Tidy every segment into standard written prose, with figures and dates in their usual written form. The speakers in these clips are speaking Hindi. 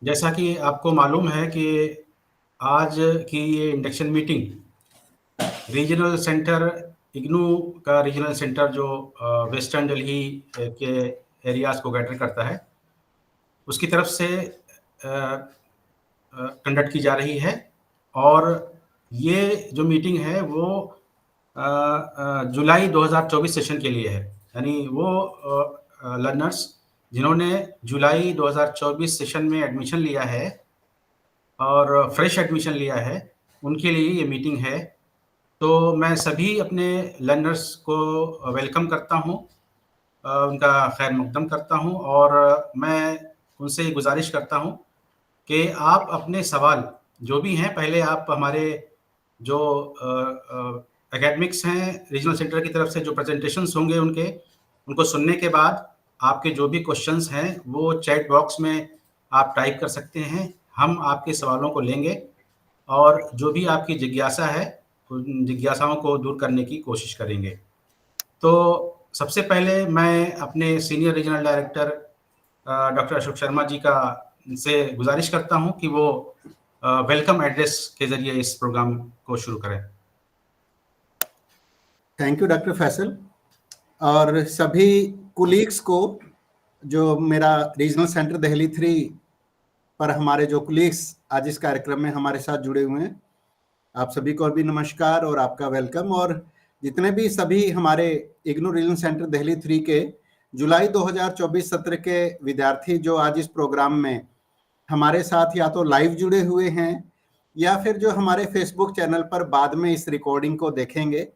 जैसा कि आपको मालूम है कि आज की ये induction meeting regional centre IGNOU का रीजनल सेंटर जो वेस्टर्न दिल्ली के एरियाज को कैटर करता है, उसकी तरफ से कंडक्ट की जा रही है। और ये जो मीटिंग है वो जुलाई 2024 सेशन के लिए है। यानी वो लर्नर्स जिन्होंने जुलाई 2024 सेशन में एडमिशन लिया है और फ्रेश एडमिशन लिया है, उनके लिए ये मीटिंग है। तो मैं सभी अपने लर्नर्स को वेलकम करता हूँ, उनका खैर मकदम करता हूँ और मैं उनसे गुजारिश करता हूँ कि आप अपने सवाल जो भी हैं, पहले आप हमारे जो एकेडमिक्स हैं रीजनल सेंटर की तरफ से जो प्रेजेंटेशंस होंगे उनको सुनने के बाद आपके जो भी क्वेश्चंस हैं वो चैट बॉक्स में आप टाइप कर सकते हैं। हम आपके सवालों को लेंगे और जो भी आपकी जिज्ञासा है उन जिज्ञासाओं को दूर करने की कोशिश करेंगे। तो सबसे पहले मैं अपने senior regional director doctor Ashok Sharma ji का से गुजारिश करता हूं कि वो वेलकम एड्रेस के जरिए इस प्रोग्राम को शुरू करें। थैंक यू डॉक्टर फैसल और सभी कुलीग्स को जो मेरा रीजनल सेंटर दिल्ली 3 पर हमारे जो कुलीग्स आज इस कार्यक्रम में हमारे साथ जुड़े हुए हैं, आप सभी को भी नमस्कार और आपका वेलकम। और जितने भी सभी हमारे इग्नू रीजनल सेंटर दिल्ली 3 के जुलाई 2024 सत्र के विद्यार्थी जो आज इस प्रोग्राम में हमारे साथ या तो लाइव जुड़े हुए हैं या फिर जो हमारे फेसबुक चैनल पर बाद में इस रिकॉर्डिंग को देखेंगे,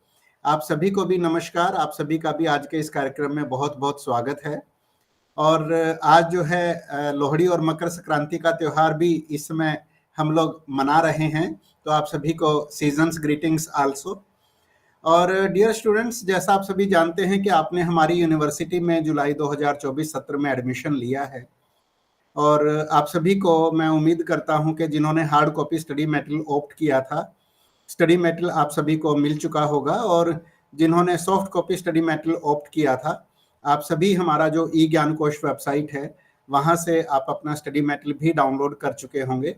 आप सभी को भी नमस्कार। आप सभी का भी आज के इस कार्यक्रम में बहुत बहुत स्वागत है। और आज जो है लोहड़ी और मकर संक्रांति का त्योहार भी इस समय हम लोग मना रहे हैं, तो आप सभी को सीजन्स ग्रीटिंग्स आल्सो। और डियर स्टूडेंट्स, जैसा आप सभी जानते हैं कि आपने हमारी यूनिवर्सिटी में जुलाई 2024 सत्र में एडमिशन लिया है और आप सभी को मैं उम्मीद करता हूं कि जिन्होंने hard copy study material opt किया था, स्टडी मटेरियल आप सभी को मिल चुका होगा। और जिन्होंने soft copy study material opt किया था, आप सभी हमारा जो ई ज्ञान कोश वेबसाइट है वहां से आप अपना स्टडी मटेरियल भी डाउनलोड कर चुके होंगे।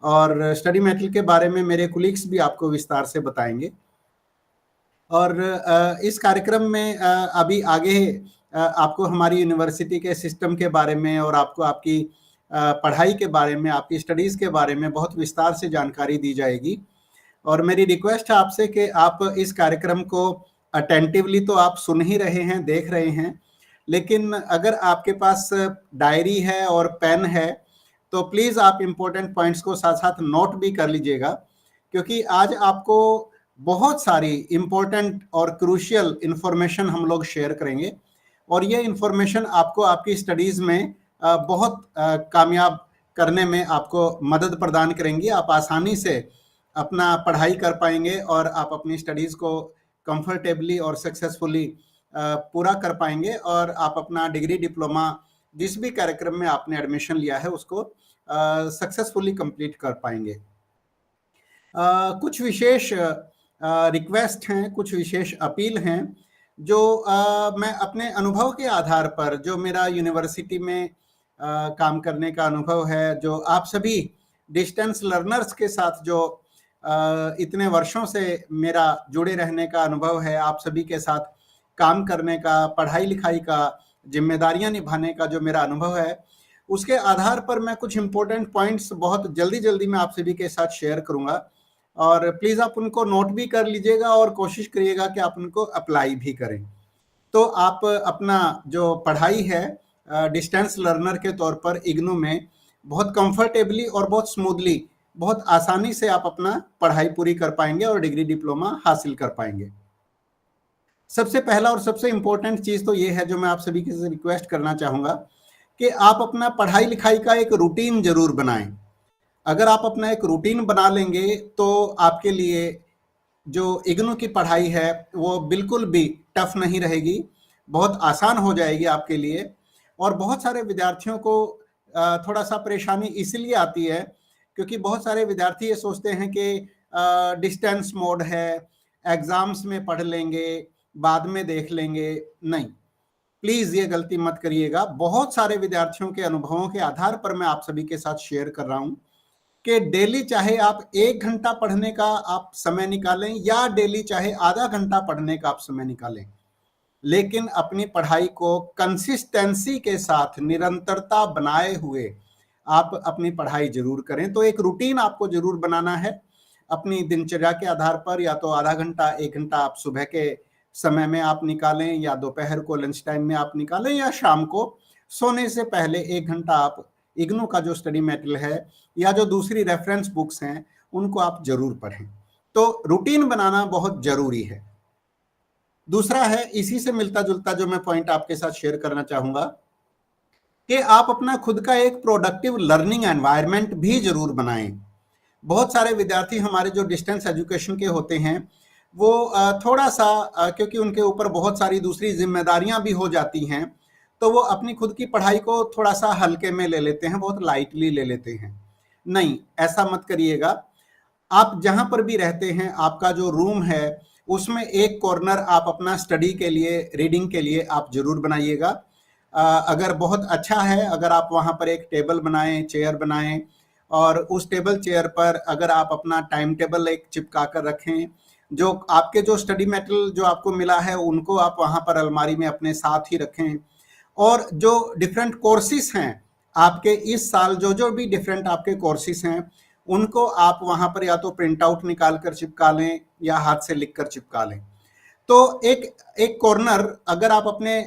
और स्टडी मटेरियल के बारे में मेरे कुलीग्स भी आपको विस्तार से बताएंगे। और इस कार्यक्रम में अभी आगे आपको हमारी यूनिवर्सिटी के सिस्टम के बारे में और आपको आपकी पढ़ाई के बारे में, आपकी स्टडीज़ के बारे में बहुत विस्तार से जानकारी दी जाएगी। और मेरी रिक्वेस्ट है आपसे कि आप इस कार्यक्रम को अटेंटिवली तो आप सुन ही रहे हैं, देख रहे हैं, लेकिन अगर आपके पास डायरी है और पेन है तो प्लीज़ आप इम्पोर्टेंट पॉइंट्स को साथ साथ नोट भी कर लीजिएगा, क्योंकि आज आपको बहुत सारी इम्पोर्टेंट और क्रूशियल इंफॉर्मेशन हम लोग शेयर करेंगे और ये इंफॉर्मेशन आपको आपकी स्टडीज़ में बहुत कामयाब करने में आपको मदद प्रदान करेंगी। आप आसानी से अपना पढ़ाई कर पाएंगे और आप अपनी स्टडीज़ को कंफर्टेबली और सक्सेसफुली पूरा कर पाएंगे और आप अपना डिग्री डिप्लोमा जिस भी कार्यक्रम में आपने एडमिशन लिया है उसको सक्सेसफुली कंप्लीट कर पाएंगे। कुछ विशेष रिक्वेस्ट हैं, कुछ विशेष अपील हैं जो मैं अपने अनुभव के आधार पर, जो मेरा यूनिवर्सिटी में काम करने का अनुभव है, जो आप सभी डिस्टेंस लर्नर्स के साथ जो इतने वर्षों से मेरा जुड़े रहने का अनुभव है, आप सभी के साथ काम करने का, पढ़ाई लिखाई का, जिम्मेदारियां निभाने का जो मेरा अनुभव है, उसके आधार पर मैं कुछ इंपॉर्टेंट पॉइंट्स बहुत जल्दी जल्दी मैं आप सभी के साथ शेयर करूंगा और प्लीज़ आप उनको नोट भी कर लीजिएगा और कोशिश करिएगा कि आप उनको अप्लाई भी करें। तो आप अपना जो पढ़ाई है डिस्टेंस लर्नर के तौर पर इग्नू में बहुत कंफर्टेबली और बहुत स्मूथली, बहुत आसानी से आप अपना पढ़ाई पूरी कर पाएंगे और डिग्री डिप्लोमा हासिल कर पाएंगे। सबसे पहला और सबसे इम्पोर्टेंट चीज़ तो ये है जो मैं आप सभी से रिक्वेस्ट करना चाहूँगा कि आप अपना पढ़ाई लिखाई का एक रूटीन जरूर बनाएं। अगर आप अपना एक रूटीन बना लेंगे तो आपके लिए जो इग्नू की पढ़ाई है वो बिल्कुल भी टफ नहीं रहेगी, बहुत आसान हो जाएगी आपके लिए। और बहुत सारे विद्यार्थियों को थोड़ा सा परेशानी इसलिए आती है क्योंकि बहुत सारे विद्यार्थी ये सोचते हैं कि डिस्टेंस मोड है, एग्जाम्स में पढ़ लेंगे, बाद में देख लेंगे। नहीं, प्लीज ये गलती मत करिएगा। बहुत सारे विद्यार्थियों के अनुभवों के आधार पर मैं आप सभी के साथ शेयर कर रहा हूं कि डेली चाहे आप 1 घंटा पढ़ने का आप समय निकालें या डेली चाहे आधा घंटा पढ़ने का आप समय निकालें, लेकिन अपनी पढ़ाई को कंसिस्टेंसी के साथ निरंतरता बनाए हुए आप अपनी पढ़ाई जरूर करें। तो एक रूटीन आपको जरूर बनाना है अपनी दिनचर्या के आधार पर, या तो आधा घंटा 1 घंटा आप सुबह के समय में आप निकालें, या दोपहर को लंच टाइम में आप निकालें, या शाम को सोने से पहले 1 घंटा आप इग्नू का जो स्टडी मटेरियल है या जो दूसरी रेफरेंस बुक्स हैं उनको आप जरूर पढ़ें। तो रूटीन बनाना बहुत जरूरी है। दूसरा है, इसी से मिलता जुलता जो मैं पॉइंट आपके साथ शेयर करना चाहूंगा कि आप अपना खुद का एक प्रोडक्टिव लर्निंग एनवायरनमेंट भी जरूर बनाएं। बहुत सारे विद्यार्थी हमारे जो डिस्टेंस एजुकेशन के होते हैं वो थोड़ा सा क्योंकि उनके ऊपर बहुत सारी दूसरी जिम्मेदारियां भी हो जाती हैं, तो वो अपनी खुद की पढ़ाई को थोड़ा सा हल्के में ले लेते हैं, बहुत लाइटली ले लेते हैं। नहीं, ऐसा मत करिएगा। आप जहां पर भी रहते हैं, आपका जो रूम है उसमें एक कॉर्नर आप अपना स्टडी के लिए, रीडिंग के लिए आप जरूर बनाइएगा। अगर बहुत अच्छा है, अगर आप वहां पर एक टेबल बनाएं, चेयर बनाएं, और उस टेबल चेयर पर अगर आप अपना टाइम टेबल एक चिपका कर रखें, जो आपके जो स्टडी मटेरियल जो आपको मिला है उनको आप वहां पर अलमारी में अपने साथ ही रखें। और जो डिफरेंट कोर्सेज हैं आपके इस साल, जो जो भी डिफरेंट आपके कोर्सेज हैं उनको आप वहां पर या तो प्रिंट आउट निकाल कर चिपका लें या हाथ से लिख कर चिपका लें। तो एक कॉर्नर अगर आप अपने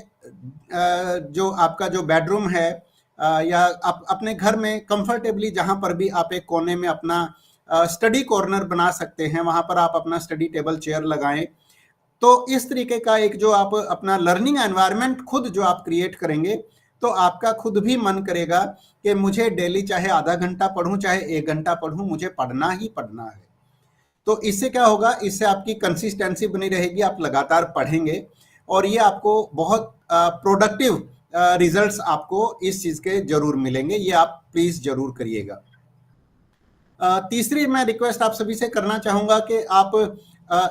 जो आपका जो बेडरूम है या आप अपने घर में कंफर्टेबली जहां पर भी आप एक कोने में अपना स्टडी कॉर्नर बना सकते हैं, वहां पर आप अपना स्टडी टेबल चेयर लगाएं। तो इस तरीके का एक जो आप अपना लर्निंग एनवायरनमेंट खुद जो आप क्रिएट करेंगे, तो आपका खुद भी मन करेगा कि मुझे डेली चाहे आधा घंटा पढूं चाहे 1 घंटा पढूं, मुझे पढ़ना ही पढ़ना है। तो इससे क्या होगा, इससे आपकी कंसिस्टेंसी बनी रहेगी, आप लगातार पढ़ेंगे और ये आपको बहुत प्रोडक्टिव रिजल्ट्स आपको इस चीज के जरूर मिलेंगे। ये आप प्लीज जरूर करिएगा। तीसरी मैं रिक्वेस्ट आप सभी से करना चाहूंगा कि आप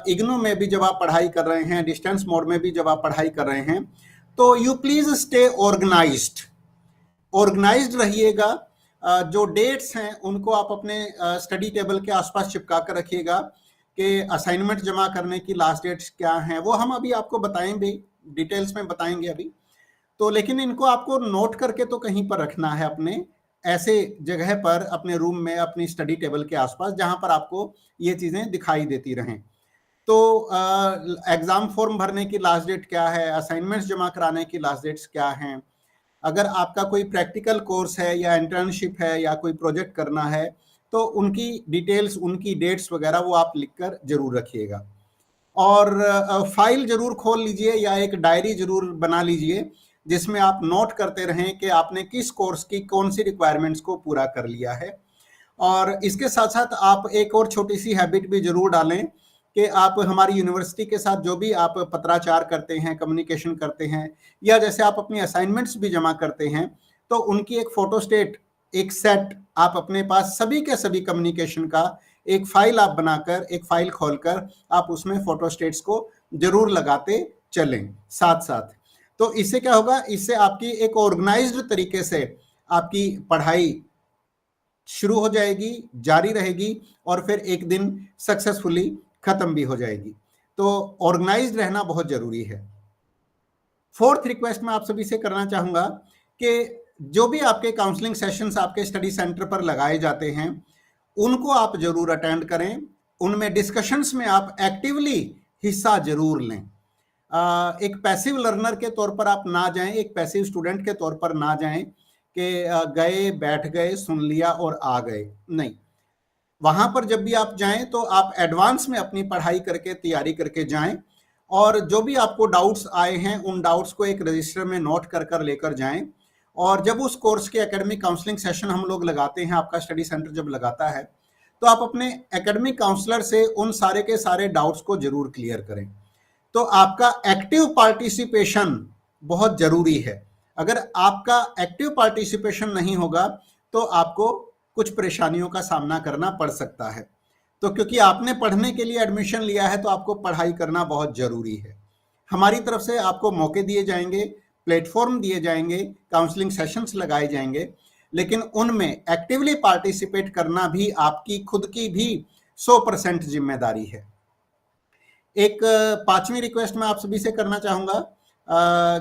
इग्नू में भी जब आप पढ़ाई कर रहे हैं, डिस्टेंस मोड में भी जब आप पढ़ाई कर रहे हैं, तो यू प्लीज स्टे ऑर्गेनाइज्ड रहिएगा। जो डेट्स हैं उनको आप अपने स्टडी टेबल के आसपास चिपका कर रखिएगा कि असाइनमेंट जमा करने की लास्ट डेट्स क्या हैं, वो हम अभी आपको बताएंगे, डिटेल्स में बताएंगे अभी तो। लेकिन इनको आपको नोट करके तो कहीं पर रखना है, अपने ऐसे जगह पर, अपने रूम में, अपनी स्टडी टेबल के आसपास जहां पर आपको ये चीजें दिखाई देती रहें। तो एग्जाम फॉर्म भरने की लास्ट डेट क्या है, असाइनमेंट्स जमा कराने की लास्ट डेट्स क्या हैं, अगर आपका कोई प्रैक्टिकल कोर्स है या इंटर्नशिप है या कोई प्रोजेक्ट करना है, तो उनकी डिटेल्स, उनकी डेट्स वगैरह वो आप लिखकर जरूर रखिएगा। और फाइल जरूर खोल लीजिए या एक डायरी जरूर बना लीजिए जिसमें आप नोट करते रहें कि आपने किस कोर्स की कौन सी रिक्वायरमेंट्स को पूरा कर लिया है। और इसके साथ साथ आप एक और छोटी सी हैबिट भी जरूर डालें कि आप हमारी यूनिवर्सिटी के साथ जो भी आप पत्राचार करते हैं, कम्युनिकेशन करते हैं, या जैसे आप अपनी असाइनमेंट्स भी जमा करते हैं, तो उनकी एक फोटोस्टेट, एक सेट आप अपने पास सभी के सभी कम्युनिकेशन का एक फाइल आप बनाकर, एक फाइल खोलकर आप उसमें फोटोस्टेट्स को जरूर लगाते चलें साथ साथ। तो इससे क्या होगा, इससे आपकी एक ऑर्गेनाइज्ड तरीके से आपकी पढ़ाई शुरू हो जाएगी, जारी रहेगी और फिर एक दिन सक्सेसफुली खत्म भी हो जाएगी। तो ऑर्गेनाइज्ड रहना बहुत जरूरी है। फोर्थ रिक्वेस्ट मैं आप सभी से करना चाहूंगा कि जो भी आपके काउंसलिंग सेशंस आपके स्टडी सेंटर पर लगाए जाते हैं उनको आप जरूर अटेंड करें। उनमें डिस्कशंस में आप एक्टिवली हिस्सा जरूर लें। एक पैसिव लर्नर के तौर पर आप ना जाएं, एक पैसिव स्टूडेंट के तौर पर ना जाएं कि गए, बैठ गए, सुन लिया और आ गए। नहीं, वहां पर जब भी आप जाएं तो आप एडवांस में अपनी पढ़ाई करके, तैयारी करके जाएं और जो भी आपको डाउट्स आए हैं उन डाउट्स को एक रजिस्टर में नोट कर कर लेकर जाएं। और जब उस कोर्स के एकेडमिक काउंसलिंग सेशन हम लोग लगाते हैं, आपका स्टडी सेंटर जब लगाता है, तो आप अपने एकेडमिक काउंसलर से उन सारे के सारे डाउट्स को जरूर क्लियर करें। तो आपका एक्टिव पार्टिसिपेशन बहुत जरूरी है। अगर आपका एक्टिव पार्टिसिपेशन नहीं होगा तो आपको कुछ परेशानियों का सामना करना पड़ सकता है। तो क्योंकि आपने पढ़ने के लिए एडमिशन लिया है तो आपको पढ़ाई करना बहुत जरूरी है। हमारी तरफ से आपको मौके दिए जाएंगे प्लेटफॉर्म दिए जाएंगे, काउंसलिंग सेशंस लगाए जाएंगे, लेकिन उनमें एक्टिवली पार्टिसिपेट करना भी आपकी खुद की भी 100% जिम्मेदारी है। एक पांचवी रिक्वेस्ट मैं आप सभी से करना चाहूंगा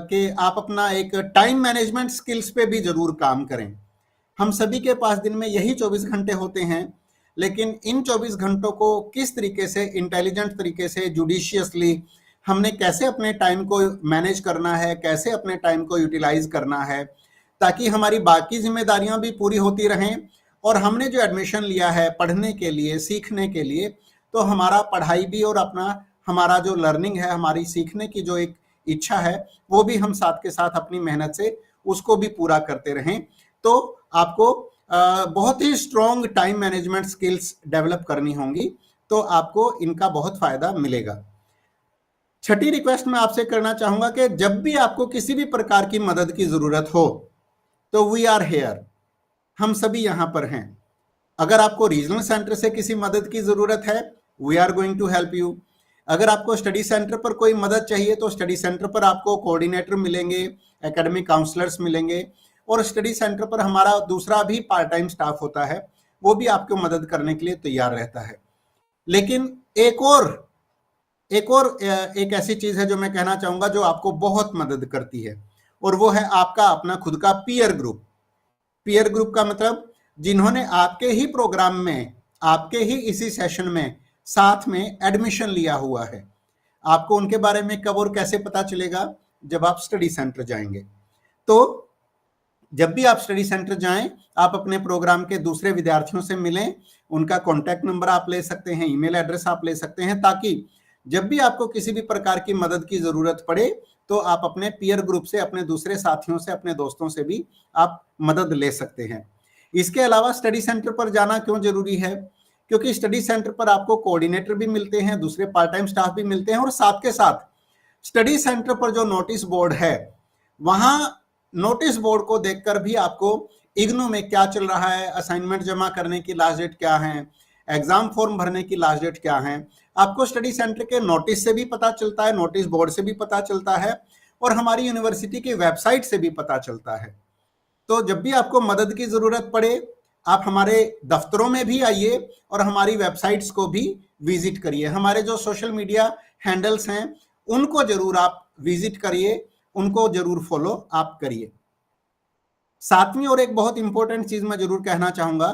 कि आप अपना एक टाइम मैनेजमेंट स्किल्स पे भी जरूर काम करें। हम सभी के पास दिन में यही 24 घंटे होते हैं, लेकिन इन 24 घंटों को किस तरीके से इंटेलिजेंट तरीके से जुडिशियसली हमने कैसे अपने टाइम को मैनेज करना है, कैसे अपने टाइम को यूटिलाइज करना है, ताकि हमारी बाकी जिम्मेदारियां भी पूरी होती रहें। और हमने जो एडमिशन लिया है पढ़ने के लिए, सीखने के लिए, तो हमारा पढ़ाई भी और अपना हमारा जो लर्निंग है, हमारी सीखने की जो एक इच्छा है, वो भी हम साथ के साथ अपनी मेहनत से उसको भी पूरा करते रहें। तो आपको बहुत ही strong time management skills develop करनी होंगी, तो आपको इनका बहुत फायदा मिलेगा। छठी रिक्वेस्ट मैं आपसे करना चाहूंगा कि जब भी आपको किसी भी प्रकार की मदद की जरूरत हो तो वी आर हेयर, हम सभी यहां पर हैं। अगर आपको रीजनल सेंटर से किसी मदद की जरूरत है, we are going to help you. अगर आपको स्टडी सेंटर पर कोई मदद चाहिए तो स्टडी सेंटर पर आपको कोऑर्डिनेटर मिलेंगे, एकेडमिक काउंसलर्स मिलेंगे, और स्टडी सेंटर पर हमारा दूसरा भी पार्ट टाइम स्टाफ होता है, वो भी आपको मदद करने के लिए तैयार रहता है। लेकिन एक ऐसी चीज है जो मैं कहना चाहूंगा जो आपको बहुत मदद करती है, और वो है आपका अपना खुद का पीयर ग्रुप। पीयर ग्रुप का मतलब जिन्होंने आपके ही प्रोग्राम में, आपके ही इसी सेशन में साथ में एडमिशन लिया हुआ है। आपको उनके बारे में कब और कैसे पता चलेगा? जब आप स्टडी सेंटर जाएंगे। तो जब भी आप स्टडी सेंटर जाएं, आप अपने प्रोग्राम के दूसरे विद्यार्थियों से मिलें, उनका कॉन्टैक्ट नंबर आप ले सकते हैं, ईमेल एड्रेस आप ले सकते हैं, ताकि जब भी आपको किसी भी प्रकार की मदद की जरूरत पड़े तो आप अपने पीयर ग्रुप से, अपने दूसरे साथियों से, अपने दोस्तों से भी आप मदद ले सकते हैं। इसके अलावा स्टडी सेंटर पर जाना क्यों जरूरी है? क्योंकि स्टडी सेंटर पर आपको कोऑर्डिनेटर भी मिलते हैं, दूसरे पार्ट टाइम स्टाफ भी मिलते हैं, और साथ के साथ स्टडी सेंटर पर जो नोटिस बोर्ड है, वहां नोटिस बोर्ड को देखकर भी आपको इग्नू में क्या चल रहा है, असाइनमेंट जमा करने की लास्ट डेट क्या है, एग्जाम फॉर्म भरने की लास्ट डेट क्या है, आपको स्टडी सेंटर के नोटिस से भी पता चलता है, नोटिस बोर्ड से भी पता चलता है, और हमारी यूनिवर्सिटी की वेबसाइट से भी पता चलता है। तो जब भी आपको मदद की जरूरत पड़े, आप हमारे दफ्तरों में भी आइए और हमारी वेबसाइट्स को भी विजिट करिए। हमारे जो सोशल मीडिया हैंडल्स हैं उनको जरूर आप विजिट करिए, उनको जरूर फॉलो आप करिए। सातवीं और एक बहुत इंपॉर्टेंट चीज मैं जरूर कहना चाहूंगा,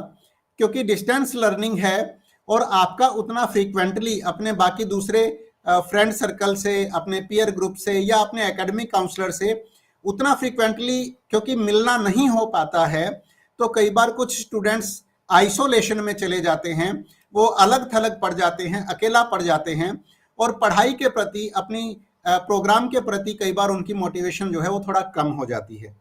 क्योंकि डिस्टेंस लर्निंग है और आपका उतना फ्रीक्वेंटली अपने बाकी दूसरे फ्रेंड सर्कल से, अपने पीयर ग्रुप से, या अपने एकेडमिक काउंसलर से उतना फ्रीक्वेंटली क्योंकि मिलना नहीं हो पाता है, तो कई बार कुछ स्टूडेंट्स आइसोलेशन में चले जाते हैं, वो अलग थलग पड़ जाते हैं, अकेला पड़ जाते हैं, और पढ़ाई के प्रति, अपनी प्रोग्राम के प्रति कई बार उनकी मोटिवेशन जो है वो थोड़ा कम हो जाती है।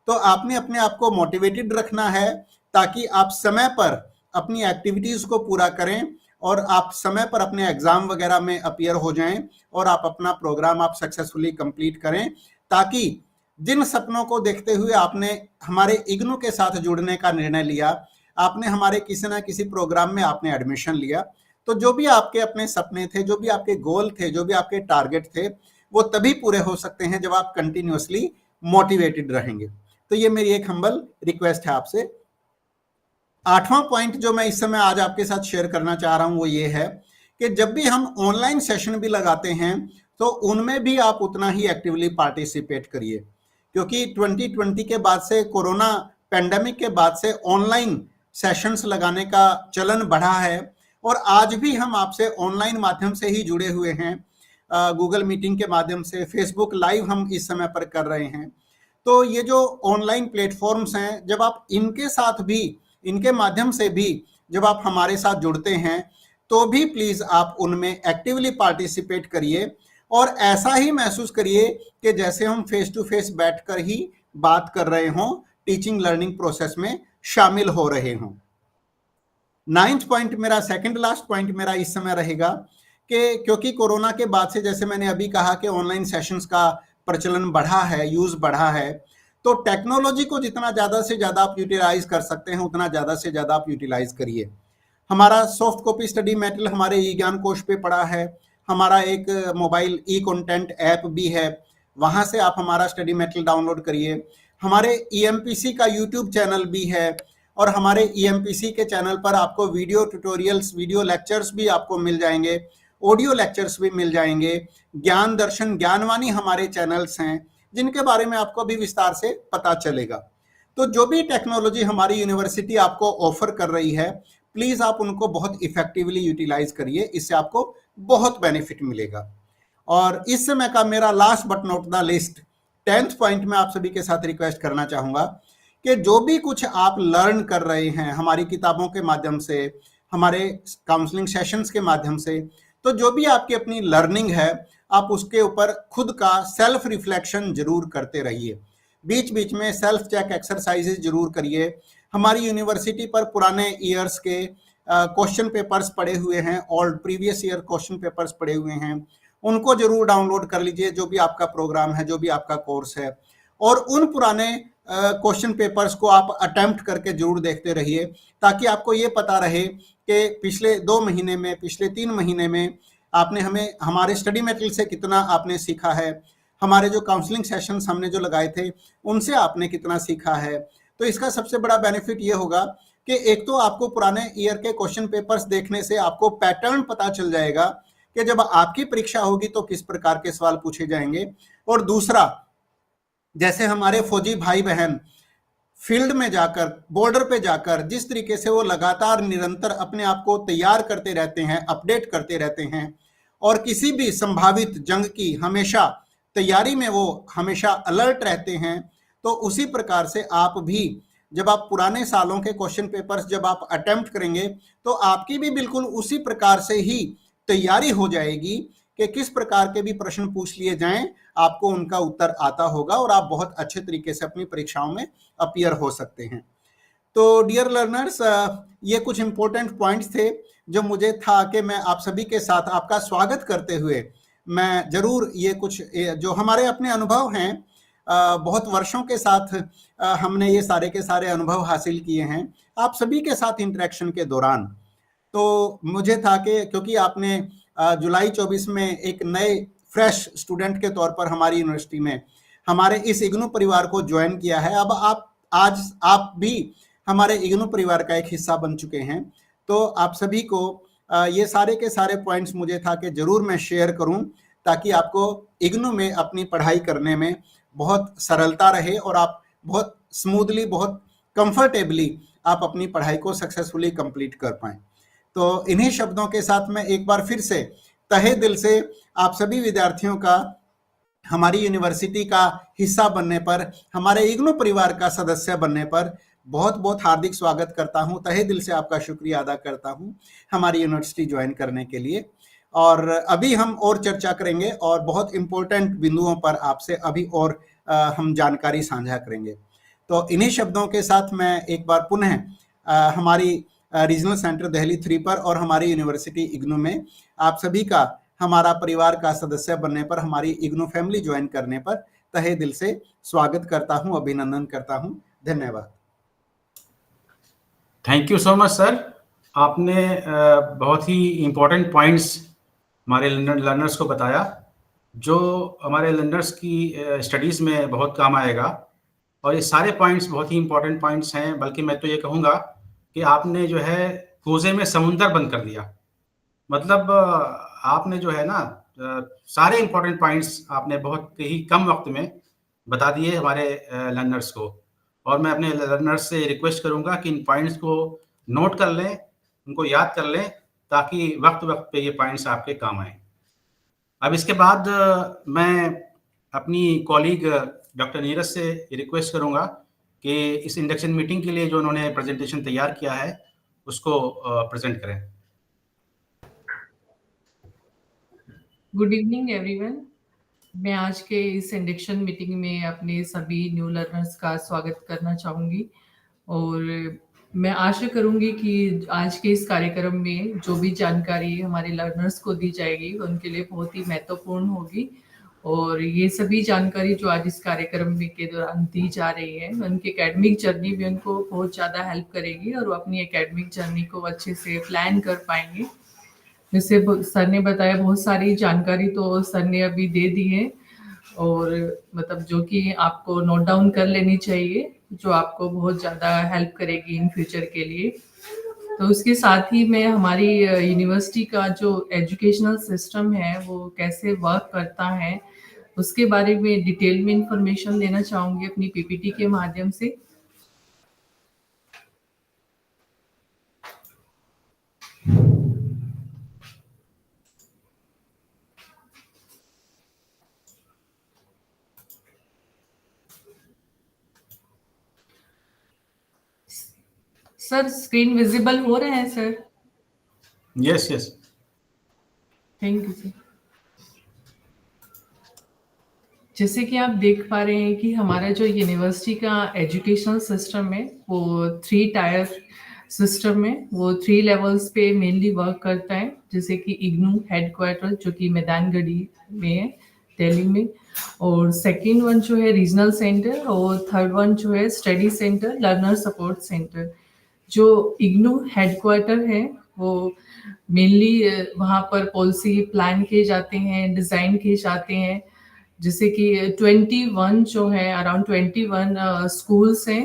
तो आपने अपने आप को मोटिवेटेड रखना है ताकि आप समय पर अपनी एक्टिविटीज को पूरा करें और आप समय पर अपने एग्जाम वगैरह में अपीयर हो जाएं और आप अपना प्रोग्राम आप सक्सेसफुली कंप्लीट करें, ताकि जिन सपनों को देखते हुए आपने हमारे इग्नू के साथ जुड़ने का निर्णय लिया, आपने हमारे किसी ना किसी प्रोग्राम में आपने एडमिशन लिया, तो जो भी आपके अपने सपने थे, जो भी आपके गोल थे, जो भी आपके टारगेट थे, वो तभी पूरे हो सकते हैं जब आप कंटिन्यूअसली मोटिवेटेड रहेंगे। तो ये मेरी एक हम्बल रिक्वेस्ट है आपसे। आठवां पॉइंट जो मैं इस समय आज आपके साथ शेयर करना चाह रहा हूं वो ये है कि जब भी हम ऑनलाइन सेशन भी लगाते हैं तो उनमें भी आप उतना ही एक्टिवली पार्टिसिपेट करिए, क्योंकि 2020 के बाद से, कोरोना पेंडेमिक के बाद से ऑनलाइन सेशंस लगाने का चलन बढ़ा है, और आज भी हम आपसे ऑनलाइन माध्यम से ही जुड़े हुए हैं। गूगल मीटिंग के माध्यम से, फेसबुक लाइव हम इस समय पर कर रहे हैं। तो ये जो ऑनलाइन प्लेटफॉर्म्स हैं, जब आप इनके साथ भी, इनके माध्यम से भी जब आप हमारे साथ जुड़ते हैं, तो भी प्लीज आप उनमें एक्टिवली पार्टिसिपेट करिए, और ऐसा ही महसूस करिए कि जैसे हम फेस टू फेस बैठकर ही बात कर रहे हों, टीचिंग लर्निंग प्रोसेस में शामिल हो रहे हों। 9th पॉइंट मेरा, सेकंड लास्ट पॉइंट मेरा इस समय रहेगा कि क्योंकि कोरोना के बाद से, जैसे मैंने अभी कहा कि ऑनलाइन सेशंस का प्रचलन बढ़ा है, यूज बढ़ा है, तो टेक्नोलॉजी को जितना ज्यादा से ज्यादा आप यूटिलाइज कर सकते हैं उतना ज्यादा से ज्यादा आप यूटिलाइज करिए। हमारा सॉफ्ट कॉपी स्टडी मटेरियल हमारे ई ज्ञान कोश पे पड़ा है, हमारा एक मोबाइल ई कंटेंट ऐप भी है, वहां से आप हमारा स्टडी मटेरियल डाउनलोड करिए। हमारे EMPC का यूट्यूब चैनल भी है और हमारे EMPC के चैनल पर आपको वीडियो ट्यूटोरियल्स, वीडियो लेक्चर्स भी आपको मिल जाएंगे, ऑडियो लेक्चर्स भी मिल जाएंगे। ज्ञान दर्शन, ज्ञानवाणी हमारे चैनल्स हैं जिनके बारे में आपको अभी विस्तार से पता चलेगा। तो जो भी टेक्नोलॉजी हमारी यूनिवर्सिटी आपको ऑफर कर रही है, प्लीज आप उनको बहुत इफेक्टिवली यूटिलाइज करिए, इससे आपको बहुत बेनिफिट मिलेगा। और इस समय का मेरा last but not the list 10th point में आप सभी के साथ रिक्वेस्ट करना चाहूंगा कि जो भी कुछ आप लर्न कर रहे हैं हमारी किताबों के माध्यम से, हमारे काउंसलिंग सेशंस के माध्यम से, तो जो भी आपकी अपनी लर्निंग है आप उसके ऊपर खुद का सेल्फ रिफ्लेक्शन जरूर करते रहिए। बीच बीच में सेल्फ चेक एक्सरसाइजेज जरूर करिए। हमारी यूनिवर्सिटी पर पुराने ईयर्स के क्वेश्चन पेपर्स पड़े हुए हैं, all previous year question papers पड़े हुए हैं, उनको जरूर डाउनलोड कर लीजिए, जो भी आपका प्रोग्राम है, जो भी आपका कोर्स है, और उन पुराने क्वेश्चन पेपर्स को आप अटेम्प्ट करके जरूर देखते रहिए, ताकि आपको ये पता रहे कि पिछले 2 महीने में, पिछले 3 महीने में आपने हमारे स्टडी मटेरियल से कितना आपने सीखा है, हमारे जो काउंसलिंग सेशंस हमने जो लगाए थे उनसे आपने कितना सीखा है। तो इसका सबसे बड़ा बेनिफिट ये होगा कि एक तो आपको पुराने ईयर के क्वेश्चन पेपर्स देखने से आपको पैटर्न पता चल जाएगा कि जब आपकी परीक्षा होगी तो किस प्रकार के सवाल पूछे जाएंगे। और दूसरा, जैसे हमारे फौजी भाई बहन फील्ड में जाकर, बॉर्डर पे जाकर जिस तरीके से वो लगातार निरंतर अपने आप को तैयार करते रहते हैं, अपडेट करते रहते हैं, और किसी भी संभावित जंग की हमेशा तैयारी में वो हमेशा अलर्ट रहते हैं, तो उसी प्रकार से आप भी जब आप पुराने सालों के क्वेश्चन पेपर्स जब आप अटेम्प्ट करेंगे तो आपकी भी बिल्कुल उसी प्रकार से ही तैयारी हो जाएगी कि किस प्रकार के भी प्रश्न पूछ लिए जाएं, आपको उनका उत्तर आता होगा और आप बहुत अच्छे तरीके से अपनी परीक्षाओं में अपीयर हो सकते हैं। तो डियर लर्नर्स, ये कुछ इंपॉर्टेंट पॉइंट्स थे जो मुझे था कि मैं आप सभी के साथ आपका स्वागत करते हुए मैं जरूर ये कुछ जो हमारे अपने अनुभव हैं, बहुत वर्षों के साथ हमने ये सारे के सारे अनुभव हासिल किए हैं आप सभी के साथ इंटरेक्शन के दौरान। तो मुझे था कि क्योंकि आपने जुलाई 24 में एक नए फ्रेश स्टूडेंट के तौर पर हमारी यूनिवर्सिटी में हमारे इस इग्नू परिवार को ज्वाइन किया है, अब आप भी हमारे इग्नू परिवार का एक हिस्सा बन चुके हैं। तो आप सभी को ये सारे के सारे पॉइंट्स मुझे था कि जरूर मैं शेयर करूं, ताकि आपको इग्नू में अपनी पढ़ाई करने में बहुत सरलता रहे और आप बहुत स्मूथली, बहुत कंफर्टेबली आप अपनी पढ़ाई को सक्सेसफुली कंप्लीट कर पाएं। तो इन्हीं शब्दों के साथ मैं एक बार फिर से तहे दिल से आप सभी विद्यार्थियों का हमारी यूनिवर्सिटी का हिस्सा बनने पर, हमारे इग्नू परिवार का सदस्य बनने पर बहुत बहुत हार्दिक स्वागत करता हूं। तहे दिल से आपका शुक्रिया अदा करता हूं हमारी यूनिवर्सिटी ज्वाइन करने के लिए। और अभी हम और चर्चा करेंगे और बहुत इंपॉर्टेंट बिंदुओं पर आपसे अभी और हम जानकारी साझा करेंगे। तो इन्हीं शब्दों के साथ मैं एक बार पुनः हमारी रीजनल सेंटर दिल्ली 3 पर और हमारी यूनिवर्सिटी इग्नू में आप सभी का हमारा परिवार का सदस्य बनने पर, हमारी इग्नू फैमिली ज्वाइन करने पर तहे दिल से स्वागत करता हूं, अभिनंदन करता हूं। धन्यवाद। Thank you so much sir. आपने बहुत ही इम्पोर्टेंट पॉइंट्स हमारे लर्नर्स को बताया, जो हमारे लर्नर्स की स्टडीज़ में बहुत काम आएगा। और ये सारे पॉइंट्स बहुत ही इम्पोर्टेंट पॉइंट्स हैं, बल्कि मैं तो ये कहूँगा कि आपने जो है कोज़े में समुंदर बंद कर दिया। मतलब आपने जो है ना सारे इम्पोर्टेंट पॉइंट्स आपने बहुत ही कम वक्त में बता दिए हमारे लर्नर्स को। और मैं अपने लर्नर्स से रिक्वेस्ट करूँगा कि इन पॉइंट्स को नोट कर लें, उनको याद कर लें, ताकि वक्त वक्त पे ये पॉइंट्स आपके काम आएँ। अब इसके बाद मैं अपनी कॉलीग डॉक्टर नीरज से रिक्वेस्ट करूँगा कि इस इंडक्शन मीटिंग के लिए जो उन्होंने प्रेजेंटेशन तैयार किया है उसको प्रेजेंट करें। Good evening everyone. मैं आज के इस इंडक्शन मीटिंग में अपने सभी न्यू लर्नर्स का स्वागत करना चाहूँगी और मैं आशा करूँगी कि आज के इस कार्यक्रम में जो भी जानकारी हमारे लर्नर्स को दी जाएगी उनके लिए बहुत ही महत्वपूर्ण होगी। और ये सभी जानकारी जो आज इस कार्यक्रम के दौरान दी जा रही है उनकी एकेडमिक जर्नी में उनको बहुत ज़्यादा हेल्प करेगी और वो अपनी एकेडमिक जर्नी को अच्छे से प्लान कर पाएंगे। जैसे सर ने बताया, बहुत सारी जानकारी तो सर ने अभी दे दी है। और मतलब जो कि आपको नोट डाउन कर लेनी चाहिए, जो आपको बहुत ज़्यादा हेल्प करेगी इन फ्यूचर के लिए। तो उसके साथ ही मैं हमारी यूनिवर्सिटी का जो एजुकेशनल सिस्टम है वो कैसे वर्क करता है उसके बारे में डिटेल में इंफॉर्मेशन देना चाहूँगी अपनी पीपीटी के माध्यम से। सर स्क्रीन विजिबल हो रहे हैं sir? Yes yes. Thank you sir. जैसे कि आप देख पा रहे हैं कि हमारा जो यूनिवर्सिटी का एजुकेशनल सिस्टम है वो 3 टायर सिस्टम है, वो 3 लेवल्स पे मेनली वर्क करता है, जैसे कि इग्नू हेडक्वार्टर जो कि मैदानगढ़ी में है दिल्ली में, और सेकेंड वन जो है रीजनल सेंटर, और थर्ड वन जो है study centre learner support centre. जो इग्नू हेडक्वार्टर है वो मेनली वहाँ पर पॉलिसी प्लान किए जाते हैं, डिज़ाइन किए जाते हैं, जैसे कि 21 जो है अराउंड 21 स्कूल्स हैं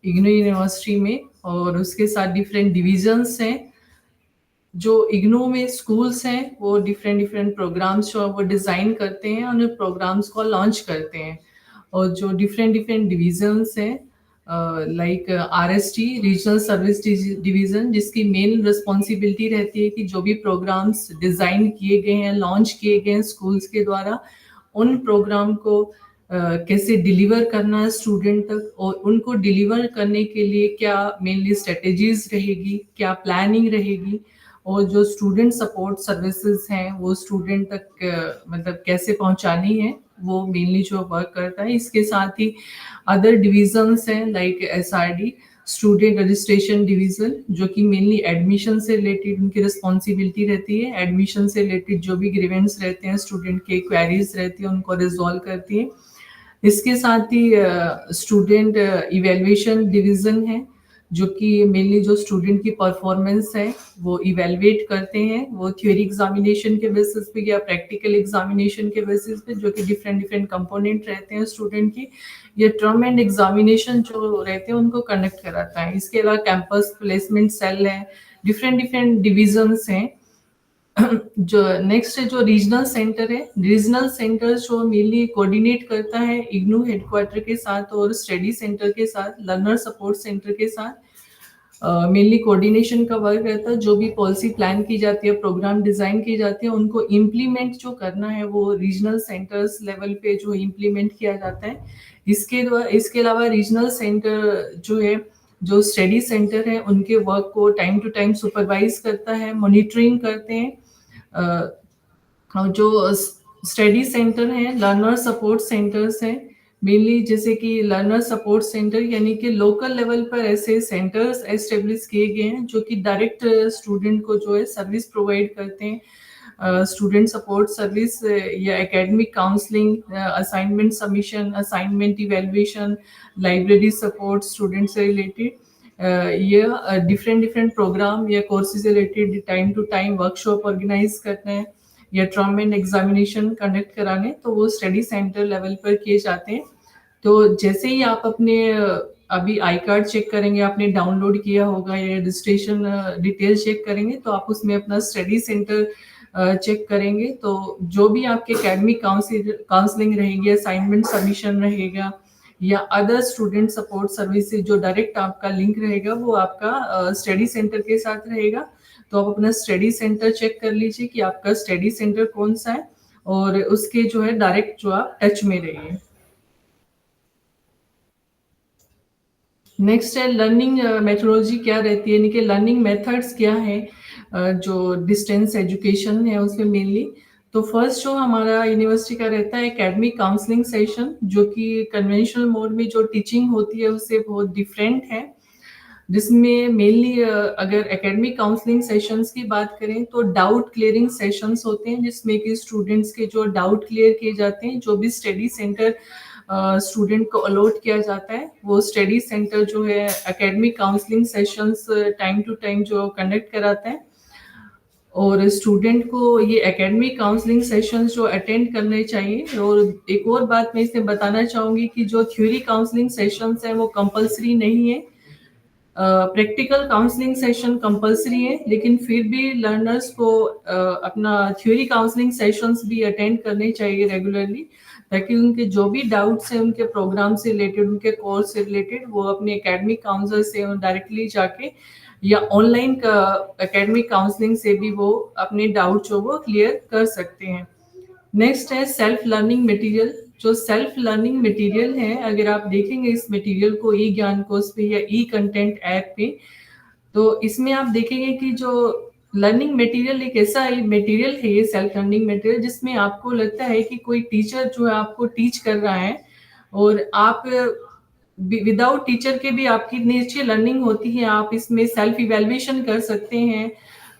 इग्नू यूनिवर्सिटी में, और उसके साथ डिफरेंट डिविजन्स हैं। जो इग्नू में स्कूल्स हैं वो डिफरेंट डिफरेंट प्रोग्राम्स जो वो डिज़ाइन करते हैं और उन प्रोग्राम्स को लॉन्च करते हैं। और जो डिफरेंट डिफरेंट डिविजन्स हैं like RST regional service division, जिसकी मेन रिस्पॉन्सिबिलिटी रहती है कि जो भी प्रोग्राम्स डिज़ाइन किए गए हैं, लॉन्च किए गए हैं स्कूल्स के द्वारा, उन प्रोग्राम को कैसे डिलीवर करना है स्टूडेंट तक, और उनको डिलीवर करने के लिए क्या मेनली स्ट्रेटेजीज रहेगी, क्या प्लानिंग रहेगी, और जो स्टूडेंट सपोर्ट सर्विसेज हैं वो स्टूडेंट तक मतलब कैसे पहुंचानी है, वो मेनली जो वर्क करता है। इसके साथ ही अदर डिविजन्स हैं like SRD student registration division, जो कि मेनली एडमिशन से रिलेटेड उनकी रिस्पॉन्सिबिलिटी रहती है। एडमिशन से रिलेटेड जो भी ग्रीवेंट्स रहते हैं, स्टूडेंट के क्वेरीज रहती है, उनको रिजॉल्व करती है। इसके साथ ही स्टूडेंट इवेल्युएशन डिवीजन है, जो कि मेनली जो स्टूडेंट की परफॉर्मेंस है वो इवेलुएट करते हैं, वो थ्योरी एग्जामिनेशन के बेसिस पे या प्रैक्टिकल एग्जामिनेशन के बेसिस पे, जो कि डिफरेंट डिफरेंट कंपोनेंट रहते हैं स्टूडेंट की। ये टर्म एंड एग्जामिनेशन जो रहते हैं उनको कंडक्ट कराता है। इसके अलावा कैंपस प्लेसमेंट सेल है, डिफरेंट डिफरेंट डिविजन्स हैं। जो नेक्स्ट है जो रीजनल सेंटर है, रीजनल सेंटर जो मेनली कोऑर्डिनेट करता है इग्नू हेडक्वार्टर के साथ और स्टडी सेंटर के साथ, लर्नर सपोर्ट सेंटर के साथ मेनली कोऑर्डिनेशन का वर्क रहता है। जो भी पॉलिसी प्लान की जाती है, प्रोग्राम डिजाइन की जाती है, उनको इम्प्लीमेंट जो करना है वो रीजनल सेंटर्स लेवल पे जो इम्प्लीमेंट किया जाता है। इसके अलावा रीजनल सेंटर जो है, जो स्टडी सेंटर है, उनके वर्क को टाइम टू टाइम सुपरवाइज करता है, मॉनिटरिंग करते हैं। जो स्टडी सेंटर हैं, लर्नर सपोर्ट सेंटर्स हैं मेनली, जैसे कि लर्नर सपोर्ट सेंटर यानी कि लोकल लेवल पर ऐसे सेंटर्स एस्टेब्लिश किए गए हैं जो कि डायरेक्ट स्टूडेंट को जो है सर्विस प्रोवाइड करते हैं। स्टूडेंट सपोर्ट सर्विस या academic counselling, assignment submission, assignment evaluation, library support student से रिलेटेड, ये डिफरेंट डिफरेंट प्रोग्राम या कोर्सेज से related time to time workshop organise करते हैं या टर्म एंड एग्जामिनेशन कंडक्ट कराने, तो वो स्टडी सेंटर लेवल पर किए जाते हैं। तो जैसे ही आप अपने अभी आई कार्ड चेक करेंगे, आपने डाउनलोड किया होगा या रजिस्ट्रेशन डिटेल चेक करेंगे, तो आप उसमें अपना स्टडी सेंटर चेक करेंगे, तो जो भी आपके एकेडमिक काउंसलिंग रहेगी, असाइनमेंट सबमिशन रहेगा या अदर स्टूडेंट सपोर्ट सर्विसेज जो डायरेक्ट आपका लिंक रहेगा, वो आपका स्टडी सेंटर के साथ रहेगा। तो आप अपना स्टडी सेंटर चेक कर लीजिए कि आपका स्टडी सेंटर कौन सा है, और उसके जो है डायरेक्ट जो आप टच में रहिए। नेक्स्ट है लर्निंग मेथोडोलॉजी क्या रहती है, यानी कि लर्निंग मेथड्स क्या है जो डिस्टेंस एजुकेशन है उसमें मेनली। तो फर्स्ट जो हमारा यूनिवर्सिटी का रहता है एकेडमिक काउंसलिंग सेशन, जो कि कन्वेंशनल मोड में जो टीचिंग होती है उससे बहुत डिफरेंट है, जिसमें मेनली अगर एकेडमिक काउंसलिंग सेशंस की बात करें तो डाउट क्लियरिंग सेशंस होते हैं, जिसमें कि स्टूडेंट्स के जो डाउट क्लियर किए जाते हैं। जो भी स्टडी सेंटर स्टूडेंट को अलॉट किया जाता है, वो स्टडी सेंटर जो है academic counselling sessions time to time जो कंडक्ट कराता है। और स्टूडेंट को ये एकेडमिक काउंसलिंग सेशंस जो अटेंड करने चाहिए। और एक और बात मैं इसमें बताना चाहूँगी कि जो थ्योरी काउंसलिंग सेशंस हैं वो कंपल्सरी नहीं है। प्रैक्टिकल काउंसलिंग सेशन कंपल्सरी है, लेकिन फिर भी लर्नर्स को अपना थ्योरी काउंसलिंग सेशंस भी अटेंड करने चाहिए रेगुलरली, ताकि उनके जो भी डाउट्स हैं उनके प्रोग्राम से रिलेटेड, उनके कोर्स से रिलेटेड, वो अपने एकेडमिक काउंसलर से डायरेक्टली जाके या ऑनलाइन एकेडमिक काउंसलिंग से भी वो अपने डाउट जो वो क्लियर कर सकते हैं। नेक्स्ट है सेल्फ लर्निंग मटेरियल। जो सेल्फ लर्निंग मटेरियल है, अगर आप देखेंगे इस मटेरियल को ई ज्ञान कोर्स पे या ई कंटेंट ऐप पे, तो इसमें आप देखेंगे कि जो लर्निंग मटेरियल एक ऐसा मटेरियल है, ये सेल्फ लर्निंग मटेरियल, जिसमें आपको लगता है कि कोई टीचर जो है आपको टीच कर रहा है और आप विदाउट टीचर के भी आपकी नीचे लर्निंग होती है। आप इसमें सेल्फ इवेल्युएशन कर सकते हैं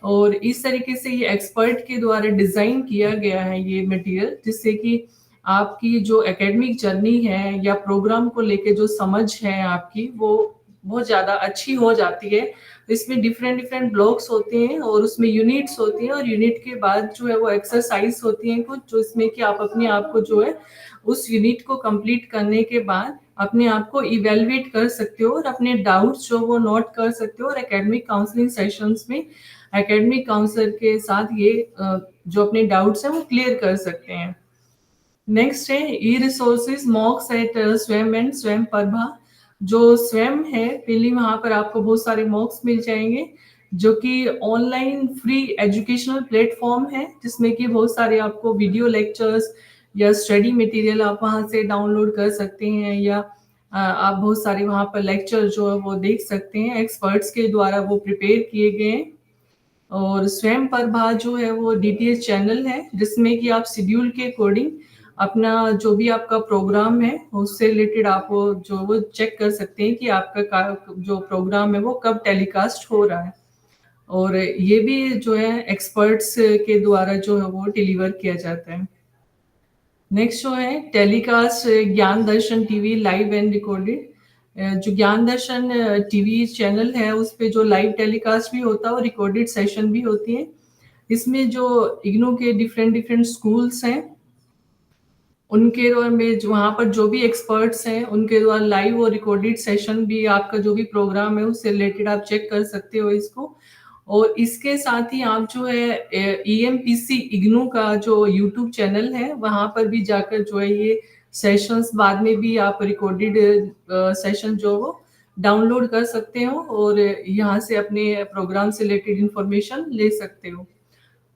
और इस तरीके से ये एक्सपर्ट के द्वारा डिजाइन किया गया है ये मटेरियल, जिससे कि आपकी जो एकेडमिक जर्नी है या प्रोग्राम को लेके जो समझ है आपकी, वो बहुत ज्यादा अच्छी हो जाती है। इसमें डिफरेंट डिफरेंट ब्लॉक्स होते हैं और उसमें यूनिट्स होती हैं, और यूनिट के बाद जो है वो एक्सरसाइज होती हैं कुछ, जो इसमें कि आप अपने आप को जो है उस यूनिट को कंप्लीट करने के बाद अपने आप को इवेलुएट कर सकते हो और अपने डाउट्स जो वो नोट कर सकते हो, और एकेडमिक काउंसलिंग सेशंस में एकेडमिक काउंसलर के साथ ये जो अपने डाउट्स हैं वो क्लियर कर सकते हैं। नेक्स्ट है ई रिसोर्सेज मॉक्स एट स्वयं एंड स्वयं प्रभा। जो स्वयं है, पहले वहां पर आपको बहुत सारे मॉक्स मिल जाएंगे, जो कि ऑनलाइन फ्री एजुकेशनल प्लेटफॉर्म है, जिसमें कि बहुत सारे आपको वीडियो लेक्चर्स या स्टडी मटेरियल आप वहां से डाउनलोड कर सकते हैं, या आप बहुत सारे वहां पर लेक्चर जो है वो देख सकते हैं, एक्सपर्ट्स के द्वारा वो प्रिपेयर किए गए हैं। और स्वयं प्रभा जो है वो डीटीएच चैनल है, जिसमें कि आप शेड्यूल के अकॉर्डिंग अपना जो भी आपका प्रोग्राम है उससे रिलेटेड आप वो चेक कर सकते हैं कि आपका जो प्रोग्राम है वो कब टेलीकास्ट हो रहा है, और ये भी जो है एक्सपर्ट्स के द्वारा जो है वो डिलीवर किया जाता है। नेक्स्ट जो है टेलीकास्ट ज्ञान दर्शन टीवी लाइव एंड रिकॉर्डेड। जो ज्ञान दर्शन टीवी चैनल है उस पे जो लाइव टेलीकास्ट भी होता है और रिकॉर्डेड सेशन भी होती है। इसमें जो इग्नू के डिफरेंट डिफरेंट स्कूल्स हैं उनके द्वारा में वहाँ पर जो भी एक्सपर्ट्स हैं उनके द्वारा लाइव और रिकॉर्डेड सेशन भी, आपका जो भी प्रोग्राम है उससे रिलेटेड आप चेक कर सकते हो इसको। और इसके साथ ही आप जो है EMPC इग्नू का जो यूट्यूब चैनल है वहाँ पर भी जाकर जो है ये सेशंस बाद में भी आप रिकॉर्डेड सेशन जो वो डाउनलोड कर सकते हो और यहाँ से अपने प्रोग्राम से रिलेटेड इंफॉर्मेशन ले सकते हो।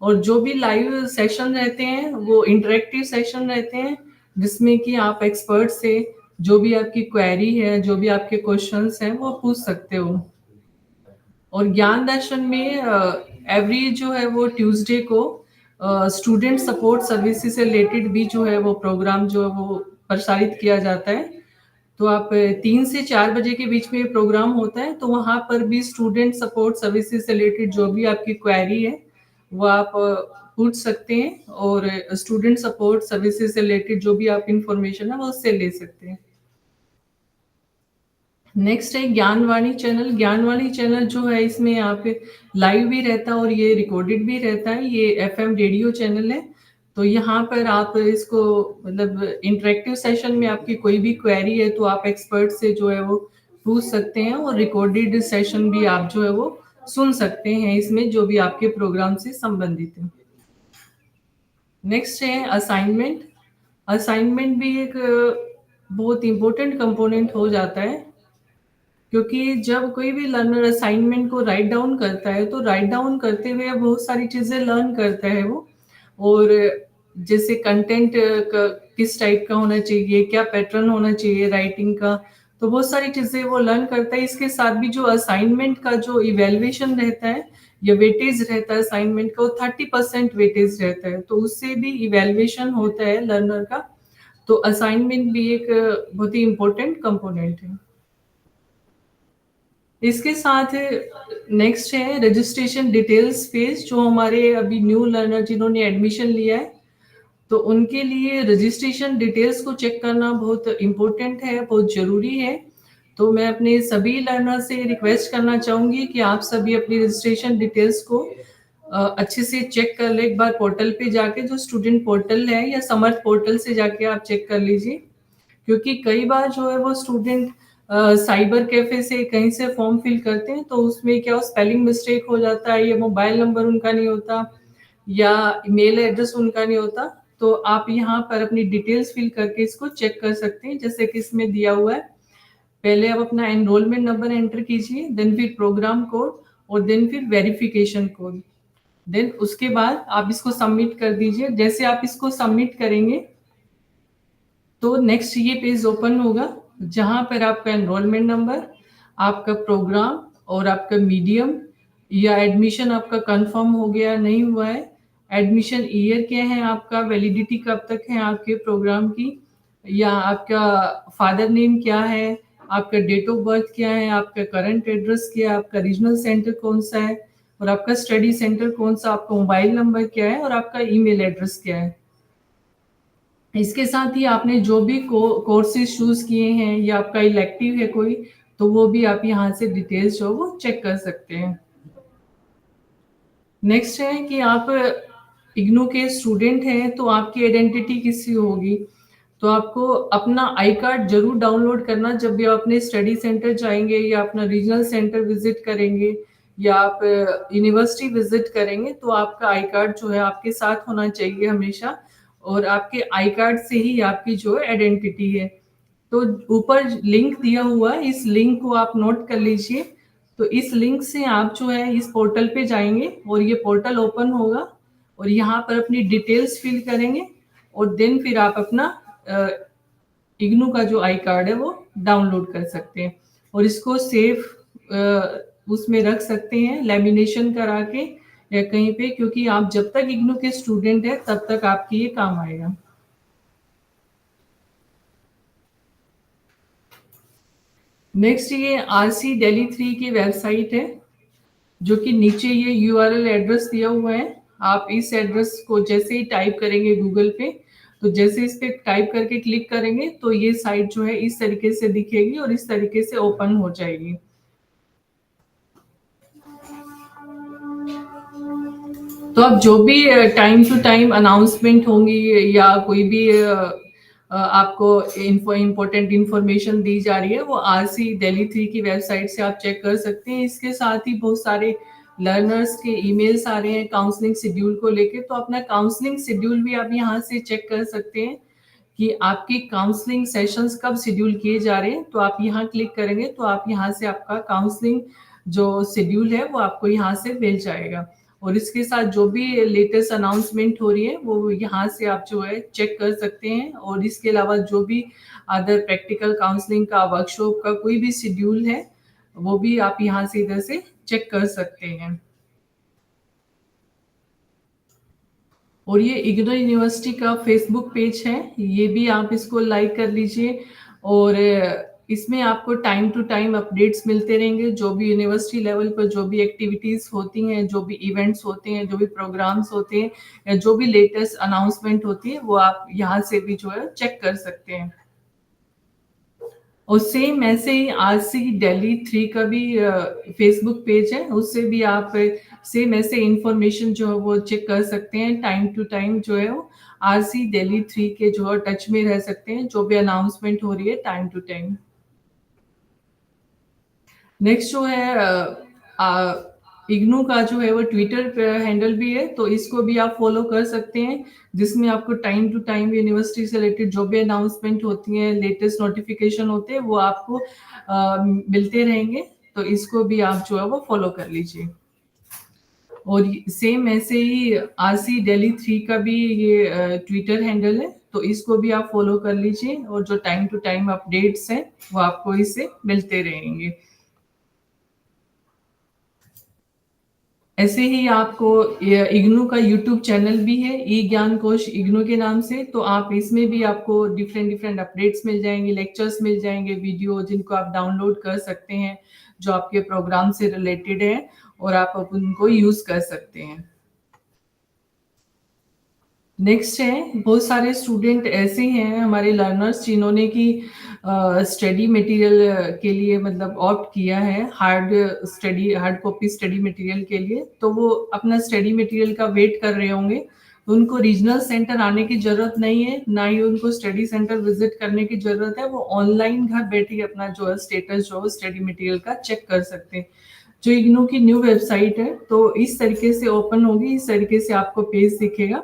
और जो भी लाइव सेशन रहते हैं वो इंटरेक्टिव सेशन रहते हैं, जिसमें कि आप एक्सपर्ट से जो भी आपकी क्वेरी है, जो भी आपके क्वेश्चंस हैं वो पूछ सकते हो। और ज्ञान दर्शन में एवरी जो है वो ट्यूसडे को स्टूडेंट सपोर्ट सर्विसेज से रिलेटेड भी जो है वो प्रोग्राम जो है वो प्रसारित किया जाता है। तो आप 3 से 4 बजे के बीच में प्रोग्राम होता है, तो वहां पर भी स्टूडेंट सपोर्ट सर्विसेज से रिलेटेड जो भी आपकी क्वेरी है वो आप पूछ सकते हैं, और स्टूडेंट सपोर्ट सर्विसेज से रिलेटेड जो भी आप इंफॉर्मेशन है वो उससे ले सकते हैं। नेक्स्ट है ज्ञानवाणी चैनल। ज्ञानवाणी चैनल जो है इसमें आप लाइव भी रहता है और ये रिकॉर्डेड भी रहता है। ये FM रेडियो चैनल है, तो यहाँ पर आप इसको मतलब इंटरेक्टिव सेशन में आपकी कोई भी क्वेरी है तो आप एक्सपर्ट से जो है वो पूछ सकते हैं, और रिकॉर्डेड सेशन भी आप जो है वो सुन सकते हैं इसमें, जो भी आपके प्रोग्राम से संबंधित है। नेक्स्ट है असाइनमेंट। असाइनमेंट भी एक बहुत इंपॉर्टेंट कंपोनेंट हो जाता है, क्योंकि जब कोई भी लर्नर असाइनमेंट को राइट डाउन करता है तो राइट डाउन करते हुए बहुत सारी चीजें लर्न करता है वो, और जैसे कंटेंट किस टाइप का होना चाहिए, क्या पैटर्न होना चाहिए राइटिंग का, तो बहुत सारी चीजें वो लर्न करता है। इसके साथ भी जो असाइनमेंट का जो इवेल्युएशन रहता है या वेटेज रहता है असाइनमेंट का, वो 30% वेटेज रहता है, तो उससे भी इवेल्युएशन होता है लर्नर का। तो असाइनमेंट भी एक बहुत ही इम्पोर्टेंट कंपोनेंट है। इसके साथ नेक्स्ट है रजिस्ट्रेशन डिटेल्स पेज। जो हमारे अभी न्यू लर्नर जिन्होंने एडमिशन लिया है तो उनके लिए रजिस्ट्रेशन डिटेल्स को चेक करना बहुत इम्पोर्टेंट है, बहुत जरूरी है। तो मैं अपने सभी लर्नर से रिक्वेस्ट करना चाहूंगी कि आप सभी अपनी रजिस्ट्रेशन डिटेल्स को अच्छे से चेक कर ले एक बार पोर्टल पे जाके, जो स्टूडेंट पोर्टल है या समर्थ पोर्टल से जाके आप चेक कर लीजिए, क्योंकि कई बार जो है वो स्टूडेंट साइबर कैफे से कहीं से फॉर्म फिल करते हैं तो उसमें क्या स्पेलिंग मिस्टेक हो जाता है, या मोबाइल नंबर उनका नहीं होता, या ईमेल एड्रेस उनका नहीं होता। तो आप यहाँ पर अपनी डिटेल्स फिल करके इसको चेक कर सकते हैं, जैसे कि इसमें दिया हुआ है। पहले आप अपना एनरोलमेंट नंबर एंटर कीजिए, देन फिर प्रोग्राम कोड, और देन फिर वेरिफिकेशन कोड। देन उसके बाद आप इसको सबमिट कर दीजिए। जैसे आप इसको सबमिट करेंगे तो नेक्स्ट ये पेज ओपन होगा, जहां पर आपका एनरोलमेंट नंबर, आपका प्रोग्राम और आपका मीडियम या एडमिशन आपका कंफर्म हो गया नहीं हुआ है, एडमिशन ईयर क्या है आपका, वैलिडिटी कब तक है आपके प्रोग्राम की, या आपका फादर नेम क्या है, आपका डेट ऑफ बर्थ क्या है, आपका करंट एड्रेस क्या है, आपका रीजनल सेंटर कौन सा है, और आपका स्टडी सेंटर कौन सा, आपका मोबाइल नंबर क्या है, और आपका ईमेल एड्रेस क्या है। इसके साथ ही आपने जो भी कोर्सेज चूज किए हैं या आपका इलेक्टिव है कोई, तो वो भी आप यहाँ से डिटेल्स जो वो चेक कर सकते हैं। नेक्स्ट है कि आप इग्नू के स्टूडेंट हैं तो आपकी आइडेंटिटी किससे होगी, तो आपको अपना आई कार्ड जरूर डाउनलोड करना जब भी आप अपने स्टडी सेंटर जाएंगे या अपना रीजनल सेंटर विजिट करेंगे या आप यूनिवर्सिटी विजिट करेंगे, तो आपका आई कार्ड जो है आपके साथ होना चाहिए हमेशा, और आपके आई कार्ड से ही आपकी जो है आइडेंटिटी है। तो ऊपर लिंक दिया हुआ है, इस लिंक को आप नोट कर लीजिए। तो इस लिंक से आप जो है इस पोर्टल पे जाएंगे और ये पोर्टल ओपन होगा, और यहाँ पर अपनी डिटेल्स फिल करेंगे, और देन फिर आप अपना इग्नू का जो आई कार्ड है वो डाउनलोड कर सकते हैं, और इसको सेफ उसमें रख सकते हैं लैमिनेशन करा के या कहीं पे, क्योंकि आप जब तक इग्नू के स्टूडेंट है तब तक आपकी ये काम आएगा। नेक्स्ट ये आरसी दिल्ली 3 की वेबसाइट है, जो कि नीचे ये यूआरएल एड्रेस दिया हुआ है। आप इस एड्रेस को जैसे ही टाइप करेंगे गूगल पे, तो जैसे इस पे टाइप करके क्लिक करेंगे तो ये साइट जो है इस तरीके से दिखेगी और इस तरीके से ओपन हो जाएगी। तो अब जो भी टाइम टू टाइम अनाउंसमेंट होंगी या कोई भी आपको इम्पोर्टेंट इंफॉर्मेशन दी जा रही है, वो आरसी दिल्ली 3 की वेबसाइट से आप चेक कर सकते हैं। इसके साथ ही बहुत सारे लर्नर्स के ईमेल्स आ रहे हैं काउंसलिंग शेड्यूल को लेके, तो अपना काउंसलिंग शेड्यूल भी आप यहाँ से चेक कर सकते हैं कि आपकी काउंसलिंग सेशंस कब शेड्यूल किए जा रहे हैं। तो आप यहाँ क्लिक करेंगे तो आप यहाँ से आपका काउंसलिंग जो शेड्यूल है वो आपको यहाँ से मिल जाएगा, और इसके साथ जो भी लेटेस्ट अनाउंसमेंट हो रही है वो यहाँ से आप जो है चेक कर सकते हैं। और इसके अलावा जो भी अदर प्रैक्टिकल काउंसलिंग का, वर्कशॉप का कोई भी शेड्यूल है वो भी आप यहाँ से इधर से चेक कर सकते हैं। और ये इग्नू यूनिवर्सिटी का फेसबुक पेज है, ये भी आप इसको लाइक कर लीजिए, और इसमें आपको टाइम टू टाइम अपडेट्स मिलते रहेंगे। जो भी यूनिवर्सिटी लेवल पर जो भी एक्टिविटीज होती हैं, जो भी इवेंट्स होते हैं, जो भी प्रोग्राम्स होते हैं, या जो भी लेटेस्ट अनाउंसमेंट होती है वो आप यहाँ से भी जो है चेक कर सकते हैं। और सेम ऐसे ही आरसी दिल्ली 3 का भी फेसबुक पेज है, उससे भी आप सेम ऐसे इंफॉर्मेशन जो है वो चेक कर सकते हैं। टाइम टू टाइम जो है वो आरसी दिल्ली 3 के जो है टच में रह सकते हैं, जो भी अनाउंसमेंट हो रही है टाइम टू टाइम। नेक्स्ट जो है इग्नू का जो है वो ट्विटर पे हैंडल भी है, तो इसको भी आप फॉलो कर सकते हैं, जिसमें आपको टाइम टू टाइम यूनिवर्सिटी से रिलेटेड जो भी अनाउंसमेंट होती हैं, लेटेस्ट नोटिफिकेशन होते हैं, वो आपको मिलते रहेंगे। तो इसको भी आप जो है वो फॉलो कर लीजिए। और सेम ऐसे ही आरसी दिल्ली 3 का भी ये ट्विटर हैंडल है, तो इसको भी आप फॉलो कर लीजिए, और जो टाइम टू टाइम अपडेट्स हैं वो आपको इससे मिलते रहेंगे। ऐसे ही आपको इग्नू का यूट्यूब चैनल भी है, ई ज्ञान कोश इग्नू के नाम से, तो आप इसमें भी आपको डिफरेंट अपडेट्स मिल जाएंगे, लेक्चर्स मिल जाएंगे, वीडियो जिनको आप डाउनलोड कर सकते हैं, जो आपके प्रोग्राम से रिलेटेड है, और आप उनको यूज कर सकते हैं। नेक्स्ट है, बहुत सारे स्टूडेंट ऐसे हैं हमारे लर्नर्स जिन्होंने कि स्टडी मटेरियल के लिए मतलब ऑप्ट किया है हार्ड कॉपी स्टडी मटेरियल के लिए, तो वो अपना स्टडी मटेरियल का वेट कर रहे होंगे। उनको रीजनल सेंटर आने की जरूरत नहीं है, ना ही उनको स्टडी सेंटर विजिट करने की जरूरत है। वो ऑनलाइन घर बैठे अपना जो है स्टेटस जो स्टडी मटेरियल का चेक कर सकते हैं। जो इग्नू की न्यू वेबसाइट है तो इस तरीके से ओपन होगी, इस तरीके से आपको पेज दिखेगा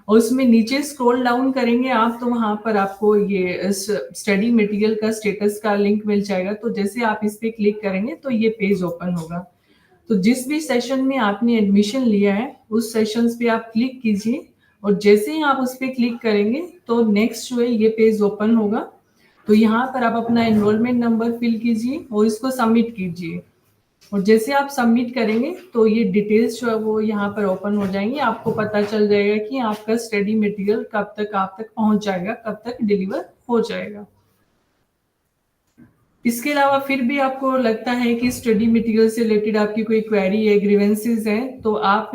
और उसमें नीचे स्क्रॉल डाउन करेंगे आप तो वहां पर आपको ये स्टडी मटेरियल का स्टेटस का लिंक मिल जाएगा। तो जैसे आप इस पे क्लिक करेंगे तो ये पेज ओपन होगा। तो जिस भी सेशन में आपने एडमिशन लिया है उस सेशंस पे आप क्लिक कीजिए और जैसे ही आप उस पे क्लिक करेंगे तो नेक्स्ट जो है ये पेज ओपन होगा। तो यहाँ पर आप अपना एनरोलमेंट नंबर फिल कीजिए और इसको सबमिट कीजिए और जैसे आप सबमिट करेंगे तो ये डिटेल्स जो है वो यहाँ पर ओपन हो जाएंगी। आपको पता चल जाएगा कि आपका स्टडी मटेरियल कब तक आप तक पहुंच जाएगा, कब तक डिलीवर हो जाएगा। इसके अलावा फिर भी आपको लगता है कि स्टडी मटेरियल से रिलेटेड आपकी कोई क्वेरी है, ग्रीवेंसेस हैं, तो आप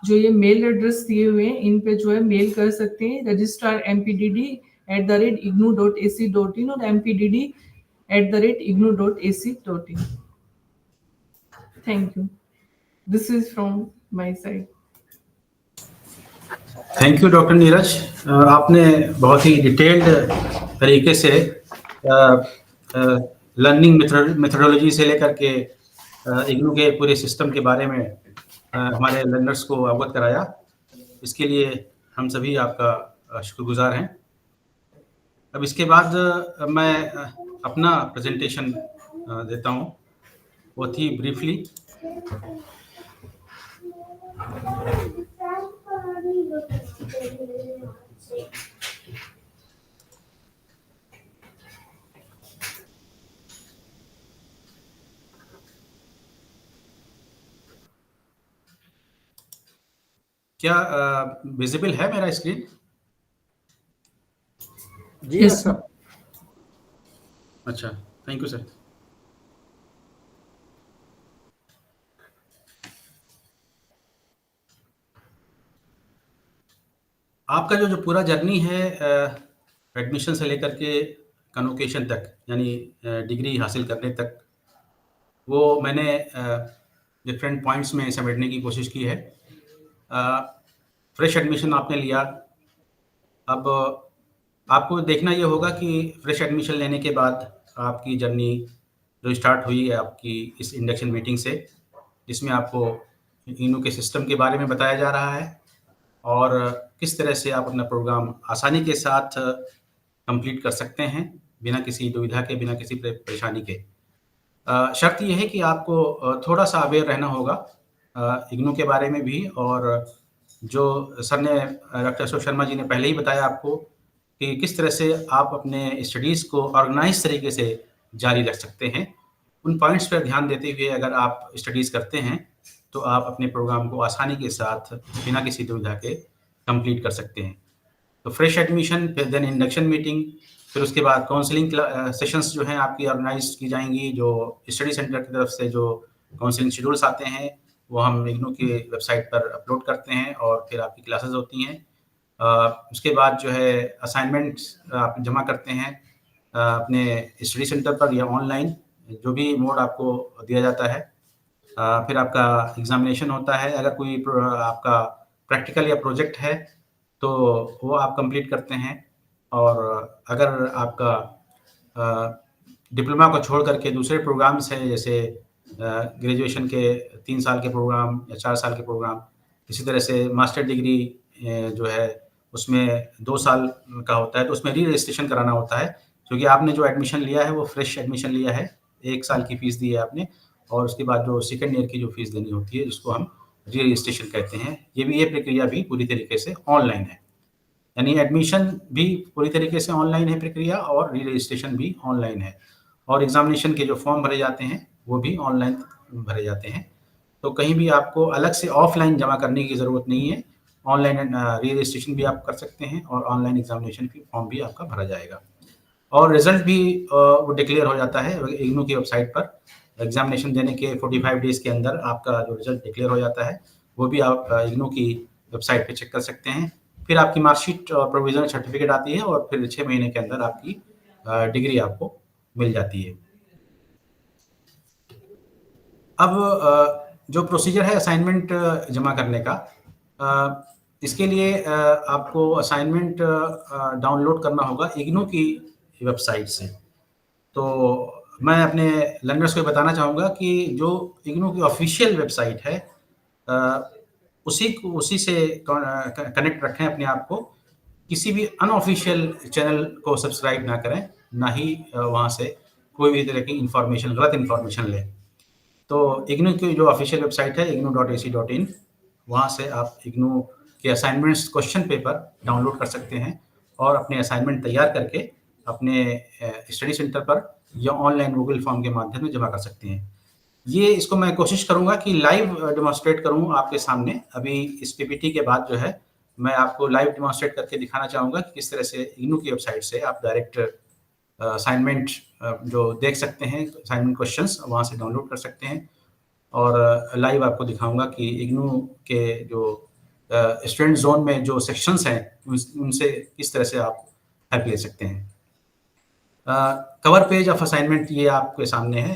जो ये मेल एड्रेस दिए हुए हैं इन पे जो है मेल कर सकते हैं, registrar.mpdd@ignu.ac.in और mpdd@ignu.ac.in। Thank you. This is from my side. Thank you doctor Neeraj. आपने बहुत ही डिटेल्ड तरीके से लर्निंग मेथोडोलॉजी से लेकर के इग्नू के पूरे सिस्टम के बारे में हमारे लर्नर्स को अवगत कराया। इसके लिए हम सभी आपका शुक्रगुजार हैं। अब इसके बाद मैं अपना प्रेजेंटेशन देता हूँ बहुत ही ब्रीफली। क्या विजिबल है मेरा स्क्रीन? जी Yes, सर। अच्छा, थैंक यू सर। आपका जो पूरा जर्नी है एडमिशन से लेकर के कन्वोकेशन तक, यानी डिग्री हासिल करने तक, वो मैंने डिफरेंट पॉइंट्स में समेटने की कोशिश की है। फ्रेश एडमिशन आपने लिया, अब आपको देखना ये होगा कि फ्रेश एडमिशन लेने के बाद आपकी जर्नी जो स्टार्ट हुई है आपकी इस इंडक्शन मीटिंग से, जिसमें आपको इग्नू के सिस्टम के बारे में बताया जा रहा है और किस तरह से आप अपना प्रोग्राम आसानी के साथ कंप्लीट कर सकते हैं बिना किसी दुविधा के, बिना किसी परेशानी के। शर्त यह है कि आपको थोड़ा सा अवेयर रहना होगा इग्नू के बारे में भी, और जो सर ने डॉक्टर अशोक शर्मा जी ने पहले ही बताया आपको कि किस तरह से आप अपने स्टडीज़ को ऑर्गेनाइज तरीके से जारी रख सकते हैं। उन पॉइंट्स पर ध्यान देते हुए अगर आप स्टडीज़ करते हैं तो आप अपने प्रोग्राम को आसानी के साथ बिना किसी दुविधा के कंप्लीट कर सकते हैं। तो फ्रेश एडमिशन, फिर देन इंडक्शन मीटिंग, फिर उसके बाद काउंसलिंग सेशंस जो हैं आपकी ऑर्गेनाइज की जाएंगी। जो स्टडी सेंटर की तरफ से जो काउंसलिंग शेड्यूल्स आते हैं वो हम इग्नू की वेबसाइट पर अपलोड करते हैं और फिर आपकी क्लासेस होती हैं। उसके बाद जो है असाइनमेंट्स आप जमा करते हैं अपने स्टडी सेंटर पर या ऑनलाइन, जो भी मोड आपको दिया जाता है। फिर आपका एग्जामिनेशन होता है। अगर कोई आपका प्रैक्टिकल या प्रोजेक्ट है तो वो आप कंप्लीट करते हैं, और अगर आपका डिप्लोमा को छोड़ करके दूसरे प्रोग्राम्स हैं, जैसे ग्रेजुएशन के 3 साल के प्रोग्राम या 4 साल के प्रोग्राम, इसी तरह से मास्टर डिग्री जो है उसमें 2 साल का होता है, तो उसमें री रजिस्ट्रेशन कराना होता है, क्योंकि आपने जो एडमिशन लिया है वो फ्रेश एडमिशन लिया है, 1 साल की फ़ीस दी है आपने, और उसके बाद जो सेकंड ईयर की जो फ़ीस देनी होती है जिसको हम री रजिस्ट्रेशन कहते हैं। ये प्रक्रिया भी पूरी तरीके से ऑनलाइन है, यानी एडमिशन भी पूरी तरीके से ऑनलाइन है प्रक्रिया, और री रजिस्ट्रेशन भी ऑनलाइन है, और एग्जामिनेशन के जो फॉर्म भरे जाते हैं वो भी ऑनलाइन भरे जाते हैं। तो कहीं भी आपको अलग से ऑफलाइन जमा करने की ज़रूरत नहीं है। ऑनलाइन री रजिस्ट्रेशन भी आप कर सकते हैं और ऑनलाइन एग्जामिनेशन की फॉर्म भी आपका भरा जाएगा, और रिजल्ट भी वो डिक्लेयर हो जाता है इग्नू की वेबसाइट पर। एग्जामिनेशन देने के 45 डेज़ के अंदर आपका जो रिजल्ट डिक्लेयर हो जाता है वो भी आप इग्नू की वेबसाइट पे चेक कर सकते हैं। फिर आपकी मार्कशीट और प्रोविजनल सर्टिफिकेट आती है और फिर 6 महीने के अंदर आपकी डिग्री आपको मिल जाती है। अब जो प्रोसीजर है असाइनमेंट जमा करने का, इसके लिए आपको असाइनमेंट डाउनलोड करना होगा इग्नू की वेबसाइट से। तो मैं अपने लर्नर्स को बताना चाहूँगा कि जो इग्नू की ऑफिशियल वेबसाइट है, उसी से कनेक्ट रखें अपने आप को। किसी भी अनऑफिशियल चैनल को सब्सक्राइब ना करें, ना ही वहाँ से कोई भी तरह की गलत इन्फॉर्मेशन लें। तो इग्नू की जो ऑफिशियल वेबसाइट है ignu.ac.in, वहाँ से आप इग्नू के असाइनमेंट्स क्वेश्चन पेपर डाउनलोड कर सकते हैं और अपने असाइनमेंट तैयार करके अपने स्टडी सेंटर पर या ऑनलाइन गूगल फॉर्म के माध्यम से जमा कर सकते हैं। इसको मैं कोशिश करूँगा कि लाइव डेमोन्स्ट्रेट करूँ आपके सामने। अभी इस पीपीटी के बाद जो है मैं आपको लाइव डेमोन्स्ट्रेट करके दिखाना चाहूँगा कि किस तरह से इग्नू की वेबसाइट से आप डायरेक्ट असाइनमेंट जो देख सकते हैं, असाइनमेंट क्वेश्चंस वहाँ से डाउनलोड कर सकते हैं और लाइव आपको दिखाऊंगा कि इग्नू के जो स्टूडेंट जोन में जो सेक्शंस हैं उनसे किस तरह से आप हेल्प ले सकते हैं। कवर पेज ऑफ असाइनमेंट ये आपके सामने है।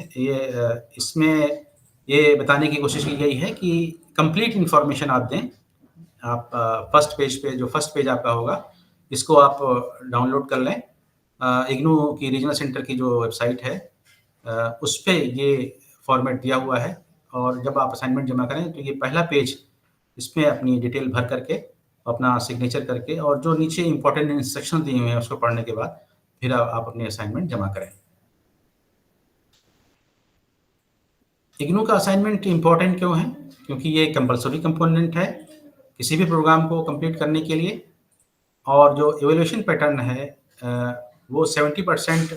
इसमें ये बताने की कोशिश की गई है कि कंप्लीट इंफॉर्मेशन आप दें। आप फर्स्ट पेज आपका होगा, इसको आप डाउनलोड कर लें। इग्नू की रीजनल सेंटर की जो वेबसाइट है उस पे ये फॉर्मेट दिया हुआ है और जब आप असाइनमेंट जमा करें तो ये पहला पेज, इसमें अपनी डिटेल भर करके अपना सिग्नेचर करके और जो नीचे इंपॉर्टेंट इंस्ट्रक्शन दिए हुए हैं उसको पढ़ने के बाद फिर आप अपनी असाइनमेंट जमा करें। इग्नू का असाइनमेंट इम्पॉर्टेंट क्यों है? क्योंकि ये कंपल्सरी कंपोनेंट है किसी भी प्रोग्राम को कंप्लीट करने के लिए और जो इवैल्यूएशन पैटर्न है वो 70%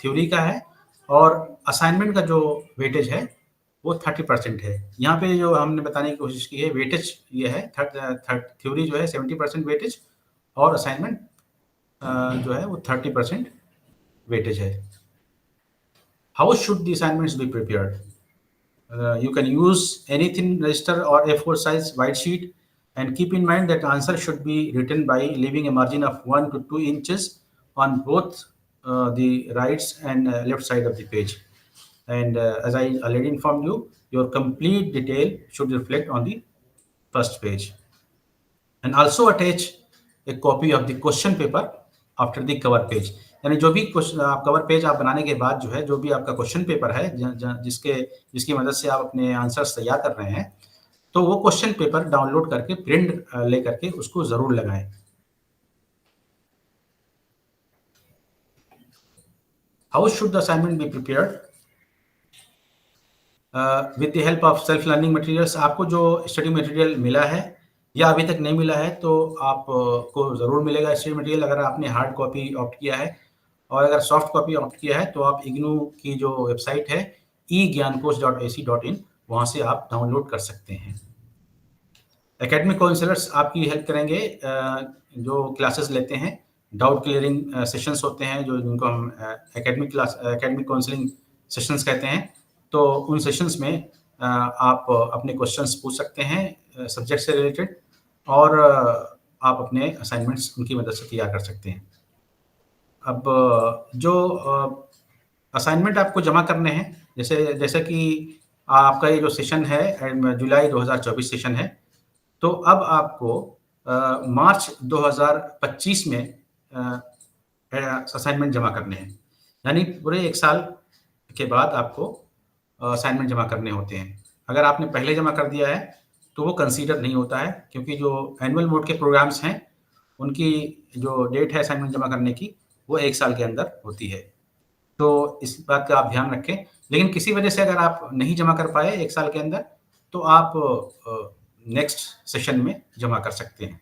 थ्योरी का है और असाइनमेंट का जो वेटेज है वो 30% है। यहाँ पे जो हमने बताने की कोशिश की है वेटेज ये है, थ्योरी जो है 70% वेटेज और असाइनमेंट जो है वो 30% वेटेज है। How should the assignments be prepared? You can use anything register or A4 size white sheet and keep in mind that answer should be written by leaving a margin of 1 to 2 inches on both the right and left side of the page. And as I already informed you, your complete detail should reflect on the first page. And also attach a copy of the question paper after the cover page. यानी जो भी कवर पेज आप बनाने के बाद जो है जो भी आपका क्वेश्चन पेपर है जिसकी मदद से आप अपने आंसर्स तैयार कर रहे हैं, तो वो क्वेश्चन पेपर डाउनलोड करके प्रिंट ले करके उसको जरूर लगाएं। How should the assignment be prepared? With the help of self learning materials. आपको जो स्टडी मटेरियल मिला है या अभी तक नहीं मिला है तो आपको ज़रूर मिलेगा स्टडी मटेरियल अगर आपने हार्ड कॉपी ऑप्ट किया है, और अगर सॉफ्ट कॉपी ऑप्ट किया है तो आप इग्नू की जो वेबसाइट है egyancoach.ac.in वहाँ से आप डाउनलोड कर सकते हैं। एकेडमिक काउंसलर्स आपकी हेल्प करेंगे जो क्लासेस लेते हैं, डाउट क्लियरिंग सेशंस होते हैं जिनको हम एकेडमिक काउंसलिंग सेशंस कहते हैं। तो उन सेशंस में आप अपने क्वेश्चंस पूछ सकते हैं सब्जेक्ट से रिलेटेड और आप अपने असाइनमेंट्स उनकी मदद से तैयार कर सकते हैं। अब जो असाइनमेंट आपको जमा करने हैं, जैसे कि आपका ये जो सेशन है जुलाई 2024 सेशन है, तो अब आपको मार्च 2025 में असाइनमेंट जमा करने हैं। यानी पूरे 1 साल के बाद आपको असाइनमेंट जमा करने होते हैं। अगर आपने पहले जमा कर दिया है तो वो कंसीडर नहीं होता है, क्योंकि जो एनुअल मोड के प्रोग्राम्स हैं उनकी जो डेट है असाइनमेंट जमा करने की वो 1 साल के अंदर होती है। तो इस बात का आप ध्यान रखें। लेकिन किसी वजह से अगर आप नहीं जमा कर पाए 1 साल के अंदर तो आप नेक्स्ट सेशन में जमा कर सकते हैं।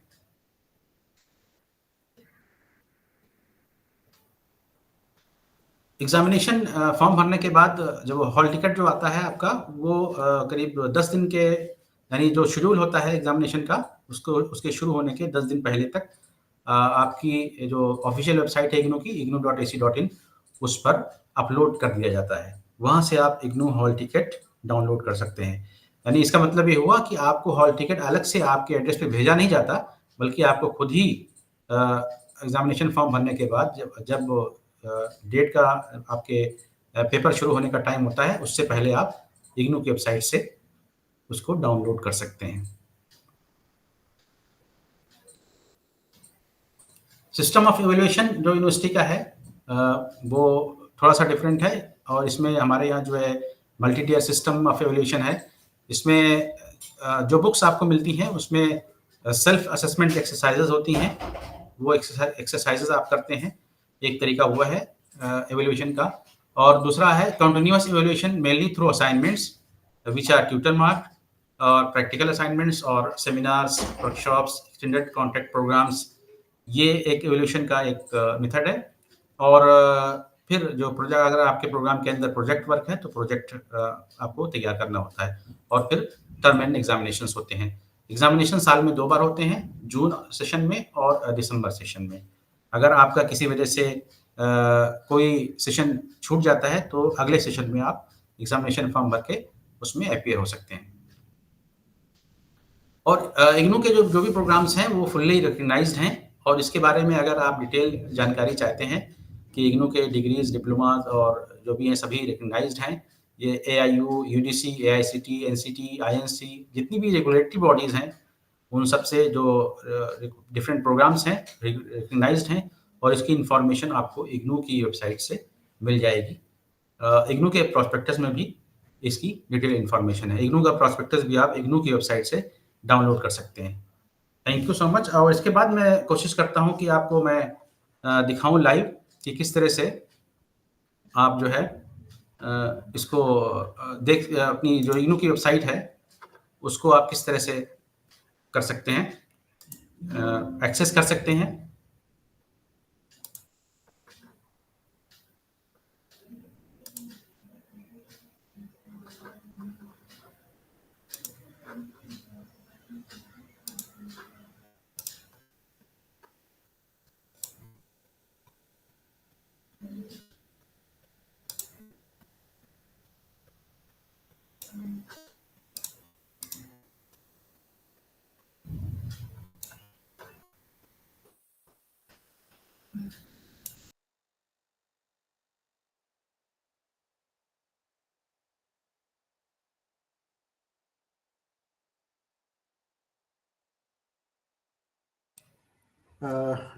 एग्जामिनेशन फॉर्म भरने के बाद जब हॉल टिकट जो आता है आपका वो करीब 10 दिन के, यानी जो शेड्यूल होता है एग्जामिनेशन का उसके शुरू होने के 10 दिन पहले तक आपकी जो ऑफिशियल वेबसाइट है इग्नू की ignu.ac.in उस पर अपलोड कर दिया जाता है। वहाँ से आप इग्नू हॉल टिकट डाउनलोड कर सकते हैं। यानी इसका मतलब ये हुआ कि आपको हॉल टिकट अलग से आपके एड्रेस पे भेजा नहीं जाता, बल्कि आपको खुद ही एग्जामिनेशन फॉर्म भरने के बाद जब डेट का आपके पेपर शुरू होने का टाइम होता है, उससे पहले आप इग्नू की वेबसाइट से उसको डाउनलोड कर सकते हैं। सिस्टम ऑफ इवैल्यूएशन जो यूनिवर्सिटी का है वो थोड़ा सा डिफरेंट है, और इसमें हमारे यहाँ जो है multi tier system of evaluation है। इसमें जो बुक्स आपको मिलती हैं उसमें सेल्फ असेसमेंट एक्सरसाइजेज होती हैं, वो एक्सरसाइजेज आप करते हैं। एक तरीका हुआ है इवैल्यूएशन का, और दूसरा है continuous evaluation mainly through assignments which are tutor mark, और प्रैक्टिकल असाइनमेंट्स और seminars, workshops, extended contract programmes, ये एक इवैल्यूएशन का एक मेथड है। और फिर जो प्रोजेक्ट, अगर आपके प्रोग्राम के अंदर प्रोजेक्ट वर्क है तो प्रोजेक्ट आपको तैयार करना होता है, और फिर टर्म एंड एग्जामिनेशंस होते हैं। एग्जामिनेशन साल में 2 बार होते हैं, जून सेशन में और दिसंबर सेशन में। अगर आपका किसी वजह से कोई सेशन छूट जाता है तो अगले सेशन में आप एग्जामिनेशन फॉर्म भर के उसमें अपीयर हो सकते हैं। और इग्नू के जो भी प्रोग्राम्स हैं वो फुल्ली रिकग्नाइज्ड हैं, और इसके बारे में अगर आप डिटेल जानकारी चाहते हैं कि इग्नू के डिग्रीज, डिप्लोमाज और जो भी हैं सभी रिकग्नाइज्ड हैं। ये AIU, UGC, AICTE, NCT, INC, जितनी भी रेगुलेटरी बॉडीज़ हैं उन सब से जो डिफरेंट प्रोग्राम्स हैं रिकग्नाइज्ड हैं, और इसकी इंफॉर्मेशन आपको इग्नू की वेबसाइट से मिल जाएगी। इग्नू के प्रॉस्पेक्टस में भी इसकी डिटेल इंफॉर्मेशन है। इग्नू का प्रॉस्पेक्टस भी आप इग्नू की वेबसाइट से डाउनलोड कर सकते हैं। Thank you so much. और इसके बाद मैं कोशिश करता हूँ कि आपको मैं दिखाऊं लाइव कि किस तरह से आप जो है इसको देख अपनी जो इग्नू की वेबसाइट है उसको आप किस तरह से कर सकते हैं, एक्सेस कर सकते हैं।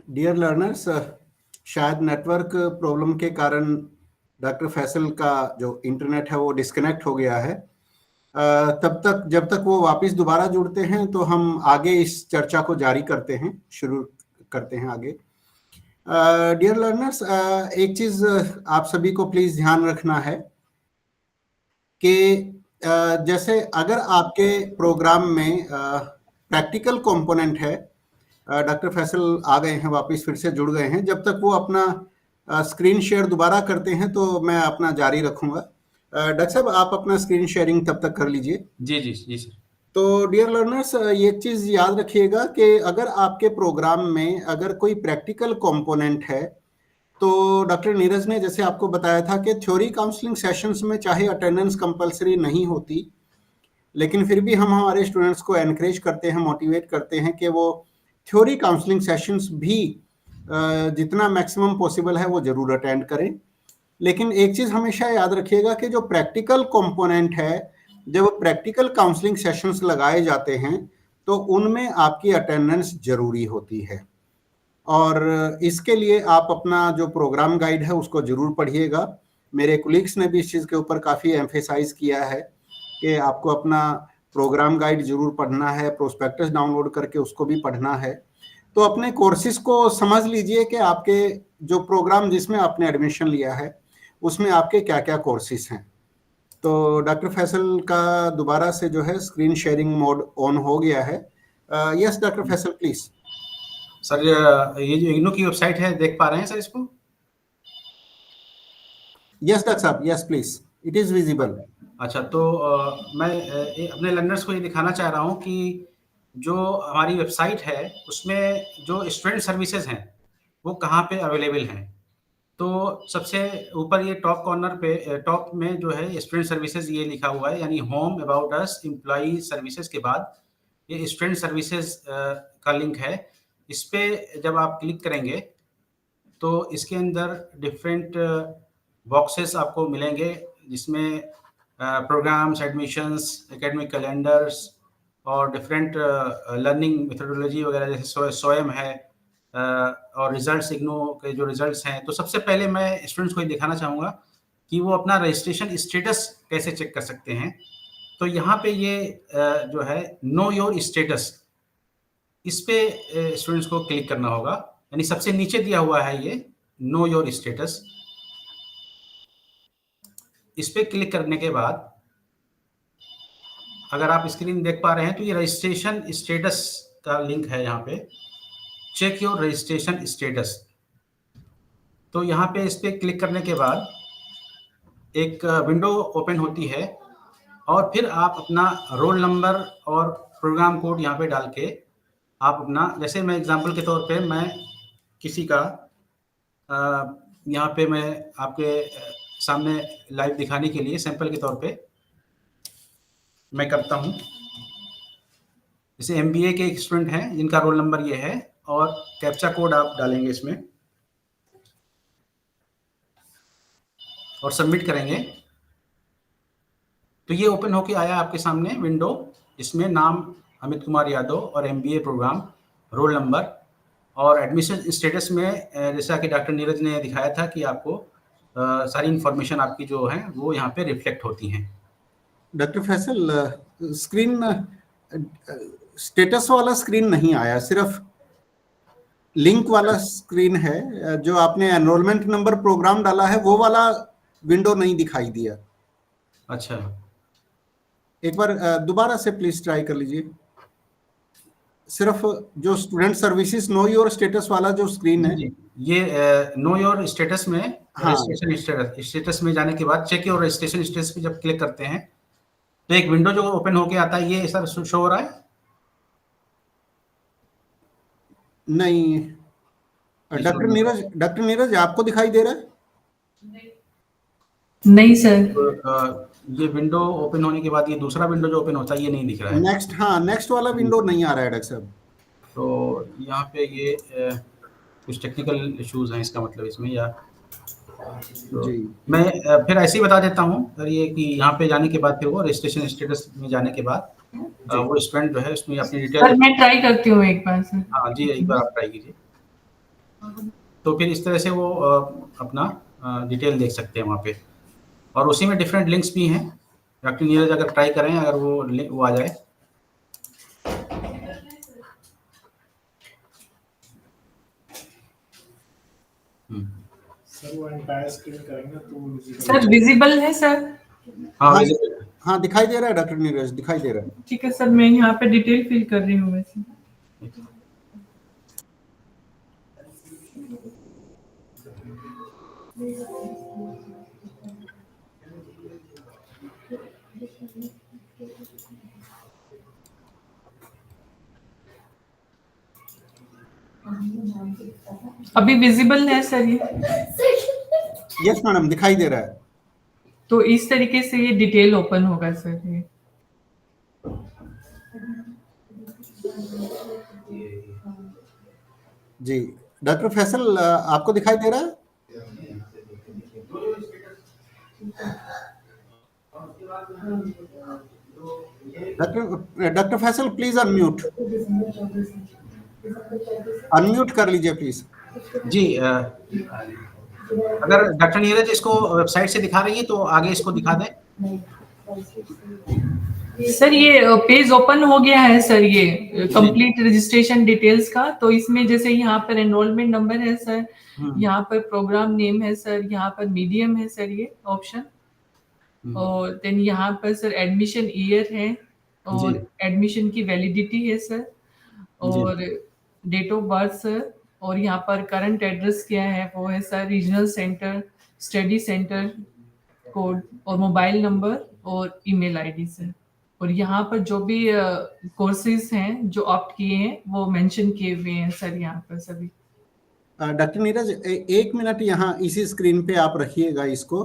डियर लर्नर्स, शायद नेटवर्क प्रॉब्लम के कारण डॉक्टर फैसल का जो इंटरनेट है वो डिस्कनेक्ट हो गया है। तब तक जब तक वो वापस दोबारा जुड़ते हैं तो हम आगे इस चर्चा को जारी करते हैं, शुरू करते हैं आगे। डियर लर्नर्स, एक चीज आप सभी को प्लीज ध्यान रखना है कि जैसे अगर आपके प्रोग्राम में प्रैक्टिकल कंपोनेंट है, डॉक्टर फैसल आ गए हैं, वापस फिर से जुड़ गए हैं। जब तक वो अपना स्क्रीन शेयर दोबारा करते हैं तो मैं अपना जारी रखूंगा। डॉक्टर साहब, आप अपना स्क्रीन शेयरिंग तब तक कर लीजिए। जी जी जी सर। तो डियर लर्नर्स, ये चीज याद रखिएगा कि अगर आपके प्रोग्राम में अगर कोई प्रैक्टिकल कंपोनेंट है तो डॉक्टर नीरज ने जैसे आपको बताया था कि थ्योरी काउंसलिंग सेशंस में चाहे अटेंडेंस कंपलसरी नहीं होती, लेकिन फिर भी हम हमारे स्टूडेंट्स को एनकरेज करते हैं, मोटिवेट करते हैं कि वो थ्योरी काउंसलिंग सेशंस भी जितना मैक्सिमम पॉसिबल है वो जरूर अटेंड करें। लेकिन एक चीज हमेशा याद रखिएगा कि जो प्रैक्टिकल कंपोनेंट है, जब प्रैक्टिकल काउंसलिंग सेशंस लगाए जाते हैं तो उनमें आपकी अटेंडेंस जरूरी होती है, और इसके लिए आप अपना जो प्रोग्राम गाइड है उसको जरूर पढ़िएगा। मेरे कोलीग्स ने भी इस चीज़ के ऊपर काफ़ी एम्फेसाइज किया है कि आपको अपना प्रोग्राम गाइड जरूर पढ़ना है, प्रोस्पेक्टस डाउनलोड करके उसको भी पढ़ना है। तो अपने कोर्सेज को समझ लीजिए कि आपके जो प्रोग्राम जिसमें आपने एडमिशन लिया है उसमें आपके क्या क्या कोर्सेज हैं। तो डॉक्टर फैसल का दोबारा से जो है स्क्रीन शेयरिंग मोड ऑन हो गया है। Yes doctor Faisal please. Sir, ये जो इग्नू की वेबसाइट है देख पा रहे हैं सर इसको? यस डॉक्टर साहब, yes please, it is visible. अच्छा, तो मैं अपने लर्नर्स को ये दिखाना चाह रहा हूँ कि जो हमारी वेबसाइट है उसमें जो स्टूडेंट सर्विसेज हैं वो कहाँ पे अवेलेबल हैं। तो सबसे ऊपर ये टॉप कॉर्नर पे टॉप में जो है स्टूडेंट सर्विसेज ये लिखा हुआ है, यानी home, about us, employee services के बाद ये स्टूडेंट सर्विसेज का लिंक है। इस पे जब आप क्लिक करेंगे तो इसके अंदर डिफरेंट बॉक्सेस आपको मिलेंगे, जिसमें प्रोग्राम्स, एडमिशंस, एकेडमिक कैलेंडर्स और डिफरेंट लर्निंग मेथोडोलॉजी वगैरह, जैसे स्वयं है और रिजल्ट्स, इग्नू के जो रिजल्ट्स हैं। तो सबसे पहले मैं स्टूडेंट्स को ये दिखाना चाहूँगा कि वो अपना रजिस्ट्रेशन स्टेटस कैसे चेक कर सकते हैं। तो यहाँ पे ये जो है नो योर स्टेटस, इस पे स्टूडेंट्स को क्लिक करना होगा, यानी सबसे नीचे दिया हुआ है ये नो योर स्टेटस। इस पे क्लिक करने के बाद अगर आप स्क्रीन देख पा रहे हैं तो ये रजिस्ट्रेशन स्टेटस का लिंक है। यहाँ पे चेक योर रजिस्ट्रेशन स्टेटस, तो यहाँ पे इस पे क्लिक करने के बाद एक विंडो ओपन होती है और फिर आप अपना रोल नंबर और प्रोग्राम कोड यहाँ पे डाल के आप अपना, जैसे मैं एग्जांपल के तौर पे मैं किसी का यहाँ पे मैं आपके सामने लाइव दिखाने के लिए सैंपल के तौर पे मैं करता हूँ। जैसे MBA के एक स्टूडेंट हैं जिनका रोल नंबर ये है और कैप्चा कोड आप डालेंगे इसमें और सबमिट करेंगे तो ये ओपन होके आया आपके सामने विंडो, इसमें नाम अमित कुमार यादव और MBA प्रोग्राम, रोल नंबर और एडमिशन स्टेटस में जैसा कि डॉक्टर नीरज ने दिखाया था कि आपको सारी इंफॉर्मेशन आपकी जो है वो यहाँ पे रिफ्लेक्ट होती हैं। डॉक्टर फैसल, स्क्रीन स्टेटस वाला स्क्रीन नहीं आया, सिर्फ लिंक वाला स्क्रीन है। जो आपने एनरोलमेंट नंबर प्रोग्राम डाला है वो वाला विंडो नहीं दिखाई दिया। अच्छा, एक बार दोबारा से प्लीज ट्राई कर लीजिए। सिर्फ जो student services know your status वाला जो स्क्रीन है, ये नो योर स्टेटस में हाँ, रजिस्ट्रेशन स्टेटस में जाने के बाद चेक योर रजिस्ट्रेशन स्टेटस पे जब क्लिक करते हैं तो एक विंडो जो ओपन होके आता है, ये सर शो हो रहा है? नहीं डॉक्टर नीरज आपको दिखाई दे रहा है? नहीं सर। तो, ये विंडो ओपन होने के बाद ये दूसरा विंडो जो ओपन होता है ये नहीं दिख रहा है। नेक्स्ट, हाँ, नेक्स्ट वाला विंडो नहीं आ रहा है डॉक्टर साहब। तो यहाँ पे ये कुछ टेक्निकल इश्यूज हैं इसका मतलब इसमें, या तो जी मैं फिर ऐसे ही बता देता हूँ सर ये कि यहाँ पे जाने के बाद फिर वो रजिस्ट्रेशन स्टेटस में जाने के बाद वो स्टूडेंट जो है उसमें अपनी सर डिटेल, मैं ट्राई करती हूँ एक बार सर। हाँ जी एक बार आप ट्राई कीजिए। तो फिर इस तरह से वो अपना डिटेल देख सकते हैं वहाँ पे, और उसी में डिफरेंट लिंक्स भी हैं। डॉक्टर नीरज अगर ट्राई करें, अगर वो आ जाए। सर वो एंटायर स्क्रीन करेंगे तो सर विजिबल है सर? हाँ, हाँ दिखाई दे रहा है डॉक्टर नीरज, दिखाई दे रहा है। ठीक है सर, मैं यहाँ पे डिटेल फिल कर रही हूँ वैसे। अभी विजिबल है सर ये? यस मैडम, दिखाई दे रहा है। तो इस तरीके से ये डिटेल ओपन होगा सर ये। जी डॉक्टर फैसल, आपको दिखाई दे रहा है? डॉक्टर फैसल प्लीज अनम्यूट कर लीजिए प्लीज। जी अगर डॉक्टर नीरज इसको वेबसाइट से दिखा रही है तो आगे इसको दिखा दें। सर ये पेज ओपन हो गया है सर, ये कंप्लीट रजिस्ट्रेशन डिटेल्स का। तो इसमें जैसे यहाँ पर एनरोलमेंट नंबर है सर, यहाँ पर प्रोग्राम नेम है सर, यहाँ पर मीडियम है सर ये ऑप्शन, और देन यहाँ पर सर एडमिशन ईयर है और एडमिशन की वैलिडिटी है सर, और डेट ऑफ बर्थ सर, और यहाँ पर करंट एड्रेस क्या है वो है sir, regional centre, study centre code, और मोबाइल नंबर और ईमेल आईडी सर। और यहाँ पर जो भी कोर्सेज हैं जो ऑप्ट किए हैं वो मेंशन किए हुए हैं सर यहाँ पर सभी। डॉक्टर नीरज एक मिनट यहाँ इसी स्क्रीन पे आप रखिएगा इसको,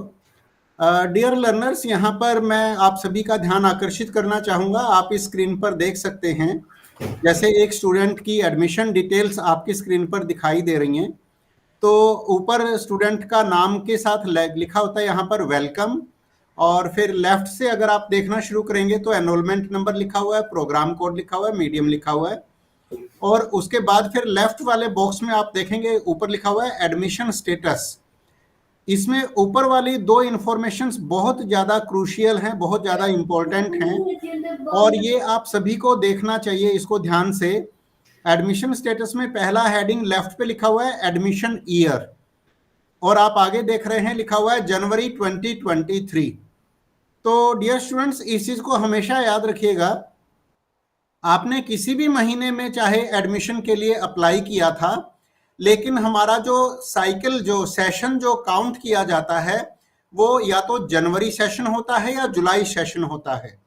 डियर लर्नर्स, यहाँ पर मैं आप सभी का ध्यान आकर्षित करना चाहूँगा। आप इस स्क्रीन पर देख सकते हैं, जैसे एक स्टूडेंट की एडमिशन डिटेल्स आपकी स्क्रीन पर दिखाई दे रही हैं। तो ऊपर स्टूडेंट का नाम के साथ लिखा होता है यहाँ पर वेलकम, और फिर लेफ्ट से अगर आप देखना शुरू करेंगे तो एनरोलमेंट नंबर लिखा हुआ है, प्रोग्राम कोड लिखा हुआ है, मीडियम लिखा हुआ है, और उसके बाद फिर लेफ्ट वाले बॉक्स में आप देखेंगे ऊपर लिखा हुआ है एडमिशन स्टेटस। इसमें ऊपर वाली दो इंफॉर्मेशंस बहुत ज्यादा क्रूशियल हैं, बहुत ज्यादा इंपॉर्टेंट हैं, और ये आप सभी को देखना चाहिए इसको ध्यान से। एडमिशन स्टेटस में पहला हेडिंग लेफ्ट पे लिखा हुआ है एडमिशन ईयर, और आप आगे देख रहे हैं लिखा हुआ है जनवरी 2023। तो डियर स्टूडेंट्स, इस चीज को हमेशा याद रखिएगा, आपने किसी भी महीने में चाहे एडमिशन के लिए अप्लाई किया था, लेकिन हमारा जो साइकिल, जो सेशन जो काउंट किया जाता है, वो या तो जनवरी सेशन होता है या जुलाई सेशन होता है।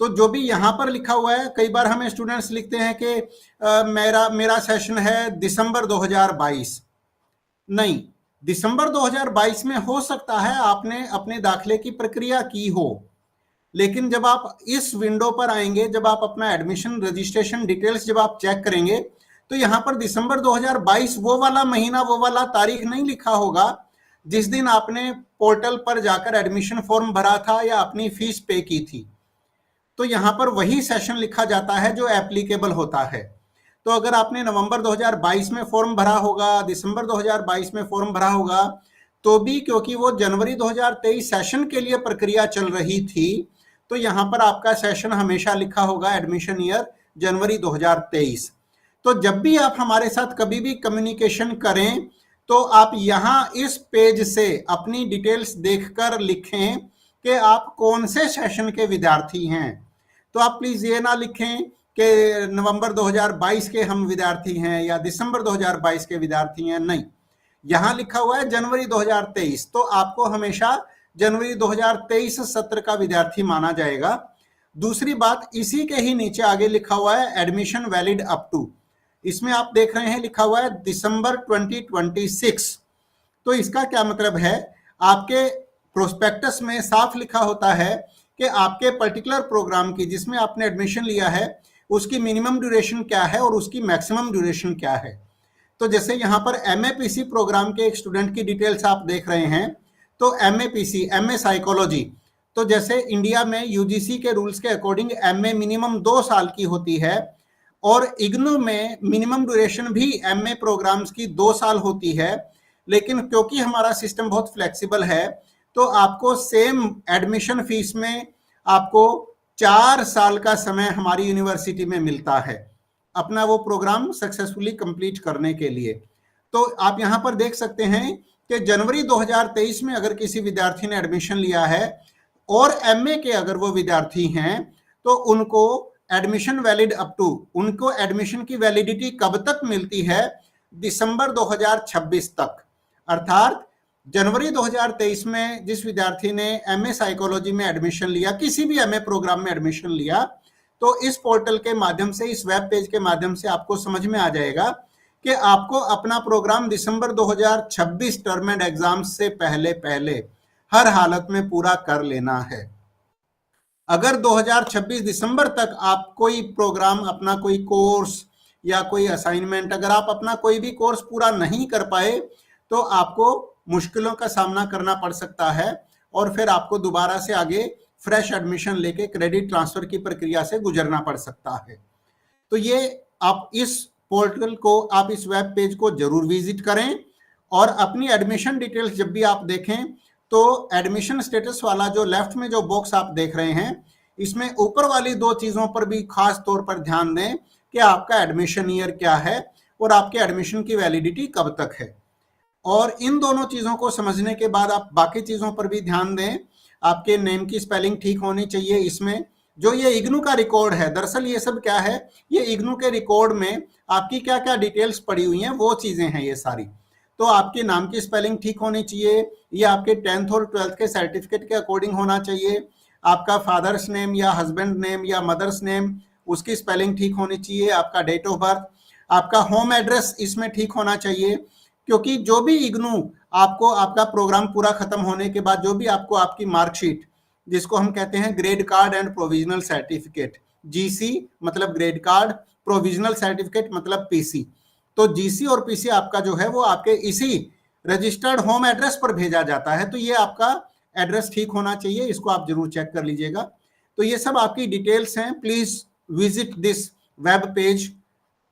तो जो भी यहाँ पर लिखा हुआ है, कई बार हमें स्टूडेंट्स लिखते हैं कि मेरा सेशन है दिसंबर 2022। नहीं, दिसंबर 2022 में हो सकता है आपने अपने दाखिले की प्रक्रिया की हो, लेकिन जब आप इस विंडो पर आएंगे, जब आप अपना एडमिशन रजिस्ट्रेशन डिटेल्स जब आप चेक करेंगे, तो यहाँ पर दिसंबर 2022 वो वाला महीना, वो वाला तारीख नहीं लिखा होगा जिस दिन आपने पोर्टल पर जाकर एडमिशन फॉर्म भरा था या अपनी फीस पे की थी। तो यहाँ पर वही सेशन लिखा जाता है जो एप्लीकेबल होता है। तो अगर आपने नवंबर 2022 में फॉर्म भरा होगा, दिसंबर 2022 में फॉर्म भरा होगा, तो भी क्योंकि वो जनवरी 2023 सेशन के लिए प्रक्रिया चल रही थी, तो यहाँ पर आपका सेशन हमेशा लिखा होगा एडमिशन ईयर जनवरी 2023। तो जब भी आप हमारे साथ कभी भी कम्युनिकेशन करें, तो आप यहाँ इस पेज से अपनी डिटेल्स देखकर लिखें कि आप कौन से सेशन के विद्यार्थी हैं। तो आप प्लीज ये ना लिखें कि नवंबर 2022 के हम विद्यार्थी हैं या दिसंबर 2022 के विद्यार्थी हैं, नहीं, यहाँ लिखा हुआ है जनवरी 2023, तो आपको हमेशा जनवरी 2023 सत्र का विद्यार्थी माना जाएगा। दूसरी बात, इसी के ही नीचे आगे लिखा हुआ है एडमिशन वैलिड अप टू, इसमें आप देख रहे हैं लिखा हुआ है दिसंबर 2026। तो इसका क्या मतलब है, आपके प्रोस्पेक्टस में साफ लिखा होता है कि आपके पर्टिकुलर प्रोग्राम की, जिसमें आपने एडमिशन लिया है, उसकी मिनिमम ड्यूरेशन क्या है और उसकी मैक्सिमम ड्यूरेशन क्या है। तो जैसे यहाँ पर MAPC प्रोग्राम के एक स्टूडेंट की डिटेल्स आप देख रहे हैं, तो MAPC MA साइकोलॉजी, तो जैसे इंडिया में UGC के रूल्स के अकॉर्डिंग MA मिनिमम 2 साल की होती है, और इग्नू में मिनिमम ड्यूरेशन भी MA प्रोग्राम्स की 2 साल होती है। लेकिन क्योंकि हमारा सिस्टम बहुत फ्लेक्सिबल है, तो आपको सेम एडमिशन फीस में आपको 4 साल का समय हमारी यूनिवर्सिटी में मिलता है अपना वो प्रोग्राम सक्सेसफुली कंप्लीट करने के लिए। तो आप यहाँ पर देख सकते हैं कि जनवरी 2023 में अगर किसी विद्यार्थी ने एडमिशन लिया है और MA के अगर वो विद्यार्थी हैं, तो उनको एडमिशन वैलिड अप टू, उनको एडमिशन की वैलिडिटी कब तक मिलती है, दिसंबर 2026 तक। अर्थात जनवरी 2023 में जिस विद्यार्थी ने MA साइकोलॉजी में एडमिशन लिया, किसी भी MA प्रोग्राम में एडमिशन लिया, तो इस पोर्टल के माध्यम से, इस वेब पेज के माध्यम से आपको समझ में आ जाएगा कि आपको अपना प्रोग्राम दिसंबर 2026 टर्म एंड एग्जाम से पहले पहले हर हालत में पूरा कर लेना है। अगर 2026 दिसंबर तक आप कोई प्रोग्राम, अपना कोई कोर्स या कोई असाइनमेंट, अगर आप अपना कोई भी कोर्स पूरा नहीं कर पाए, तो आपको मुश्किलों का सामना करना पड़ सकता है, और फिर आपको दोबारा से आगे फ्रेश एडमिशन लेके क्रेडिट ट्रांसफर की प्रक्रिया से गुजरना पड़ सकता है। तो ये आप इस पोर्टल को, आप इस वेब पेज को जरूर विजिट करें, और अपनी एडमिशन डिटेल्स जब भी आप देखें, तो एडमिशन स्टेटस वाला जो लेफ्ट में जो बॉक्स आप देख रहे हैं, इसमें ऊपर वाली 2 चीजों पर भी खास तौर पर ध्यान दें कि आपका एडमिशन ईयर क्या है और आपके एडमिशन की वैलिडिटी कब तक है। और इन दोनों चीजों को समझने के बाद आप बाकी चीजों पर भी ध्यान दें। आपके नेम की स्पेलिंग ठीक होनी चाहिए। इसमें जो ये इग्नू का रिकॉर्ड है, दरअसल ये सब क्या है, ये इग्नू के रिकॉर्ड में आपकी क्या क्या डिटेल्स पड़ी हुई हैं, वो चीजें हैं ये सारी। तो आपके नाम की स्पेलिंग ठीक होनी चाहिए, ये आपके 10th और 12th के सर्टिफिकेट के अकॉर्डिंग होना चाहिए। आपका फादर्स नेम या हस्बैंड नेम या मदर्स नेम, उसकी स्पेलिंग ठीक होनी चाहिए। आपका डेट ऑफ बर्थ, आपका होम एड्रेस इसमें ठीक होना चाहिए क्योंकि जो भी इग्नू आपको आपका प्रोग्राम पूरा खत्म होने के बाद जो भी आपको आपकी मार्कशीट, जिसको हम कहते हैं grade card and provisional certificate, GC मतलब ग्रेड कार्ड, प्रोविजनल सर्टिफिकेट मतलब पीसी, तो जीसी और पीसी आपका जो है वो आपके इसी रजिस्टर्ड होम एड्रेस पर भेजा जाता है। तो ये आपका एड्रेस ठीक होना चाहिए, इसको आप जरूर चेक कर लीजिएगा। तो ये सब आपकी डिटेल्स हैं। Please visit this web page.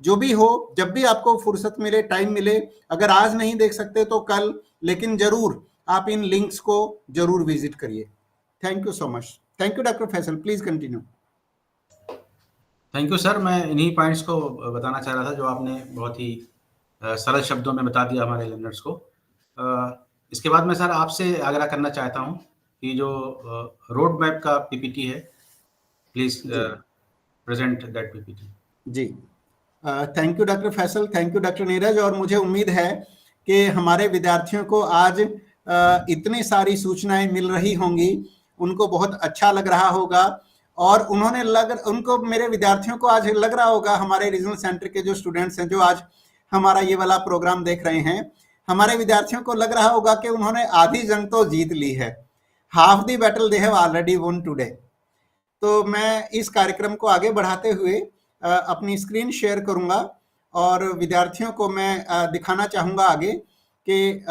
जो भी हो, जब भी आपको फुर्सत मिले, टाइम मिले, अगर आज नहीं देख सकते तो कल, लेकिन जरूर आप इन लिंक्स को जरूर विजिट करिए। Thank you so much. Thank you doctor Faisal, please continue. Thank you sir. मैं इन्हीं पॉइंट्स को बताना चाह रहा था जो आपने बहुत ही सरल शब्दों में बता दिया हमारे लर्नर्स को। इसके बाद मैं सर आपसे आग्रह करना चाहता हूँ कि जो रोड मैप का पीपीटी है, प्लीज प्रेजेंट दैट पीपीटी। जी, thank you doctor Faisal, thank you doctor Neeraj. और मुझे उम्मीद है कि हमारे विद्यार्थियों को आज इतनी सारी सूचनाएं मिल रही होंगी, उनको बहुत अच्छा लग रहा होगा, और उनको मेरे विद्यार्थियों को आज लग रहा होगा, हमारे रीजनल सेंटर के जो स्टूडेंट्स हैं जो आज हमारा ये वाला प्रोग्राम देख रहे हैं, हमारे विद्यार्थियों को लग रहा होगा कि उन्होंने आधी जंग तो जीत ली है। Half the battle they have already won today. तो मैं इस कार्यक्रम को आगे बढ़ाते हुए अपनी स्क्रीन शेयर करूंगा और विद्यार्थियों को मैं दिखाना चाहूंगा आगे कि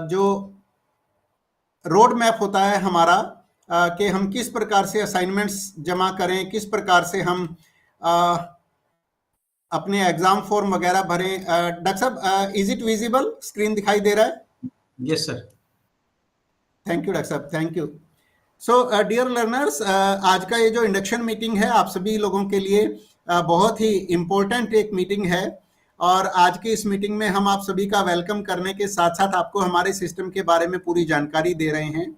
जो रोड मैप होता है हमारा, कि हम किस प्रकार से असाइनमेंट्स जमा करें, किस प्रकार से हम अपने एग्जाम फॉर्म वगैरह भरें। डॉक्टर साहब, इज इट विजिबल? स्क्रीन दिखाई दे रहा है? Yes sir. Thank you doctor साहब, thank you. So dear learners, आज का ये जो इंडक्शन मीटिंग है आप सभी लोगों के लिए बहुत ही इम्पोर्टेंट एक मीटिंग है, और आज की इस मीटिंग में हम आप सभी का वेलकम करने के साथ साथ आपको हमारे सिस्टम के बारे में पूरी जानकारी दे रहे हैं।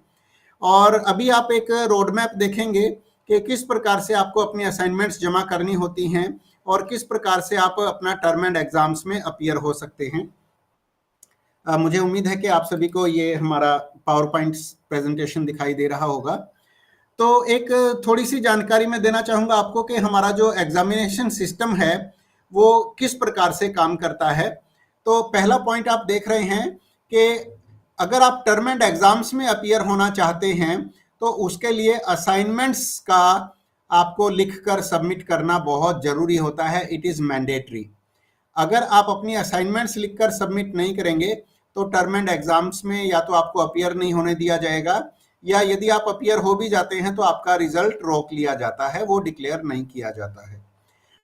और अभी आप एक रोड मैप देखेंगे कि किस प्रकार से आपको अपनी असाइनमेंट्स जमा करनी होती हैं और किस प्रकार से आप अपना टर्म एंड एग्जाम्स में अपीयर हो सकते हैं। मुझे उम्मीद है कि आप सभी को ये हमारा पावर पॉइंट प्रेजेंटेशन दिखाई दे रहा होगा। तो एक थोड़ी सी जानकारी मैं देना चाहूँगा आपको कि हमारा जो एग्जामिनेशन सिस्टम है वो किस प्रकार से काम करता है। तो पहला पॉइंट आप देख रहे हैं कि अगर आप टर्म एंड एग्जाम्स में अपीयर होना चाहते हैं तो उसके लिए असाइनमेंट्स का आपको लिखकर सबमिट करना बहुत जरूरी होता है। It is mandatory. अगर आप अपनी असाइनमेंट्स लिखकर सबमिट नहीं करेंगे तो टर्म एंड एग्जाम्स में या तो आपको अपीयर नहीं होने दिया जाएगा, या यदि आप अपीयर हो भी जाते हैं तो आपका रिजल्ट रोक लिया जाता है, वो डिक्लेयर नहीं किया जाता है।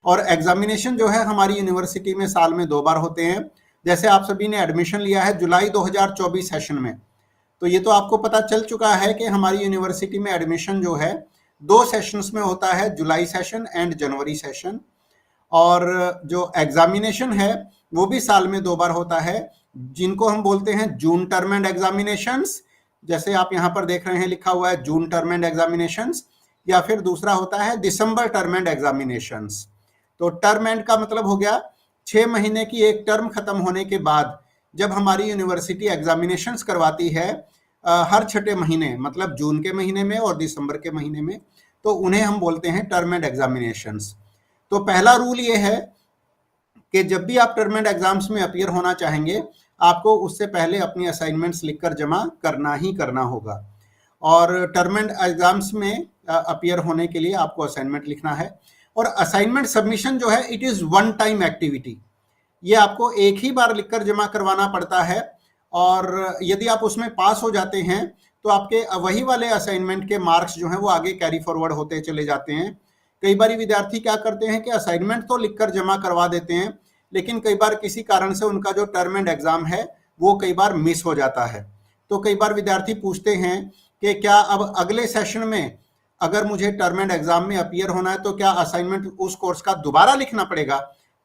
और एग्जामिनेशन जो है हमारी यूनिवर्सिटी में साल में 2 बार होते हैं। जैसे आप सभी ने एडमिशन लिया है जुलाई 2024 सेशन में, तो ये तो आपको पता चल चुका है कि हमारी यूनिवर्सिटी में एडमिशन जो है 2 सेशंस में होता है, जुलाई सेशन एंड जनवरी सेशन। और जो एग्जामिनेशन है वो भी साल में 2 बार होता है, जिनको हम बोलते हैं जून टर्म एंड एग्जामिनेशंस। जैसे आप यहाँ पर देख रहे हैं लिखा हुआ है जून टर्म एंड एग्जामिनेशंस, या फिर दूसरा होता है दिसंबर टर्म एंड एग्जामिनेशंस। तो टर्म एंड का मतलब हो गया 6 महीने की एक टर्म खत्म होने के बाद जब हमारी यूनिवर्सिटी एग्जामिनेशंस करवाती है हर छठे महीने, मतलब जून के महीने में और दिसंबर के महीने में, तो उन्हें हम बोलते हैं टर्म एंड एग्जामिनेशंस। तो पहला रूल ये है कि जब भी आप टर्म एंड एग्जाम्स में अपीयर होना चाहेंगे आपको उससे पहले अपनी असाइनमेंट्स लिखकर जमा करना ही करना होगा। और टर्म एंड एग्जाम्स में अपीयर होने के लिए आपको असाइनमेंट लिखना है। और असाइनमेंट सबमिशन जो है it is one time activity, ये आपको एक ही बार लिखकर जमा करवाना पड़ता है। और यदि आप उसमें पास हो जाते हैं तो आपके वही वाले असाइनमेंट के मार्क्स जो हैं वो आगे कैरी फॉरवर्ड होते चले जाते हैं। कई बार विद्यार्थी क्या करते हैं कि असाइनमेंट तो लिखकर जमा करवा देते हैं, लेकिन कई बार किसी कारण से उनका जो टर्म एंड एग्जाम है वो कई बार मिस हो जाता है। तो कई बार विद्यार्थी पूछते हैं कि क्या अब अगले सेशन में अगर मुझे टर्म एंड एग्जाम में अपीयर होना है तो क्या असाइनमेंट उस कोर्स का दोबारा लिखना पड़ेगा?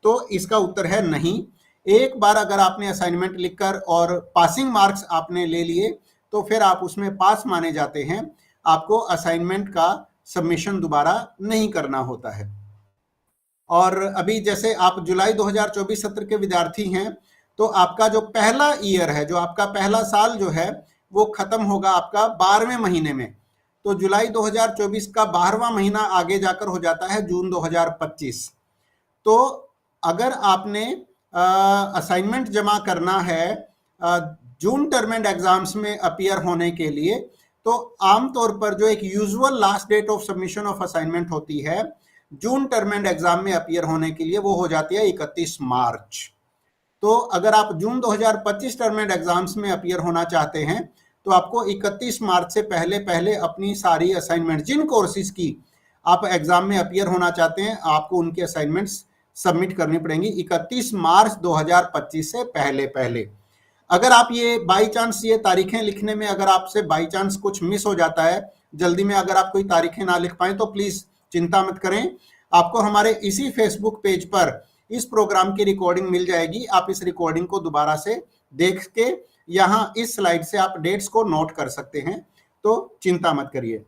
तो इसका उत्तर है नहीं। एक बार अगर आपने असाइनमेंट लिखकर और पासिंग मार्क्स आपने ले लिए तो फिर आप उसमें पास माने जाते हैं, आपको असाइनमेंट का सबमिशन दोबारा नहीं करना होता है। और अभी जैसे आप जुलाई 2024 सत्र के विद्यार्थी हैं तो आपका जो पहला ईयर है, जो आपका पहला साल जो है वो खत्म होगा आपका 12वें महीने में। तो जुलाई 2024 का 12वां महीना आगे जाकर हो जाता है जून 2025। तो अगर आपने असाइनमेंट जमा करना है जून टर्म एंड एग्जाम्स में अपीयर होने के लिए, तो आमतौर पर जो एक usual last date of submission of assignment होती है जून टर्म एंड एग्जाम में अपीयर होने के लिए, वो हो जाती है 31 मार्च। तो अगर आप जून 2025 टर्म एंड एग्जाम्स में अपीयर होना चाहते हैं तो आपको 31 मार्च से पहले पहले अपनी सारी असाइनमेंट, जिन कोर्सेज की आप एग्जाम में अपीयर होना चाहते हैं, आपको उनकी असाइनमेंट्स सबमिट करनी पड़ेंगी 31 मार्च 2025 से पहले पहले। अगर आप ये बाई चांस ये तारीखें लिखने में अगर आपसे बाई चांस कुछ मिस हो जाता है, जल्दी में अगर आप कोई तारीखें ना लिख पाए, तो प्लीज चिंता मत करें, आपको हमारे इसी फेसबुक पेज पर इस प्रोग्राम की रिकॉर्डिंग मिल जाएगी। आप इस रिकॉर्डिंग को दोबारा से देख के यहां इस स्लाइड से आप डेट्स को नोट कर सकते हैं, तो चिंता मत करिए।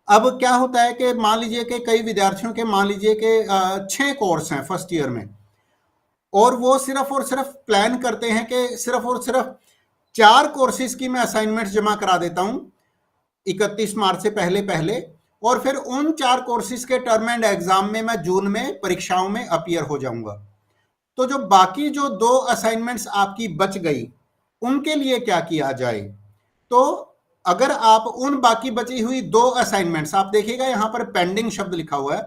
अब क्या होता है कि मान लीजिए कि कई विद्यार्थियों के मान लीजिए कि 6 कोर्स हैं फर्स्ट ईयर में, और वो सिर्फ और सिर्फ प्लान करते हैं कि सिर्फ और सिर्फ 4 कोर्सेज की मैं असाइनमेंट जमा करा देता हूं 31 मार्च से पहले पहले, और फिर उन 4 कोर्सेज के टर्म एंड एग्जाम में मैं जून में परीक्षाओं में अपीयर हो जाऊंगा। तो जो बाकी जो 2 असाइनमेंट्स आपकी बच गई, उनके लिए क्या किया जाए? तो अगर आप उन बाकी बची हुई 2 असाइनमेंट्स, आप देखिएगा यहां पर पेंडिंग शब्द लिखा हुआ है,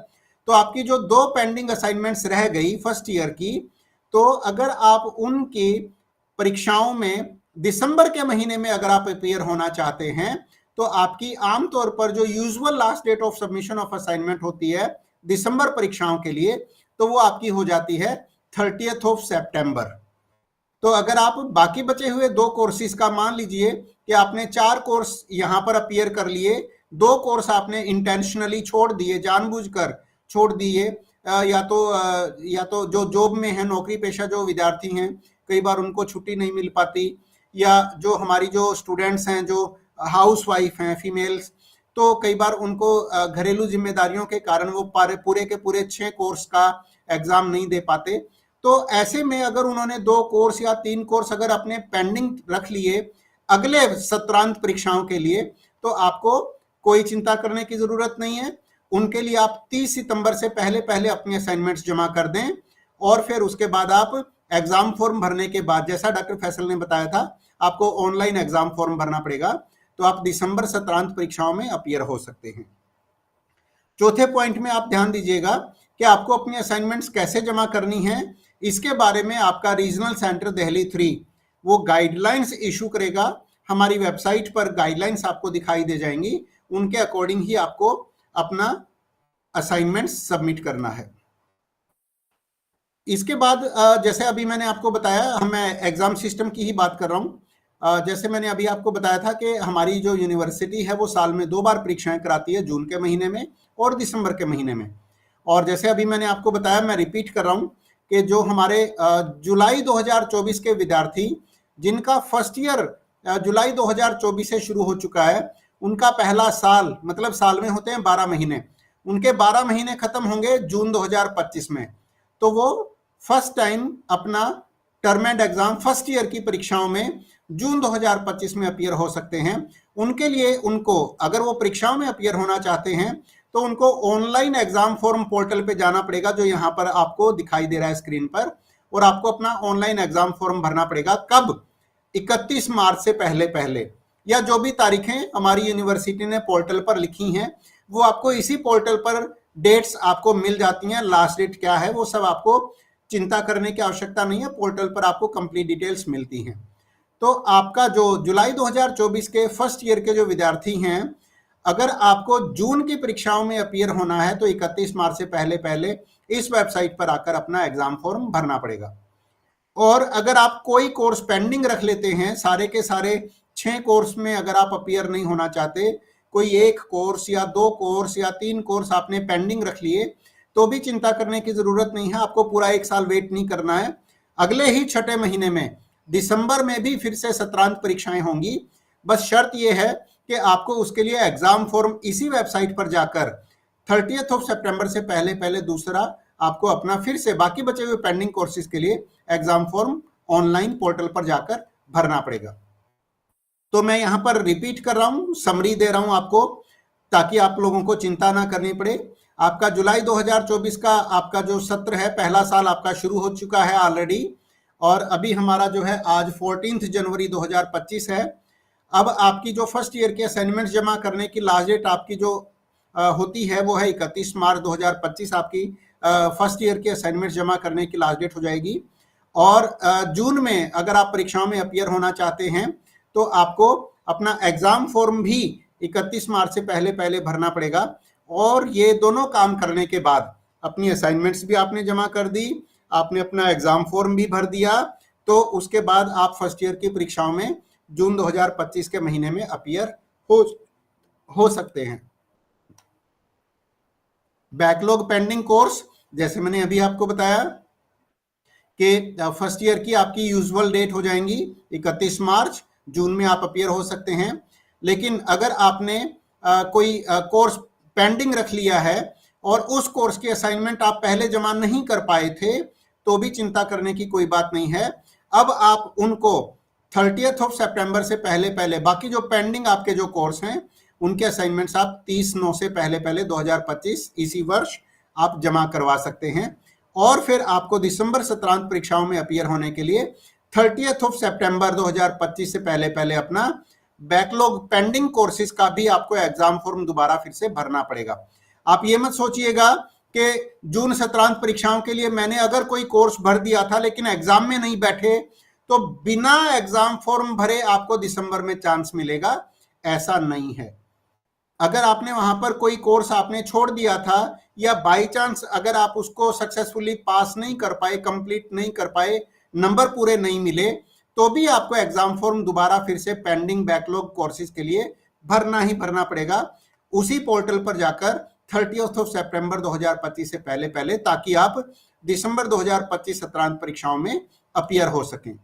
तो आपकी जो 2 पेंडिंग असाइनमेंट्स रह गई फर्स्ट ईयर की, तो अगर आप उनकी परीक्षाओं में दिसंबर के महीने में अगर आप अपीयर होना चाहते हैं, तो आपकी आमतौर पर जो usual last date of submission of assignment होती है दिसंबर परीक्षाओं के लिए, तो वो आपकी हो जाती है 30th ऑफ सितंबर। तो अगर आप बाकी बचे हुए 2 कोर्सेज का मान लीजिए कि आपने 4 कोर्स यहां पर अपीयर कर लिए, 2 कोर्स आपने इंटेंशनली छोड़ दिए, जानबूझकर छोड़ दिए, या तो जो जॉब में है, नौकरी पेशा जो विद्यार्थी हैं, कई बार उनको छुट्टी नहीं मिल पाती, या जो हमारी जो स्टूडेंट्स हैं जो हाउस वाइफ हैं फीमेल्स, तो कई बार उनको घरेलू जिम्मेदारियों के कारण वो पूरे के पूरे 6 कोर्स का एग्जाम नहीं दे पाते। तो ऐसे में अगर उन्होंने 2 कोर्स या 3 कोर्स अगर अपने पेंडिंग रख लिए अगले सत्रांत परीक्षाओं के लिए, तो आपको कोई चिंता करने की जरूरत नहीं है। उनके लिए आप 30 सितंबर से पहले पहले अपनी असाइनमेंट्स जमा कर दें, और फिर उसके बाद आप एग्जाम फॉर्म भरने के बाद, जैसा डॉक्टर फैसल ने बताया था, आपको ऑनलाइन एग्जाम फॉर्म भरना पड़ेगा, तो आप दिसंबर सत्रांत परीक्षाओं में अपीयर हो सकते हैं। चौथे पॉइंट में आप ध्यान दीजिएगा कि आपको अपनी असाइनमेंट्स कैसे जमा करनी है, इसके बारे में आपका रीजनल सेंटर दिल्ली 3 वो गाइडलाइंस इशू करेगा। हमारी वेबसाइट पर गाइडलाइंस आपको दिखाई दे जाएंगी, उनके अकॉर्डिंग ही आपको अपना असाइनमेंट सबमिट करना है। इसके बाद जैसे अभी मैंने आपको बताया, मैं एग्जाम सिस्टम की ही बात कर रहा हूं। जैसे मैंने अभी आपको बताया था कि हमारी जो यूनिवर्सिटी है वो साल में 2 बार परीक्षाएं कराती है, जून के महीने में और दिसंबर के महीने में। और जैसे अभी मैंने आपको बताया, मैं रिपीट कर रहा हूं कि जो हमारे जुलाई 2024 के विद्यार्थी जिनका फर्स्ट ईयर जुलाई 2024 से शुरू हो चुका है, उनका पहला साल, मतलब साल में होते हैं 12 महीने, उनके 12 महीने खत्म होंगे जून 2025 में। तो वो फर्स्ट टाइम अपना term end exam first year की परीक्षाओं में जून 2025 में अपीयर हो सकते हैं। उनके लिए उनको अगर वो परीक्षाओं में अपीयर होना चाहते हैं तो उनको ऑनलाइन एग्जाम फॉर्म पोर्टल पे जाना पड़ेगा, जो यहाँ पर आपको दिखाई दे रहा है स्क्रीन पर, और आपको अपना ऑनलाइन एग्जाम फॉर्म भरना पड़ेगा। कब? 31 मार्च से पहले पहले, या जो भी तारीखें हमारी यूनिवर्सिटी ने पोर्टल पर लिखी हैं वो आपको इसी पोर्टल पर डेट्स आपको मिल जाती हैं। लास्ट डेट क्या है वो सब आपको चिंता करने की आवश्यकता नहीं है, पोर्टल पर आपको कंप्लीट डिटेल्स मिलती हैं। तो आपका जो जुलाई 2024 के फर्स्ट ईयर के जो विद्यार्थी हैं, अगर आपको जून की परीक्षाओं में अपीयर होना है तो 31 मार्च से पहले पहले इस वेबसाइट पर आकर अपना एग्जाम फॉर्म भरना पड़ेगा। और अगर आप कोई कोर्स पेंडिंग रख लेते हैं, सारे के सारे 6 कोर्स में अगर आप अपीयर नहीं होना चाहते, कोई 1 कोर्स या 2 कोर्स या 3 कोर्स आपने पेंडिंग रख लिए, तो भी चिंता करने की जरूरत नहीं है। आपको पूरा 1 साल वेट नहीं करना है। अगले ही 6ठे महीने में दिसंबर में भी फिर से सत्रांत परीक्षाएं होंगी। बस शर्त यह है कि आपको उसके लिए एग्जाम फॉर्म इसी वेबसाइट पर जाकर 30th ऑफ सितंबर से पहले पहले दूसरा आपको अपना फिर से बाकी बचे हुए पेंडिंग कोर्सेज के लिए एग्जाम फॉर्म ऑनलाइन पोर्टल पर जाकर भरना पड़ेगा। तो मैं यहां पर रिपीट कर रहा हूं, समरी दे रहा हूं आपको, ताकि आप लोगों को चिंता ना करनी पड़े। आपका जुलाई 2024 का आपका जो सत्र है, पहला साल आपका शुरू हो चुका है ऑलरेडी, और अभी हमारा जो है आज 14 जनवरी 2025 है। अब आपकी जो फर्स्ट ईयर के असाइनमेंट जमा करने की लास्ट डेट आपकी जो होती है वो है 31 मार्च 2025 आपकी फर्स्ट ईयर के असाइनमेंट जमा करने की लास्ट डेट हो जाएगी। और जून में अगर आप परीक्षाओं में अपीयर होना चाहते हैं तो आपको अपना एग्जाम फॉर्म भी 31 मार्च से पहले पहले भरना पड़ेगा। और ये दोनों काम करने के बाद अपनी असाइनमेंट्स भी आपने जमा कर दी, आपने अपना एग्जाम फॉर्म भी भर दिया, तो उसके बाद आप फर्स्ट ईयर की परीक्षाओं में जून 2025 के महीने में अपीयर हो सकते हैं। बैकलॉग पेंडिंग कोर्स, जैसे मैंने अभी आपको बताया कि फर्स्ट ईयर की आपकी यूजुअल डेट हो जाएंगी 31 मार्च, जून में आप अपीयर हो सकते हैं। लेकिन अगर आपने कोई कोर्स पेंडिंग रख लिया है और उस कोर्स के असाइनमेंट आप पहले जमा नहीं कर पाए थे, तो भी चिंता करने की कोई बात नहीं है। अब आप उनको 30 सितंबर से पहले पहले बाकी जो पेंडिंग आपके जो कोर्स हैं उनके असाइनमेंट्स आप 30/9 से पहले पहले 2025 इसी वर्ष आप जमा करवा सकते हैं। और फिर आपको दिसंबर सत्रांत परीक्षाओं में अपीयर होने के लिए 30 सितंबर 2025 से पहले पहले अपना बैकलॉग पेंडिंग कोर्सेज का भी आपको एग्जाम फॉर्म दोबारा फिर से भरना पड़ेगा। आप ये मत सोचिएगा कि जून सत्रांत परीक्षाओं के लिए मैंने अगर कोई कोर्स भर दिया था लेकिन एग्जाम में नहीं बैठे तो बिना एग्जाम फॉर्म भरे आपको दिसंबर में चांस मिलेगा, ऐसा नहीं है। अगर आपने वहां पर कोई कोर्स आपने छोड़ दिया था या बाई चांस अगर आप उसको सक्सेसफुली पास नहीं कर पाए, कंप्लीट नहीं कर पाए, नंबर पूरे नहीं मिले, तो भी आपको एग्जाम फॉर्म दोबारा फिर से पेंडिंग बैकलॉग कोर्सेज के लिए भरना ही भरना पड़ेगा उसी पोर्टल पर जाकर 30 सितंबर 2025 से पहले पहले, ताकि आप दिसंबर 2025 सत्रांत परीक्षाओं में अपीयर हो सकें।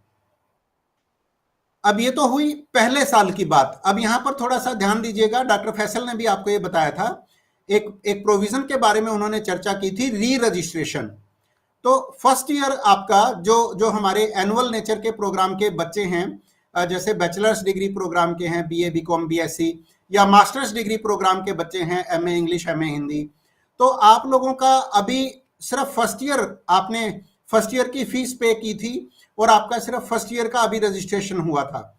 अब ये तो हुई पहले साल की बात। अब यहां पर थोड़ा सा ध्यान दीजिएगा, डॉक्टर फैसल ने भी आपको ये बताया था, एक प्रोविजन के बारे में उन्होंने चर्चा की थी, री रजिस्ट्रेशन। तो फर्स्ट ईयर आपका जो हमारे एनुअल नेचर के प्रोग्राम के बच्चे हैं, जैसे बैचलर्स डिग्री प्रोग्राम के हैं, बीए बीकॉम बीएससी, या मास्टर्स डिग्री प्रोग्राम के बच्चे हैं, एमए इंग्लिश एमए हिंदी, तो आप लोगों का अभी सिर्फ फर्स्ट ईयर आपने फर्स्ट ईयर की फीस पे की थी और आपका सिर्फ फर्स्ट ईयर का अभी रजिस्ट्रेशन हुआ था।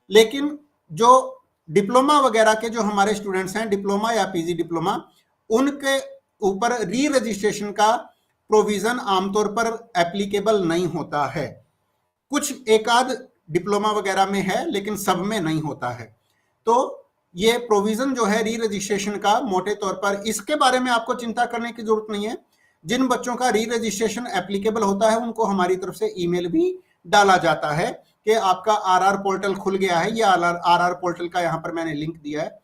लेकिन जो डिप्लोमा वगैरह के जो हमारे स्टूडेंट्स हैं, डिप्लोमा या पीजी डिप्लोमा, उनके ऊपर री रजिस्ट्रेशन का प्रोविजन आमतौर पर एप्लीकेबल नहीं होता है। कुछ एक आध डिप्लोमा वगैरह में है लेकिन सब में नहीं होता है। तो ये प्रोविजन जो है री रजिस्ट्रेशन का, मोटे तौर पर इसके बारे में आपको चिंता करने की जरूरत नहीं है। जिन बच्चों का री रजिस्ट्रेशन एप्लीकेबल होता है उनको हमारी तरफ से ईमेल भी डाला जाता है कि आपका आरआर पोर्टल खुल गया है। ये आरआर पोर्टल का यहाँ पर मैंने लिंक दिया है।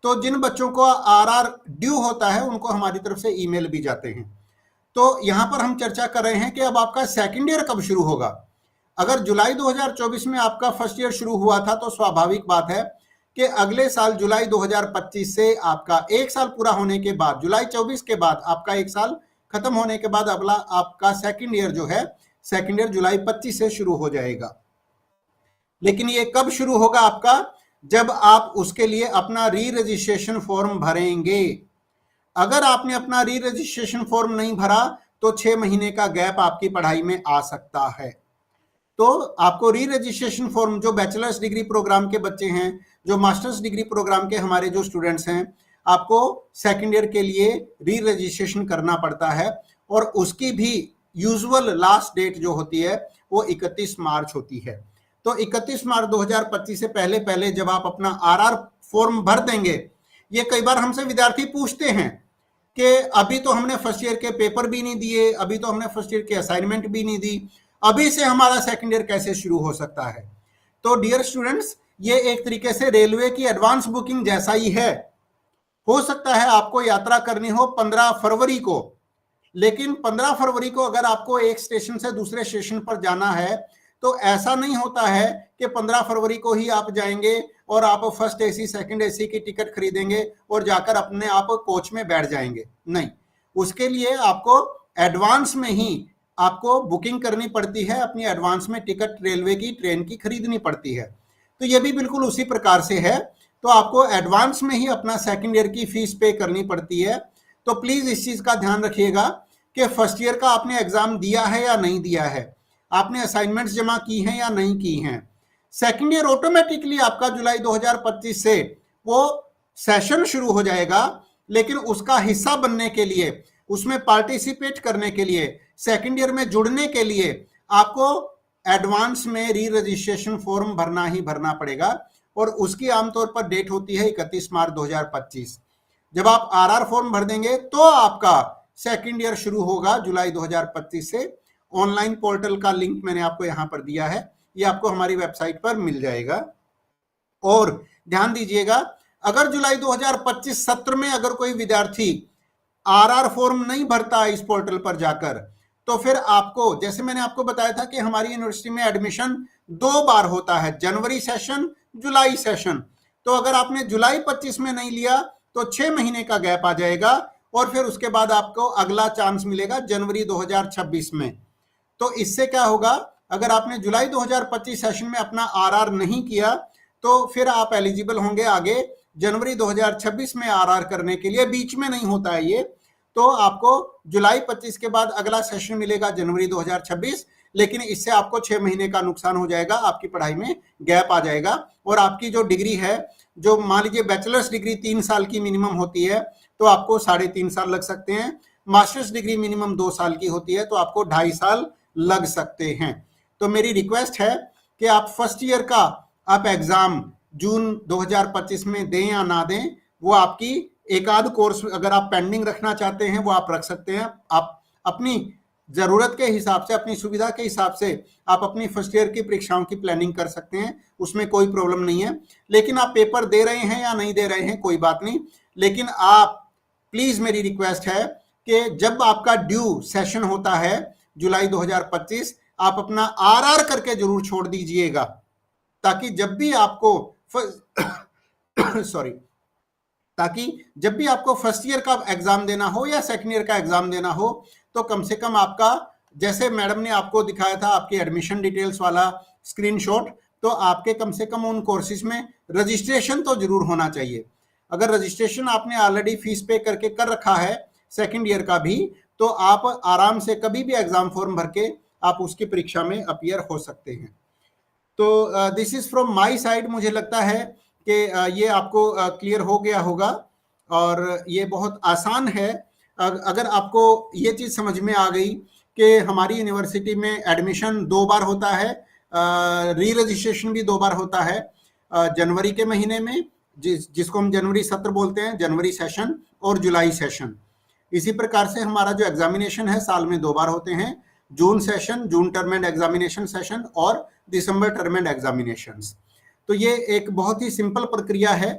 तो जिन बच्चों को आरआर ड्यू होता है उनको हमारी तरफ से ईमेल भी जाते हैं। तो यहाँ पर हम चर्चा कर रहे हैं कि अब आपका सेकंड ईयर कब शुरू होगा। अगर जुलाई 2024 में आपका फर्स्ट ईयर शुरू हुआ था तो स्वाभाविक बात है कि अगले साल जुलाई 2025 से आपका एक साल पूरा होने के बाद, जुलाई 24 के बाद आपका एक साल खत्म होने के बाद अगला आपका सेकंड ईयर जो है, सेकंड ईयर जुलाई 25 से शुरू हो जाएगा। लेकिन ये कब शुरू होगा आपका, जब आप उसके लिए अपना री रजिस्ट्रेशन फॉर्म भरेंगे। अगर आपने अपना री रजिस्ट्रेशन फॉर्म नहीं भरा तो 6 महीने का गैप आपकी पढ़ाई में आ सकता है। तो आपको री रजिस्ट्रेशन फॉर्म, जो बैचलर्स डिग्री प्रोग्राम के बच्चे हैं, जो मास्टर्स डिग्री प्रोग्राम के हमारे जो स्टूडेंट्स हैं, आपको सेकंड ईयर के लिए री रजिस्ट्रेशन करना पड़ता है और उसकी भी यूजुअल लास्ट डेट जो होती है वो 31 मार्च होती है। तो 31 मार्च 2025 से पहले पहले जब आप अपना आरआर फॉर्म भर देंगे, ये कई बार हमसे विद्यार्थी पूछते हैं कि अभी तो हमने फर्स्ट ईयर के पेपर भी नहीं दिए, अभी तो हमने फर्स्ट ईयर के असाइनमेंट भी नहीं दी, अभी से हमारा सेकंड ईयर कैसे शुरू हो सकता है। तो डियर स्टूडेंट्स, ये एक तरीके से रेलवे की एडवांस बुकिंग जैसा ही है। हो सकता है आपको यात्रा करनी हो 15 फरवरी को, लेकिन 15 फरवरी को अगर आपको एक स्टेशन से दूसरे स्टेशन पर जाना है तो ऐसा नहीं होता है कि 15 फरवरी को ही आप जाएंगे और आप फर्स्ट एसी सेकंड एसी की टिकट खरीदेंगे और जाकर अपने आप कोच में बैठ जाएंगे। नहीं, उसके लिए आपको एडवांस में ही आपको बुकिंग करनी पड़ती है, अपनी एडवांस में टिकट रेलवे की, ट्रेन की खरीदनी पड़ती है। तो ये भी बिल्कुल उसी प्रकार से है। तो आपको एडवांस में ही अपना सेकंड ईयर की फीस पे करनी पड़ती है। तो प्लीज इस चीज का ध्यान रखिएगा कि फर्स्ट ईयर का आपने एग्जाम दिया है या नहीं दिया है, आपने असाइनमेंट्स जमा की हैं या नहीं की हैं। सेकंड ईयर ऑटोमेटिकली आपका जुलाई 2025 से वो सेशन शुरू हो जाएगा, लेकिन उसका हिस्सा बनने के लिए, उसमें पार्टिसिपेट करने के लिए, सेकंड ईयर में जुड़ने के लिए आपको एडवांस में री रजिस्ट्रेशन फॉर्म भरना ही भरना पड़ेगा, और उसकी आमतौर पर डेट होती है 31 मार्च 2025। जब आप आरआर फॉर्म भर देंगे तो आपका सेकंड ईयर शुरू होगा जुलाई 2025 से। ऑनलाइन पोर्टल का लिंक मैंने आपको यहां पर दिया है, ये आपको हमारी वेबसाइट पर मिल जाएगा। और ध्यान दीजिएगा, अगर जुलाई 2025 सत्र में अगर कोई विद्यार्थी आरआर फॉर्म नहीं भरता इस पोर्टल पर जाकर, तो फिर आपको, जैसे मैंने आपको बताया था कि हमारी यूनिवर्सिटी में एडमिशन 2 बार होता है, जनवरी सेशन, जुलाई सेशन। तो अगर आपने जुलाई 25 में नहीं लिया तो 6 महीने का गैप आ जाएगा, और फिर उसके बाद आपको अगला चांस मिलेगा जनवरी 2026 में। तो इससे क्या होगा, अगर आपने जुलाई 2025 सेशन में अपना आरआर नहीं किया तो फिर आप एलिजिबल होंगे आगे जनवरी 2026 में आरआर करने के लिए। बीच में नहीं होता है ये, तो आपको जुलाई 25 के बाद अगला सेशन मिलेगा जनवरी 2026, लेकिन इससे आपको 6 महीने का नुकसान हो जाएगा, आपकी पढ़ाई में गैप आ जाएगा, और आपकी जो डिग्री है, जो मान लीजिए बैचलर्स डिग्री 3 साल की मिनिमम होती है तो आपको 3.5 साल लग सकते हैं, मास्टर्स डिग्री मिनिमम 2 साल की होती है तो आपको 2.5 साल लग सकते हैं। तो मेरी रिक्वेस्ट है कि आप फर्स्ट ईयर का आप एग्जाम जून 2025 में दें या ना दें, वो आपकी एक आध कोर्स अगर आप पेंडिंग रखना चाहते हैं वो आप रख सकते हैं। आप अपनी जरूरत के हिसाब से, अपनी सुविधा के हिसाब से आप अपनी फर्स्ट ईयर की परीक्षाओं की प्लानिंग कर सकते हैं, उसमें कोई प्रॉब्लम नहीं है। लेकिन आप पेपर दे रहे हैं या नहीं दे रहे हैं कोई बात नहीं, लेकिन आप प्लीज, मेरी रिक्वेस्ट है कि जब आपका ड्यू सेशन होता है जुलाई 2025, आप अपना आरआर करके जरूर छोड़ दीजिएगा, ताकि जब भी आपको ताकि जब भी आपको फर्स्ट ईयर का एग्जाम देना हो या सेकंड ईयर का एग्जाम देना हो, तो कम से कम आपका, जैसे मैडम ने आपको दिखाया था आपकी एडमिशन डिटेल्स वाला स्क्रीनशॉट, तो आपके कम से कम उन कोर्सेज में रजिस्ट्रेशन तो जरूर होना चाहिए। अगर रजिस्ट्रेशन आपने ऑलरेडी फीस पे करके कर रखा है सेकंड ईयर का भी, तो आप आराम से कभी भी एग्जाम फॉर्म भर के आप उसकी परीक्षा में अपीयर हो सकते हैं। तो this is from my side. मुझे लगता है कि ये आपको क्लियर हो गया होगा, और ये बहुत आसान है। अगर आपको ये चीज समझ में आ गई कि हमारी यूनिवर्सिटी में एडमिशन 2 बार होता है, री रजिस्ट्रेशन भी 2 बार होता है, जनवरी के महीने में जिसको हम जनवरी सत्र बोलते हैं, जनवरी सेशन और जुलाई सेशन। इसी प्रकार से हमारा जो एग्जामिनेशन है साल में 2 बार होते हैं, June session, June term end examination session, और दिसंबर टर्म एंड एग्जामिनेशंस। तो ये एक बहुत ही सिंपल प्रक्रिया है,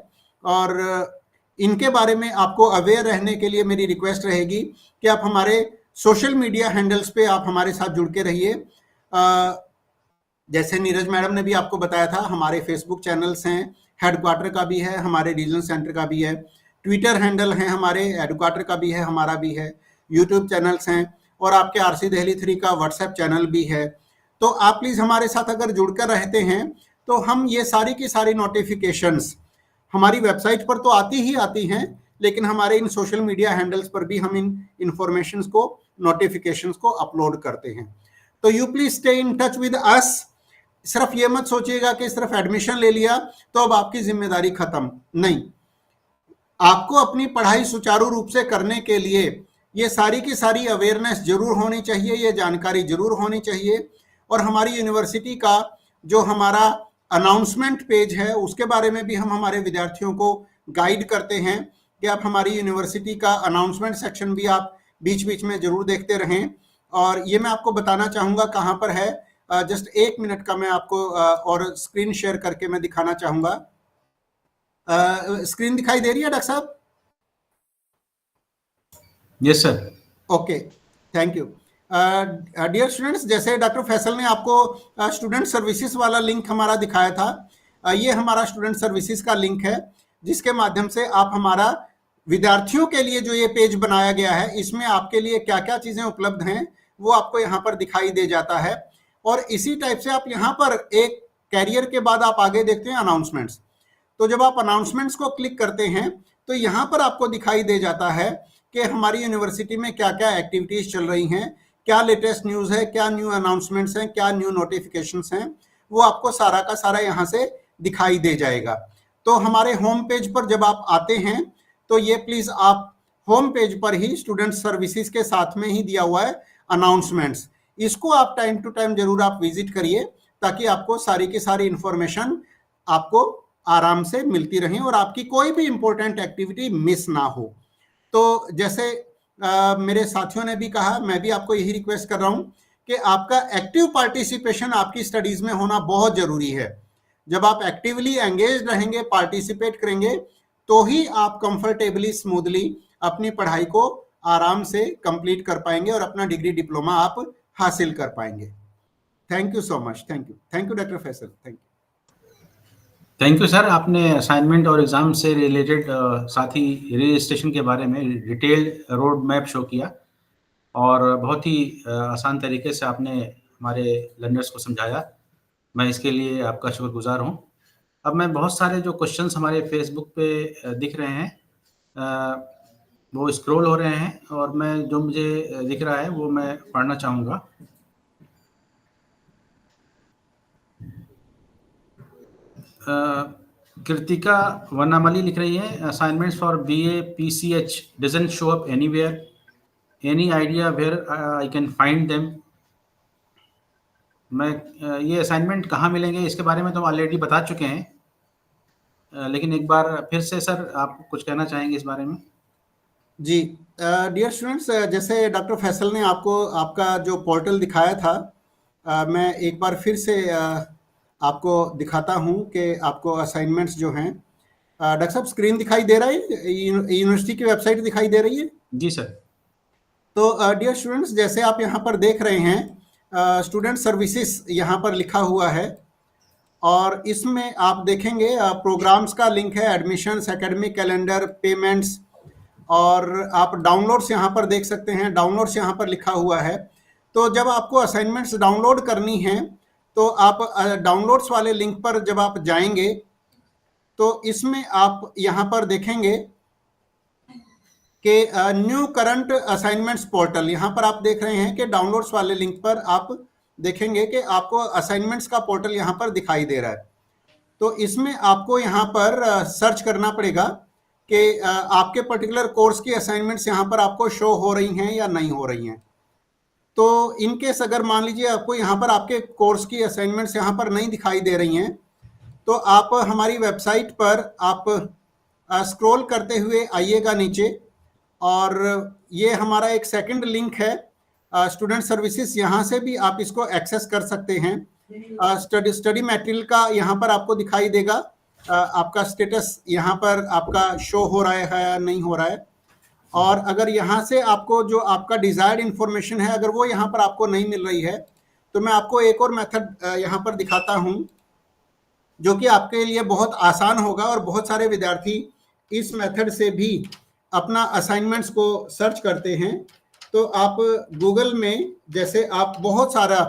और इनके बारे में आपको अवेयर रहने के लिए मेरी रिक्वेस्ट रहेगी कि आप हमारे सोशल मीडिया हैंडल्स पे आप हमारे साथ जुड़ के रहिए। जैसे नीरज मैडम ने भी आपको बताया था, हमारे फेसबुक चैनल्स हैं, हेडक्वार्टर का भी है, हमारे रीजनल सेंटर का भी है, ट्विटर हैंडल है हमारे, हेडक्वार्टर का भी है, हमारा भी है, यूट्यूब चैनल्स हैं, और आपके आरसी दिल्ली 3 का व्हाट्सएप चैनल भी है। तो आप प्लीज हमारे साथ अगर जुड़कर रहते हैं तो हम ये सारी की सारी नोटिफिकेशंस हमारी वेबसाइट पर तो आती ही आती हैं, लेकिन हमारे इन सोशल मीडिया हैंडल्स पर भी हम इन इंफॉर्मेशंस को, नोटिफिकेशंस को अपलोड करते हैं। तो you please stay in touch with us. सिर्फ ये मत सोचिएगा कि सिर्फ एडमिशन ले लिया तो अब आपकी जिम्मेदारी खत्म, नहीं। आपको अपनी पढ़ाई सुचारू रूप से करने के लिए ये सारी की सारी अवेयरनेस जरूर होनी चाहिए, ये जानकारी जरूर होनी चाहिए। और हमारी यूनिवर्सिटी का जो हमारा अनाउंसमेंट पेज है उसके बारे में भी हम हमारे विद्यार्थियों को गाइड करते हैं कि आप हमारी यूनिवर्सिटी का अनाउंसमेंट सेक्शन भी आप बीच बीच में जरूर देखते रहें। और ये मैं आपको बताना चाहूँगा कहाँ पर है, जस्ट 1 मिनट का मैं आपको और स्क्रीन शेयर करके मैं दिखाना चाहूँगा। स्क्रीन दिखाई दे रही है डॉक्टर साहब? Yes sir. Okay, thank you. Dear students, जैसे डॉक्टर फैसल ने आपको स्टूडेंट सर्विसेज वाला लिंक हमारा दिखाया था, ये हमारा स्टूडेंट सर्विसेज का लिंक है, जिसके माध्यम से आप हमारा विद्यार्थियों के लिए जो ये पेज बनाया गया है, इसमें आपके लिए क्या क्या चीजें उपलब्ध हैं वो आपको यहाँ पर दिखाई दे जाता है। और इसी टाइप से आप यहाँ पर एक कैरियर के बाद आप आगे देखते हैं अनाउंसमेंट्स। तो जब आप अनाउंसमेंट्स को क्लिक करते हैं तो यहाँ पर आपको दिखाई दे जाता है कि हमारी यूनिवर्सिटी में क्या क्या एक्टिविटीज चल रही हैं, क्या लेटेस्ट न्यूज़ है, क्या न्यू अनाउंसमेंट्स हैं, क्या न्यू नोटिफिकेशंस हैं, वो आपको सारा का सारा यहाँ से दिखाई दे जाएगा। तो हमारे होम पेज पर जब आप आते हैं तो ये प्लीज आप होम पेज पर ही स्टूडेंट सर्विसेज के साथ में ही दिया हुआ है अनाउंसमेंट्स, इसको आप टाइम टू टाइम जरूर आप विजिट करिए ताकि आपको सारी की सारी इंफॉर्मेशन आपको आराम से मिलती रहे और आपकी कोई भी इंपॉर्टेंट एक्टिविटी मिस ना हो। तो जैसे मेरे साथियों ने भी कहा, मैं भी आपको यही रिक्वेस्ट कर रहा हूं कि आपका एक्टिव पार्टिसिपेशन आपकी स्टडीज में होना बहुत जरूरी है। जब आप एक्टिवली एंगेज रहेंगे, पार्टिसिपेट करेंगे, तो ही आप कंफर्टेबली स्मूथली अपनी पढ़ाई को आराम से कंप्लीट कर पाएंगे और अपना डिग्री डिप्लोमा आप हासिल कर पाएंगे। Thank you so much. Thank you doctor Faisal. Thank you sir, आपने असाइनमेंट और एग्ज़ाम से रिलेटेड साथ ही रजिस्ट्रेशन के बारे में डिटेल्ड रोड मैप शो किया और बहुत ही आसान तरीके से आपने हमारे लर्नर्स को समझाया। मैं इसके लिए आपका शुक्रगुजार हूँ। अब मैं बहुत सारे जो क्वेश्चंस हमारे फेसबुक पे दिख रहे हैं वो स्क्रॉल हो रहे हैं और मैं जो मुझे दिख रहा है वो मैं पढ़ना चाहूँगा। कृतिका वनामली लिख रही है, assignments for BA PCH doesn't show up anywhere, any idea where I can find them. मैं ये असाइनमेंट कहाँ मिलेंगे इसके बारे में तो ऑलरेडी बता चुके हैं, लेकिन एक बार फिर से सर आप कुछ कहना चाहेंगे इस बारे में? जी डियर स्टूडेंट्स, जैसे डॉक्टर फैसल ने आपको आपका जो पोर्टल दिखाया था, मैं एक बार फिर से आपको दिखाता हूं कि आपको असाइनमेंट्स जो हैं, डॉक्टर साहब स्क्रीन दिखाई दे रहा है, यूनिवर्सिटी की वेबसाइट दिखाई दे रही है? जी सर। तो डियर स्टूडेंट्स, जैसे आप यहाँ पर देख रहे हैं स्टूडेंट सर्विसेज यहाँ पर लिखा हुआ है और इसमें आप देखेंगे प्रोग्राम्स का लिंक है, एडमिशन्स, एकेडमिक कैलेंडर, पेमेंट्स, और आप डाउनलोड्स यहाँ पर देख सकते हैं, डाउनलोड्स यहाँ पर लिखा हुआ है। तो जब आपको असाइनमेंट्स डाउनलोड करनी है तो आप डाउनलोड्स वाले लिंक पर जब आप जाएंगे तो इसमें आप यहाँ पर देखेंगे कि न्यू करंट असाइनमेंट्स पोर्टल, यहाँ पर आप देख रहे हैं कि डाउनलोड्स वाले लिंक पर आप देखेंगे कि आपको असाइनमेंट्स का पोर्टल यहाँ पर दिखाई दे रहा है। तो इसमें आपको यहाँ पर सर्च करना पड़ेगा कि आपके पर्टिकुलर कोर्स की असाइनमेंट्स यहाँ पर आपको शो हो रही हैं या नहीं हो रही हैं। तो इनकेस अगर मान लीजिए आपको यहाँ पर आपके कोर्स की असाइनमेंट्स यहाँ पर नहीं दिखाई दे रही हैं तो आप हमारी वेबसाइट पर आप स्क्रॉल करते हुए आइएगा नीचे और ये हमारा एक सेकंड लिंक है स्टूडेंट सर्विसेज, यहाँ से भी आप इसको एक्सेस कर सकते हैं। स्टडी मटेरियल का यहाँ पर आपको दिखाई देगा, आपका स्टेटस यहाँ पर आपका शो हो रहा है या नहीं हो रहा है। और अगर यहाँ से आपको जो आपका डिजायर्ड इंफॉर्मेशन है अगर वो यहाँ पर आपको नहीं मिल रही है तो मैं आपको एक और मेथड यहाँ पर दिखाता हूँ जो कि आपके लिए बहुत आसान होगा और बहुत सारे विद्यार्थी इस मेथड से भी अपना असाइनमेंट्स को सर्च करते हैं। तो आप गूगल में जैसे आप बहुत सारा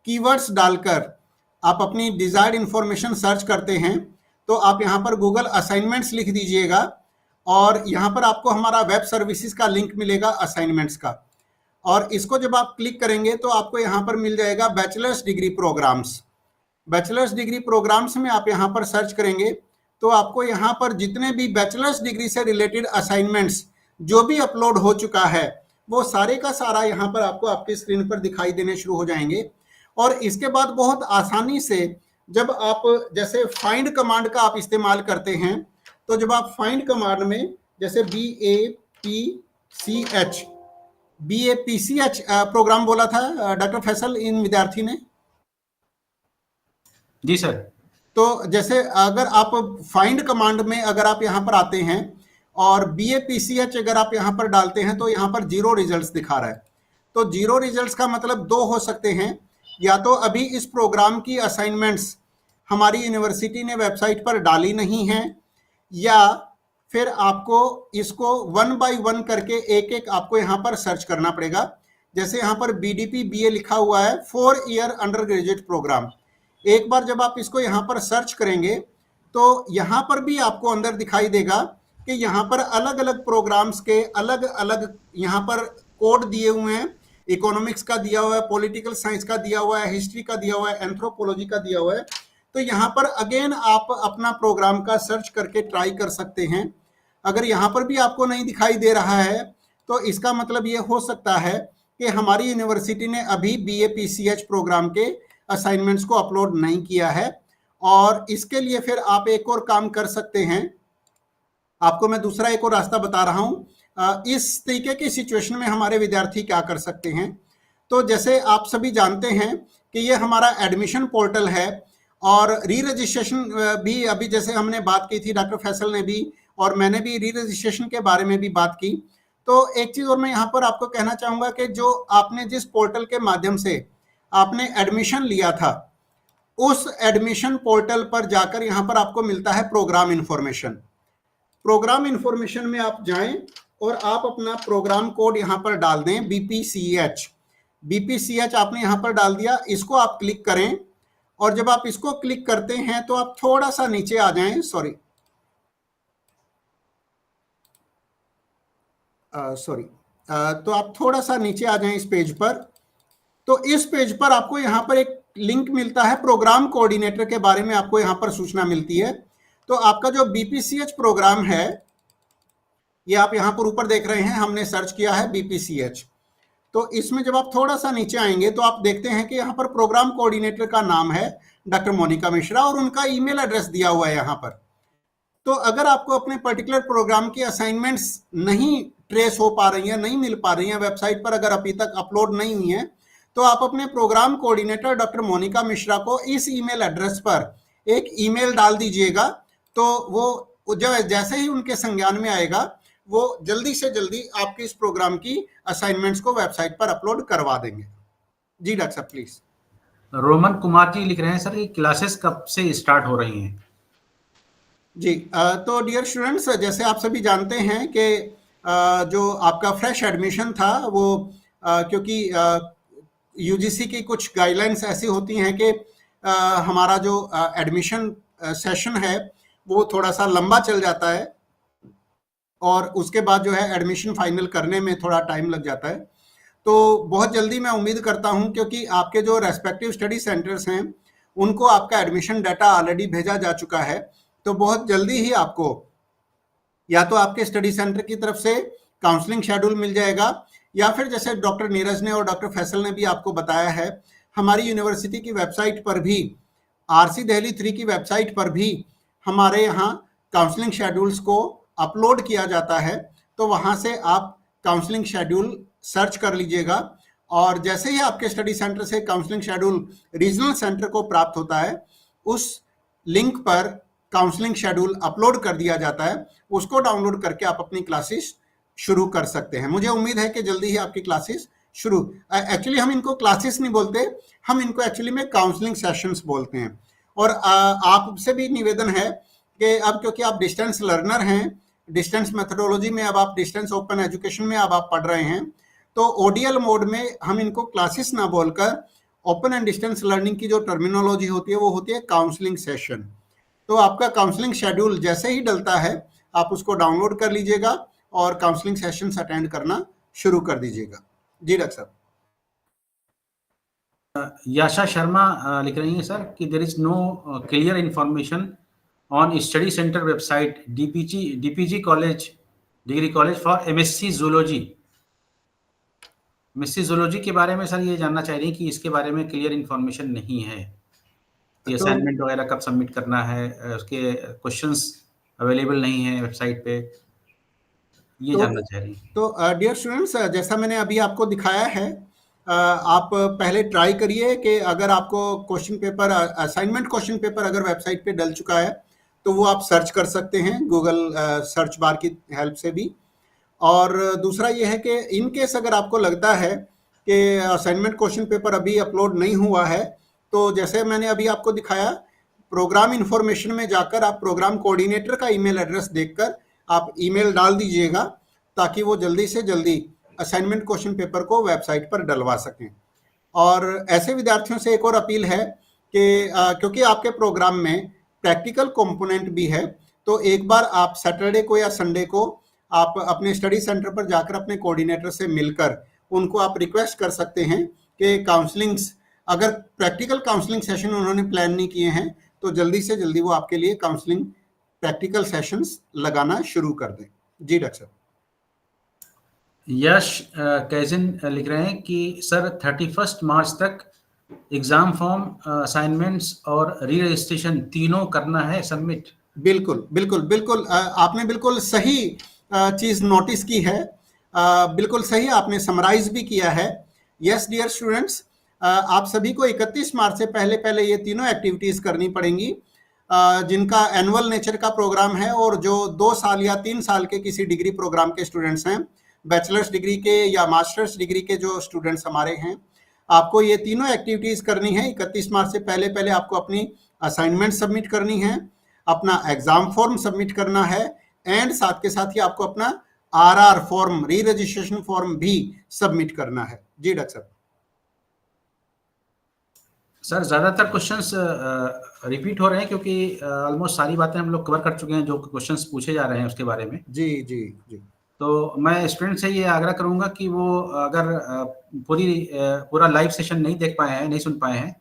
कीवर्ड्स डालकर आप अपनी डिजायर्ड इंफॉर्मेशन सर्च करते हैं तो आप यहाँ पर गूगल असाइनमेंट्स लिख दीजिएगा और यहाँ पर आपको हमारा वेब सर्विसेज का लिंक मिलेगा असाइनमेंट्स का, और इसको जब आप क्लिक करेंगे तो आपको यहाँ पर मिल जाएगा bachelors degree programmes. Bachelors degree programmes में आप यहाँ पर सर्च करेंगे तो आपको यहाँ पर जितने भी बैचलर्स डिग्री से रिलेटेड असाइनमेंट्स जो भी अपलोड हो चुका है वो सारे का सारा यहाँ पर आपको आपकी स्क्रीन पर दिखाई देने शुरू हो जाएंगे। और इसके बाद बहुत आसानी से जब आप जैसे फाइंड कमांड का आप इस्तेमाल करते हैं तो जब आप फाइंड कमांड में जैसे BAPCH प्रोग्राम बोला था डॉक्टर फैसल इन विद्यार्थी ने? जी सर। तो जैसे अगर आप फाइंड कमांड में अगर आप यहाँ पर आते हैं और BAPCH अगर आप यहाँ पर डालते हैं तो यहाँ पर 0 रिजल्ट्स दिखा रहा है। तो 0 रिजल्ट्स का मतलब 2 हो सकते हैं, या तो अभी इस प्रोग्राम की असाइनमेंट्स हमारी यूनिवर्सिटी ने वेबसाइट पर डाली नहीं है, या फिर आपको इसको 1 बाय 1 करके एक एक आपको यहाँ पर सर्च करना पड़ेगा। जैसे यहाँ पर BDP BA लिखा हुआ है 4 ईयर अंडर ग्रेजुएट प्रोग्राम, एक बार जब आप इसको यहाँ पर सर्च करेंगे तो यहाँ पर भी आपको अंदर दिखाई देगा कि यहाँ पर अलग अलग प्रोग्राम्स के अलग अलग यहाँ पर कोड दिए हुए हैं। इकोनॉमिक्स का दिया हुआ है, पॉलिटिकल साइंस का दिया हुआ है, हिस्ट्री का दिया हुआ है, एंथ्रोपोलॉजी का दिया हुआ है। तो यहाँ पर अगेन आप अपना प्रोग्राम का सर्च करके ट्राई कर सकते हैं। अगर यहाँ पर भी आपको नहीं दिखाई दे रहा है तो इसका मतलब ये हो सकता है कि हमारी यूनिवर्सिटी ने अभी BA-PCH प्रोग्राम के असाइनमेंट्स को अपलोड नहीं किया है। और इसके लिए फिर आप एक और काम कर सकते हैं, आपको मैं दूसरा एक और रास्ता बता रहा हूं। इस तरीके की सिचुएशन में हमारे विद्यार्थी क्या कर सकते हैं। तो जैसे आप सभी जानते हैं कि ये हमारा एडमिशन पोर्टल है और री रजिस्ट्रेशन भी अभी जैसे हमने बात की थी, डॉक्टर फैसल ने भी और मैंने भी री रजिस्ट्रेशन के बारे में भी बात की। तो एक चीज और मैं यहाँ पर आपको कहना चाहूंगा कि जो आपने जिस पोर्टल के माध्यम से आपने एडमिशन लिया था, उस एडमिशन पोर्टल पर जाकर यहाँ पर आपको मिलता है प्रोग्राम इंफॉर्मेशन। प्रोग्राम इंफॉर्मेशन में आप जाएं और आप अपना प्रोग्राम कोड यहाँ पर डाल दें, BPCH आपने यहाँ पर डाल दिया। इसको आप क्लिक करें और जब आप इसको क्लिक करते हैं तो आप थोड़ा सा नीचे आ जाएं, तो आप थोड़ा सा नीचे आ जाएं इस पेज पर। तो इस पेज पर आपको यहाँ पर एक लिंक मिलता है, प्रोग्राम कोऑर्डिनेटर के बारे में आपको यहाँ पर सूचना मिलती है। तो आपका जो BPCH प्रोग्राम है, ये आप यहाँ पर ऊपर देख रहे हैं, हमने सर्च किया है BPCH। तो इसमें जब आप थोड़ा सा नीचे आएंगे तो आप देखते हैं कि यहाँ पर प्रोग्राम कोऑर्डिनेटर का नाम है डॉक्टर मोनिका मिश्रा और उनका ईमेल एड्रेस दिया हुआ है यहाँ पर। तो अगर आपको अपने पर्टिकुलर प्रोग्राम की असाइनमेंट्स नहीं ट्रेस हो पा रही हैं, नहीं मिल पा रही हैं, वेबसाइट पर अगर अभी तक अपलोड नहीं हुई हैं, तो आप अपने programme coordinator doctor Monika Mishra को इस ईमेल एड्रेस पर एक ईमेल डाल दीजिएगा। तो वो जैसे ही उनके संज्ञान में आएगा, वो जल्दी से जल्दी आपके इस प्रोग्राम की असाइनमेंट्स को वेबसाइट पर अपलोड करवा देंगे। जी डॉक्टर साहब प्लीज। रोमन कुमार जी लिख रहे हैं सर कि क्लासेस कब से स्टार्ट हो रही हैं? जी तो डियर स्टूडेंट्स, जैसे आप सभी जानते हैं कि जो आपका फ्रेश एडमिशन था वो क्योंकि UGC की कुछ गाइडलाइंस ऐसी होती हैं कि हमारा जो एडमिशन सेशन है वो थोड़ा सा लंबा चल जाता है और उसके बाद जो है एडमिशन फाइनल करने में थोड़ा टाइम लग जाता है। तो बहुत जल्दी मैं उम्मीद करता हूं, क्योंकि आपके जो रेस्पेक्टिव स्टडी सेंटर्स हैं उनको आपका एडमिशन डाटा ऑलरेडी भेजा जा चुका है। तो बहुत जल्दी ही आपको या तो आपके स्टडी सेंटर की तरफ से काउंसलिंग शेड्यूल मिल जाएगा, या फिर जैसे डॉक्टर नीरज ने और डॉक्टर फैसल ने भी आपको बताया है, हमारी यूनिवर्सिटी की वेबसाइट पर भी, RC दिल्ली 3 की वेबसाइट पर भी हमारे यहाँ काउंसलिंग शेड्यूल्स को अपलोड किया जाता है। तो वहाँ से आप काउंसलिंग शेड्यूल सर्च कर लीजिएगा और जैसे ही आपके स्टडी सेंटर से काउंसलिंग शेड्यूल रीजनल सेंटर को प्राप्त होता है, उस लिंक पर काउंसलिंग शेड्यूल अपलोड कर दिया जाता है। उसको डाउनलोड करके आप अपनी क्लासेस शुरू कर सकते हैं। मुझे उम्मीद है कि जल्दी ही आपकी क्लासेस शुरू, एक्चुअली हम इनको क्लासेस नहीं बोलते, हम इनको एक्चुअली में काउंसलिंग सेशंस बोलते हैं। और आपसे भी निवेदन है कि अब क्योंकि आप डिस्टेंस लर्नर हैं, डिस्टेंस मेथोडोलॉजी में अब आप डिस्टेंस ओपन एजुकेशन में अब आप पढ़ रहे हैं, तो ODL मोड में हम इनको क्लासेस ना बोलकर ओपन एंड डिस्टेंस लर्निंग की जो टर्मिनोलॉजी होती है वो होती है काउंसलिंग सेशन। तो आपका काउंसलिंग शेड्यूल जैसे ही डलता है आप उसको डाउनलोड कर लीजिएगा और काउंसलिंग सेशंस अटेंड करना शुरू कर दीजिएगा। जी डॉक्टर साहब। याशा शर्मा लिख रही हैं सर कि there is no clear information on study centre website DPG college degree college for MSc zoology. MSc zoology के बारे में सर ये जानना चाह रही हैं कि इसके बारे में क्लियर इंफॉर्मेशन नहीं है, ये असाइनमेंट वगैरह कब सबमिट करना है, उसके क्वेश्चंस अवेलेबल नहीं है वेबसाइट पे, ये जानना चाह रही हैं। तो डियर स्टूडेंट्स, जैसा मैंने अभी आपको दिखाया है, आप पहले ट्राई करिए कि अगर आपको question paper, assignment question paper अगर वेबसाइट पे डल चुका है तो वो आप सर्च कर सकते हैं गूगल सर्च बार की हेल्प से भी। और दूसरा ये है कि इन केस अगर आपको लगता है कि असाइनमेंट क्वेश्चन पेपर अभी अपलोड नहीं हुआ है, तो जैसे मैंने अभी आपको दिखाया, प्रोग्राम इन्फॉर्मेशन में जाकर आप प्रोग्राम कोऑर्डिनेटर का ईमेल एड्रेस देखकर आप ईमेल डाल दीजिएगा ताकि वो जल्दी से जल्दी असाइनमेंट क्वेश्चन पेपर को वेबसाइट पर डलवा सकें। और ऐसे विद्यार्थियों से एक और अपील है कि क्योंकि आपके प्रोग्राम में प्रैक्टिकल कंपोनेंट भी है, तो एक बार आप सैटरडे को या संडे को आप अपने स्टडी सेंटर पर जाकर अपने कोऑर्डिनेटर से मिलकर उनको आप रिक्वेस्ट कर सकते हैं कि काउंसलिंग्स, अगर प्रैक्टिकल काउंसलिंग सेशन उन्होंने प्लान नहीं किए हैं तो जल्दी से जल्दी वो आपके लिए काउंसलिंग प्रैक्टिकल सेशंस लगाना शुरू कर दें। जी डॉक्टर साहब। यश कैजिन लिख रहे हैं कि सर 31 मार्च तक एग्जाम फॉर्म, असाइनमेंट्स और री रजिस्ट्रेशन तीनों करना है सबमिट। बिल्कुल बिल्कुल बिल्कुल, आपने बिल्कुल सही चीज नोटिस की है, बिल्कुल सही आपने समराइज भी किया है। यस डियर स्टूडेंट्स, आप सभी को 31 मार्च से पहले पहले ये तीनों एक्टिविटीज करनी पड़ेंगी, जिनका एनुअल नेचर का प्रोग्राम है और जो 2 साल या 3 साल के किसी डिग्री प्रोग्राम के स्टूडेंट्स हैं, बैचलर्स डिग्री के या मास्टर्स डिग्री के जो स्टूडेंट्स हमारे हैं, आपको ये तीनों एक्टिविटीज करनी है। 31 मार्च से पहले पहले आपको अपनी असाइनमेंट सबमिट करनी है, अपना एग्जाम फॉर्म सबमिट करना है एंड साथ के साथ ही आपको अपना आरआर फॉर्म, री रजिस्ट्रेशन फॉर्म भी सबमिट करना है। जी डॉक्टर साहब। सर ज़्यादातर क्वेश्चंस रिपीट हो रहे हैं क्योंकि ऑलमोस्ट सारी बातें हम लोग कवर कर चुके हैं जो क्वेश्चंस पूछे जा रहे हैं उसके बारे में। जी जी जी। तो मैं स्टूडेंट से ये आग्रह करूंगा कि वो अगर पूरा लाइव सेशन नहीं देख पाए हैं, नहीं सुन पाए हैं,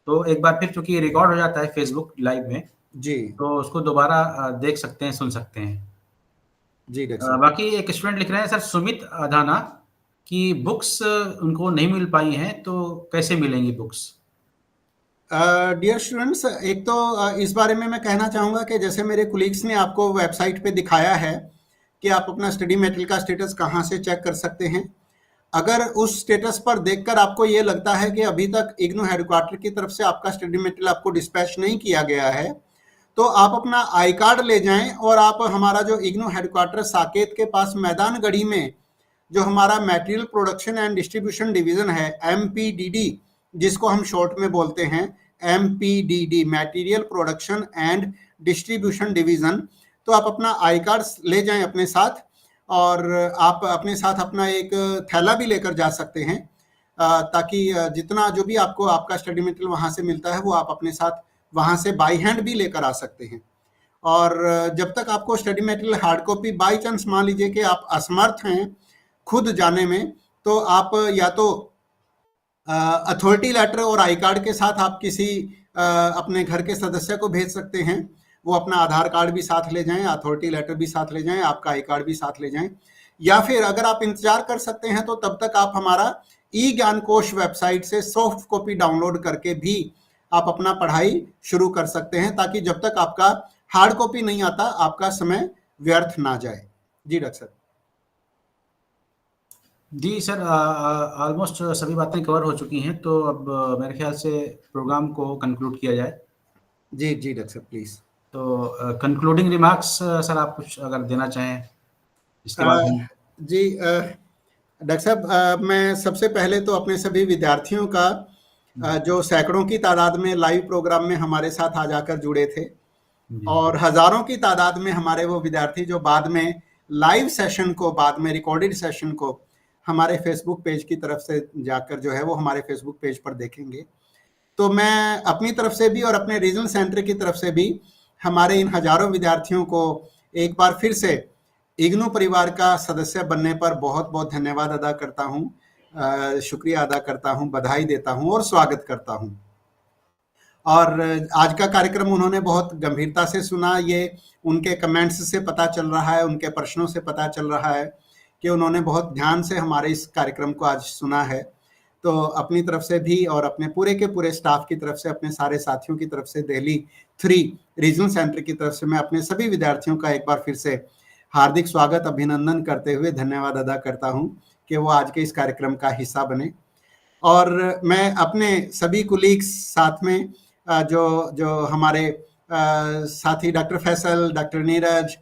तो एक बार फिर, चूंकि रिकॉर्ड हो जाता है फेसबुक लाइव में, जी तो उसको दोबारा देख सकते हैं, सुन सकते हैं। जी डॉक्टर साहब। बाकी एक स्टूडेंट लिख रहे हैं सर सुमित अधाना कि बुक्स उनको नहीं मिल पाई हैं, तो कैसे मिलेंगी बुक्स? डियर स्टूडेंट्स, एक तो इस बारे में मैं कहना चाहूँगा कि जैसे मेरे कुलीग्स ने आपको वेबसाइट पे दिखाया है कि आप अपना स्टडी मटेरियल का स्टेटस कहाँ से चेक कर सकते हैं। अगर उस स्टेटस पर देखकर आपको ये लगता है कि अभी तक इग्नू हेडक्वार्टर की तरफ से आपका स्टडी मटेरियल आपको डिस्पैच नहीं किया गया है, तो आप अपना आई कार्ड ले जाएं और आप हमारा जो इग्नू हेडक्वार्टर साकेत के पास मैदान गढ़ी में जो हमारा material production and distribution division है, MPDD जिसको हम शॉर्ट में बोलते हैं, MPDD material production and distribution division, तो आप अपना आई कार्ड ले जाएं अपने साथ, और आप अपने साथ अपना एक थैला भी लेकर जा सकते हैं, ताकि जितना जो भी आपको आपका स्टडी मटेरियल वहाँ से मिलता है वो आप अपने साथ वहाँ से बाई हैंड भी लेकर आ सकते हैं। और जब तक आपको study material hard copy, by chance मान लीजिए कि आप असमर्थ हैं खुद जाने में, तो आप या तो अथॉरिटी लेटर और आई कार्ड के साथ आप किसी अपने घर के सदस्य को भेज सकते हैं, वो अपना आधार कार्ड भी साथ ले जाएं, अथॉरिटी लेटर भी साथ ले जाएं, आपका आई कार्ड भी साथ ले जाएं। या फिर अगर आप इंतजार कर सकते हैं तो तब तक आप हमारा ई ज्ञान कोश वेबसाइट से सॉफ्ट कॉपी डाउनलोड करके भी आप अपना पढ़ाई शुरू कर सकते हैं, ताकि जब तक आपका हार्ड कॉपी नहीं आता आपका समय व्यर्थ ना जाए। जी डॉक्टर साहब। जी सर, ऑलमोस्ट सभी बातें कवर हो चुकी हैं, तो अब मेरे ख्याल से प्रोग्राम को कंक्लूड किया जाए। जी जी डॉक्टर साहब प्लीज। तो कंक्लूडिंग रिमार्क्स सर आप कुछ अगर देना चाहें इसके बाद जी डॉक्टर साहब, मैं सबसे पहले तो अपने सभी विद्यार्थियों का जो सैकड़ों की तादाद में लाइव प्रोग्राम में हमारे साथ आ जाकर जुड़े थे, और हजारों की तादाद में हमारे वो विद्यार्थी जो बाद में लाइव सेशन को, बाद में रिकॉर्डेड सेशन को हमारे फेसबुक पेज की तरफ से जाकर जो है वो हमारे फेसबुक पेज पर देखेंगे। तो मैं अपनी तरफ से भी और अपने रीजनल सेंटर की तरफ से भी हमारे इन हजारों विद्यार्थियों को एक बार फिर से इग्नू परिवार का सदस्य बनने पर बहुत बहुत धन्यवाद अदा करता हूँ, शुक्रिया अदा करता हूँ, बधाई देता हूँ और स्वागत करता हूँ। और आज का कार्यक्रम उन्होंने बहुत गंभीरता से सुना, ये उनके कमेंट्स से पता चल रहा है, उनके प्रश्नों से पता चल रहा है कि उन्होंने बहुत ध्यान से हमारे इस कार्यक्रम को आज सुना है। तो अपनी तरफ से भी और अपने पूरे के पूरे स्टाफ की तरफ से, अपने सारे साथियों की तरफ से, दिल्ली 3 रीजनल सेंटर की तरफ से मैं अपने सभी विद्यार्थियों का एक बार फिर से हार्दिक स्वागत, अभिनंदन करते हुए धन्यवाद अदा करता हूं कि वो आज के इस कार्यक्रम का हिस्सा बने। और मैं अपने सभी कुलीग्स साथ में जो हमारे साथी doctor Faisal, doctor Neeraj,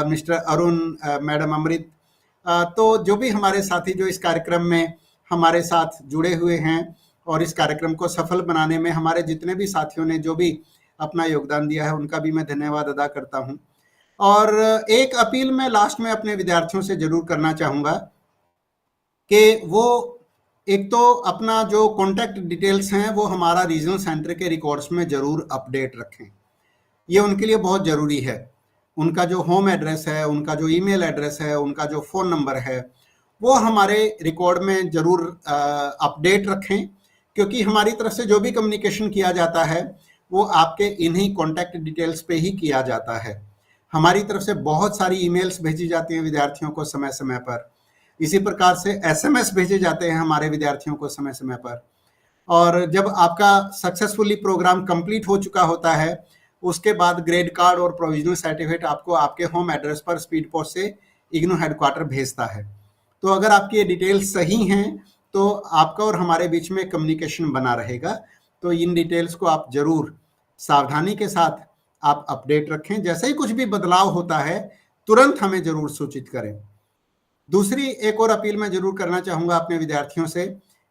mister Arun, madam Amrit, तो जो भी हमारे साथी जो इस कार्यक्रम में हमारे साथ जुड़े हुए हैं और इस कार्यक्रम को सफल बनाने में हमारे जितने भी साथियों ने जो भी अपना योगदान दिया है उनका भी मैं धन्यवाद अदा करता हूं। और एक अपील मैं लास्ट में अपने विद्यार्थियों से जरूर करना चाहूंगा कि वो एक तो अपना जो कॉन्टैक्ट डिटेल्स हैं वो हमारा रीजनल सेंटर के रिकॉर्ड्स में जरूर अपडेट रखें, ये उनके लिए बहुत जरूरी है। उनका जो होम एड्रेस है, उनका जो ईमेल एड्रेस है, उनका जो फ़ोन नंबर है, वो हमारे रिकॉर्ड में ज़रूर अपडेट रखें, क्योंकि हमारी तरफ से जो भी कम्युनिकेशन किया जाता है वो आपके इन्हीं कॉन्टैक्ट डिटेल्स पे ही किया जाता है। हमारी तरफ से बहुत सारी ईमेल्स भेजी जाती हैं विद्यार्थियों को समय समय पर, इसी प्रकार से एसएमएस भेजे जाते हैं हमारे विद्यार्थियों को समय समय पर। और जब आपका सक्सेसफुली प्रोग्राम कंप्लीट हो चुका होता है, उसके बाद ग्रेड कार्ड और प्रोविजनल सर्टिफिकेट आपको आपके होम एड्रेस पर स्पीड पोस्ट से इग्नू हेडक्वार्टर भेजता है। तो अगर आपकी ये डिटेल्स सही हैं तो आपका और हमारे बीच में कम्युनिकेशन बना रहेगा। तो इन डिटेल्स को आप जरूर सावधानी के साथ आप अपडेट रखें। जैसे ही कुछ भी बदलाव होता है तुरंत हमें जरूर सूचित करें। दूसरी एक और अपील मैं जरूर करना चाहूंगा अपने विद्यार्थियों से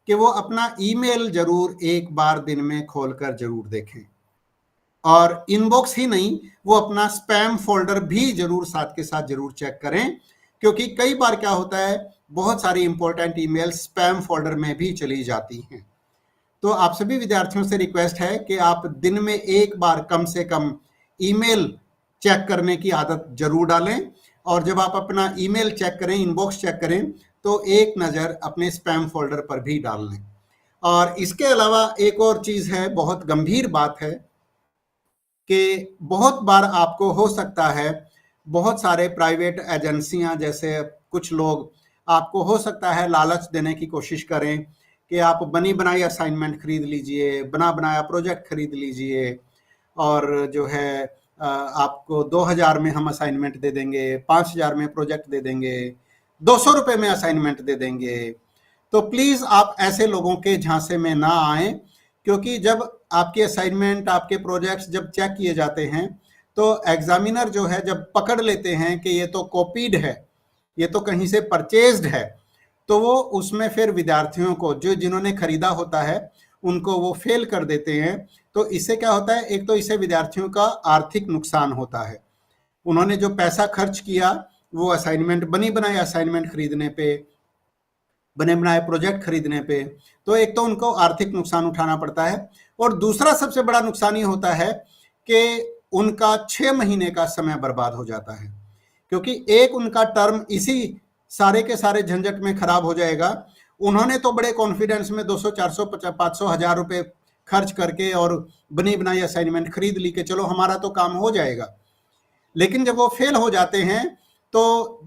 कि वो अपना ईमेल जरूर एक बार दिन में खोलकर जरूर देखें, और इनबॉक्स ही नहीं, वो अपना स्पैम फोल्डर भी जरूर साथ के साथ जरूर चेक करें, क्योंकि कई बार क्या होता है, बहुत सारी इंपॉर्टेंट ईमेल स्पैम फोल्डर में भी चली जाती हैं। तो आप सभी विद्यार्थियों से रिक्वेस्ट है कि आप दिन में एक बार कम से कम ईमेल चेक करने की आदत जरूर डालें, और जब आप अपना ईमेल चेक करें, इनबॉक्स चेक करें, तो एक नज़र अपने स्पैम फोल्डर पर भी डाल लें। और इसके अलावा एक और चीज़ है, बहुत गंभीर बात है कि बहुत बार आपको हो सकता है, बहुत सारे प्राइवेट एजेंसियां जैसे कुछ लोग आपको हो सकता है लालच देने की कोशिश करें कि आप बनी बनाई असाइनमेंट खरीद लीजिए, बना बनाया प्रोजेक्ट खरीद लीजिए, और जो है आपको 2000 में हम असाइनमेंट दे देंगे, 5000 में प्रोजेक्ट दे देंगे, 200 रुपये में असाइनमेंट दे देंगे। तो प्लीज़ आप ऐसे लोगों के झांसे में ना आए, क्योंकि जब आपके असाइनमेंट, आपके प्रोजेक्ट्स जब चेक किए जाते हैं तो एग्जामिनर जो है जब पकड़ लेते हैं कि ये तो कॉपीड है, ये तो कहीं से परचेज्ड है, तो वो उसमें फिर विद्यार्थियों को जो जिन्होंने खरीदा होता है उनको वो फेल कर देते हैं। तो इससे क्या होता है, एक तो इससे विद्यार्थियों का आर्थिक नुकसान होता है। उन्होंने जो पैसा खर्च किया वो असाइनमेंट, बनी बनाई असाइनमेंट खरीदने पे, बने बनाए प्रोजेक्ट खरीदने पे, तो एक तो उनको आर्थिक नुकसान उठाना पड़ता है, और दूसरा सबसे बड़ा नुकसान ये होता है कि उनका 6 महीने का समय बर्बाद हो जाता है, क्योंकि एक उनका टर्म इसी सारे के सारे झंझट में खराब हो जाएगा। उन्होंने तो बड़े कॉन्फिडेंस में 200, 400, 500 हजार रुपए खर्च करके और बनी बनाई असाइनमेंट खरीद ली कि चलो हमारा तो काम हो जाएगा, लेकिन जब वो फेल हो जाते हैं तो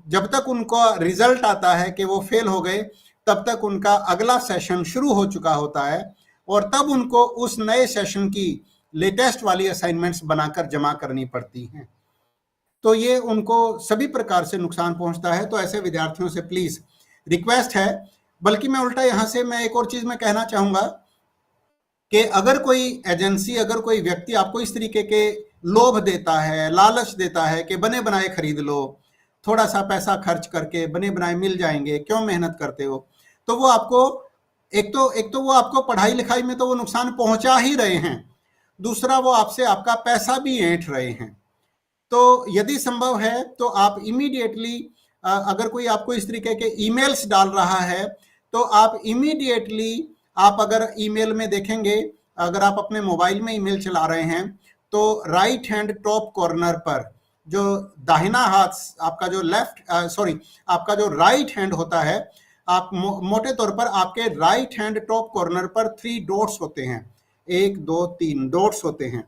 जब तक उनको रिजल्ट आता है कि वो फेल हो गए, तब तक उनका अगला सेशन शुरू हो चुका होता है, और तब उनको उस नए सेशन की लेटेस्ट वाली असाइनमेंट्स बनाकर जमा करनी पड़ती हैं। तो ये उनको सभी प्रकार से नुकसान पहुंचता है। तो ऐसे विद्यार्थियों से प्लीज रिक्वेस्ट है, बल्कि मैं उल्टा यहां से मैं एक और चीज मैं कहना चाहूंगा कि अगर कोई एजेंसी, अगर कोई व्यक्ति आपको इस तरीके के लोभ देता है, लालच देता है कि बने बनाए खरीद लो, थोड़ा सा पैसा खर्च करके बने बनाए मिल जाएंगे, क्यों मेहनत करते हो, तो वो आपको एक तो वो आपको पढ़ाई लिखाई में तो वो नुकसान पहुंचा ही रहे हैं, दूसरा वो आपसे आपका पैसा भी ऐंठ रहे हैं। तो यदि संभव है तो आप इमीडिएटली, अगर कोई आपको इस तरीके के ईमेल्स डाल रहा है तो आप इमीडिएटली, आप अगर ईमेल में देखेंगे, अगर आप अपने मोबाइल में ईमेल चला रहे हैं तो राइट हैंड टॉप कॉर्नर पर जो दाहिना हाथ आपका जो आपका जो राइट हैंड होता है, आप मोटे तौर पर आपके राइट हैंड टॉप कॉर्नर पर 3 डॉट्स होते हैं, 1 2 3 डॉट्स होते हैं।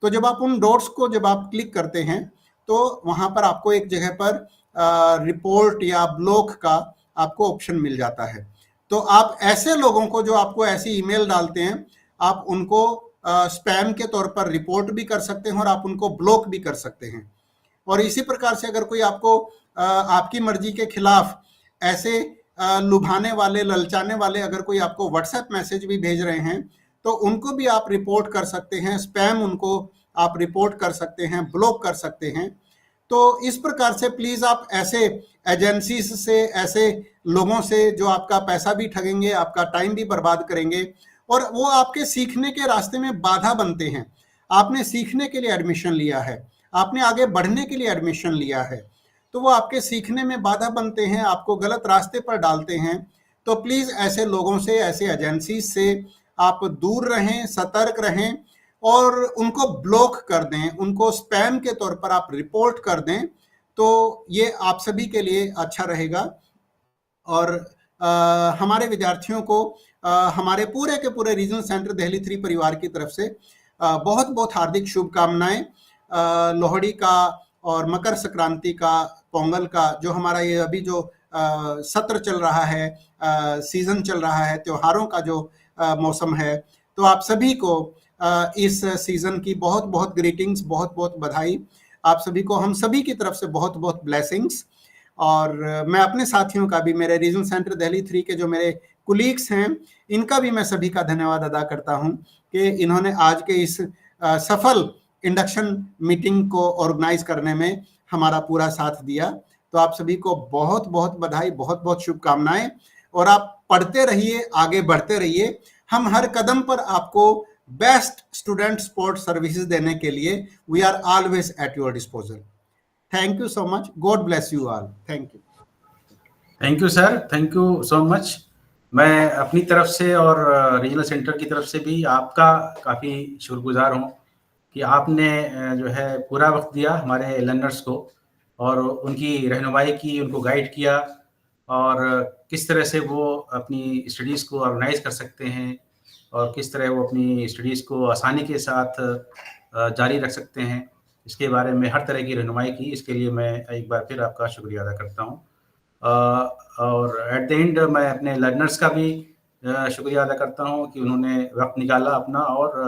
तो जब आप उन डॉट्स को जब आप क्लिक करते हैं तो वहां पर आपको एक जगह पर रिपोर्ट या ब्लॉक का आपको ऑप्शन मिल जाता है। तो आप ऐसे लोगों को जो आपको ऐसी ईमेल डालते हैं, आप उनको स्पैम के तौर पर रिपोर्ट भी कर सकते हैं और आप उनको ब्लॉक भी कर सकते हैं। और इसी प्रकार से अगर कोई आपको आपकी मर्जी के खिलाफ ऐसे लुभाने वाले, ललचाने वाले अगर कोई आपको व्हाट्सएप मैसेज भी भेज रहे हैं तो उनको भी आप रिपोर्ट कर सकते हैं, स्पैम उनको आप रिपोर्ट कर सकते हैं, ब्लॉक कर सकते हैं। तो इस प्रकार से प्लीज आप ऐसे एजेंसी से, ऐसे लोगों से जो आपका पैसा भी ठगेंगे, आपका टाइम भी बर्बाद करेंगे, और वो आपके सीखने के रास्ते में बाधा बनते हैं। आपने सीखने के लिए एडमिशन लिया है, आपने आगे बढ़ने के लिए एडमिशन लिया है, तो वो आपके सीखने में बाधा बनते हैं, आपको गलत रास्ते पर डालते हैं। तो प्लीज ऐसे लोगों से, ऐसे एजेंसी से आप दूर रहें, सतर्क रहें, और उनको ब्लॉक कर दें, उनको स्पैम के तौर पर आप रिपोर्ट कर दें, तो ये आप सभी के लिए अच्छा रहेगा। और हमारे विद्यार्थियों को हमारे पूरे के पूरे रीजनल सेंटर दिल्ली 3 परिवार की तरफ से बहुत बहुत हार्दिक शुभकामनाएं। लोहड़ी का और मकर संक्रांति का, पोंगल का, जो हमारा ये अभी जो सत्र चल रहा है, सीजन चल रहा है, त्योहारों का जो मौसम है, तो आप सभी को इस सीजन की बहुत बहुत ग्रीटिंग्स, बहुत बहुत बधाई। आप सभी को हम सभी की तरफ से बहुत बहुत ब्लेसिंग्स। और मैं अपने साथियों का भी, मेरे रीजनल सेंटर दिल्ली 3 के जो मेरे कुलीग्स हैं, इनका भी मैं सभी का धन्यवाद अदा करता हूं कि इन्होंने आज के इस सफल इंडक्शन मीटिंग को ऑर्गेनाइज करने में हमारा पूरा साथ दिया। तो आप सभी को बहुत बहुत बधाई, बहुत बहुत शुभकामनाएं। और आप पढ़ते रहिए, आगे बढ़ते रहिए। हम हर कदम पर आपको बेस्ट स्टूडेंट सपोर्ट सर्विसेज देने के लिए we are always at your disposal. Thank you so much. God bless you all. Thank you. Thank you sir, thank you so much. मैं अपनी तरफ से और रीजनल सेंटर की तरफ से भी आपका काफ़ी शुक्रगुजार हूँ कि आपने जो है पूरा वक्त दिया हमारे लर्नर्स को और उनकी रहनुमाई की, उनको गाइड किया और किस तरह से वो अपनी स्टडीज़ को ऑर्गेनाइज कर सकते हैं और किस तरह वो अपनी स्टडीज़ को आसानी के साथ जारी रख सकते हैं, इसके बारे में हर तरह की रहनुमाई की। इसके लिए मैं एक बार फिर आपका शुक्रिया अदा करता हूँ। और एट द एंड मैं अपने लर्नर्स का भी शुक्रिया अदा करता हूँ कि उन्होंने वक्त निकाला अपना और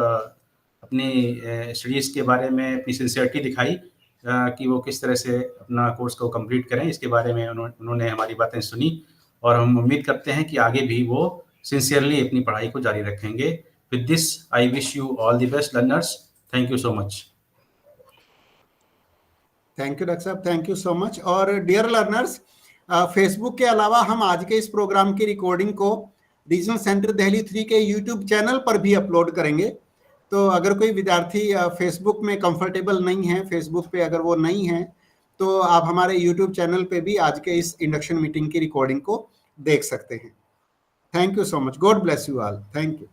अपनी स्टडीज़ के बारे में अपनी सिंसियरिटी दिखाई कि वो किस तरह से अपना कोर्स को कंप्लीट करें। इसके बारे में उन्होंने हमारी बातें सुनी और हम उम्मीद करते हैं कि आगे भी वो सिंसियरली अपनी पढ़ाई को जारी रखेंगे। With this I wish you all the best learners. Thank you so much. Thank you doctor साहब, थैंक यू सो मच। और डियर लर्नर्स, फेसबुक के अलावा हम आज के इस प्रोग्राम की रिकॉर्डिंग को रीजनल सेंटर दिल्ली 3 के यूट्यूब चैनल पर भी अपलोड करेंगे। तो अगर कोई विद्यार्थी फेसबुक में कंफर्टेबल नहीं है, फेसबुक पे अगर वो नहीं है, तो आप हमारे यूट्यूब चैनल पे भी आज के इस इंडक्शन मीटिंग की रिकॉर्डिंग को देख सकते हैं। Thank you so much. God bless you all. Thank you.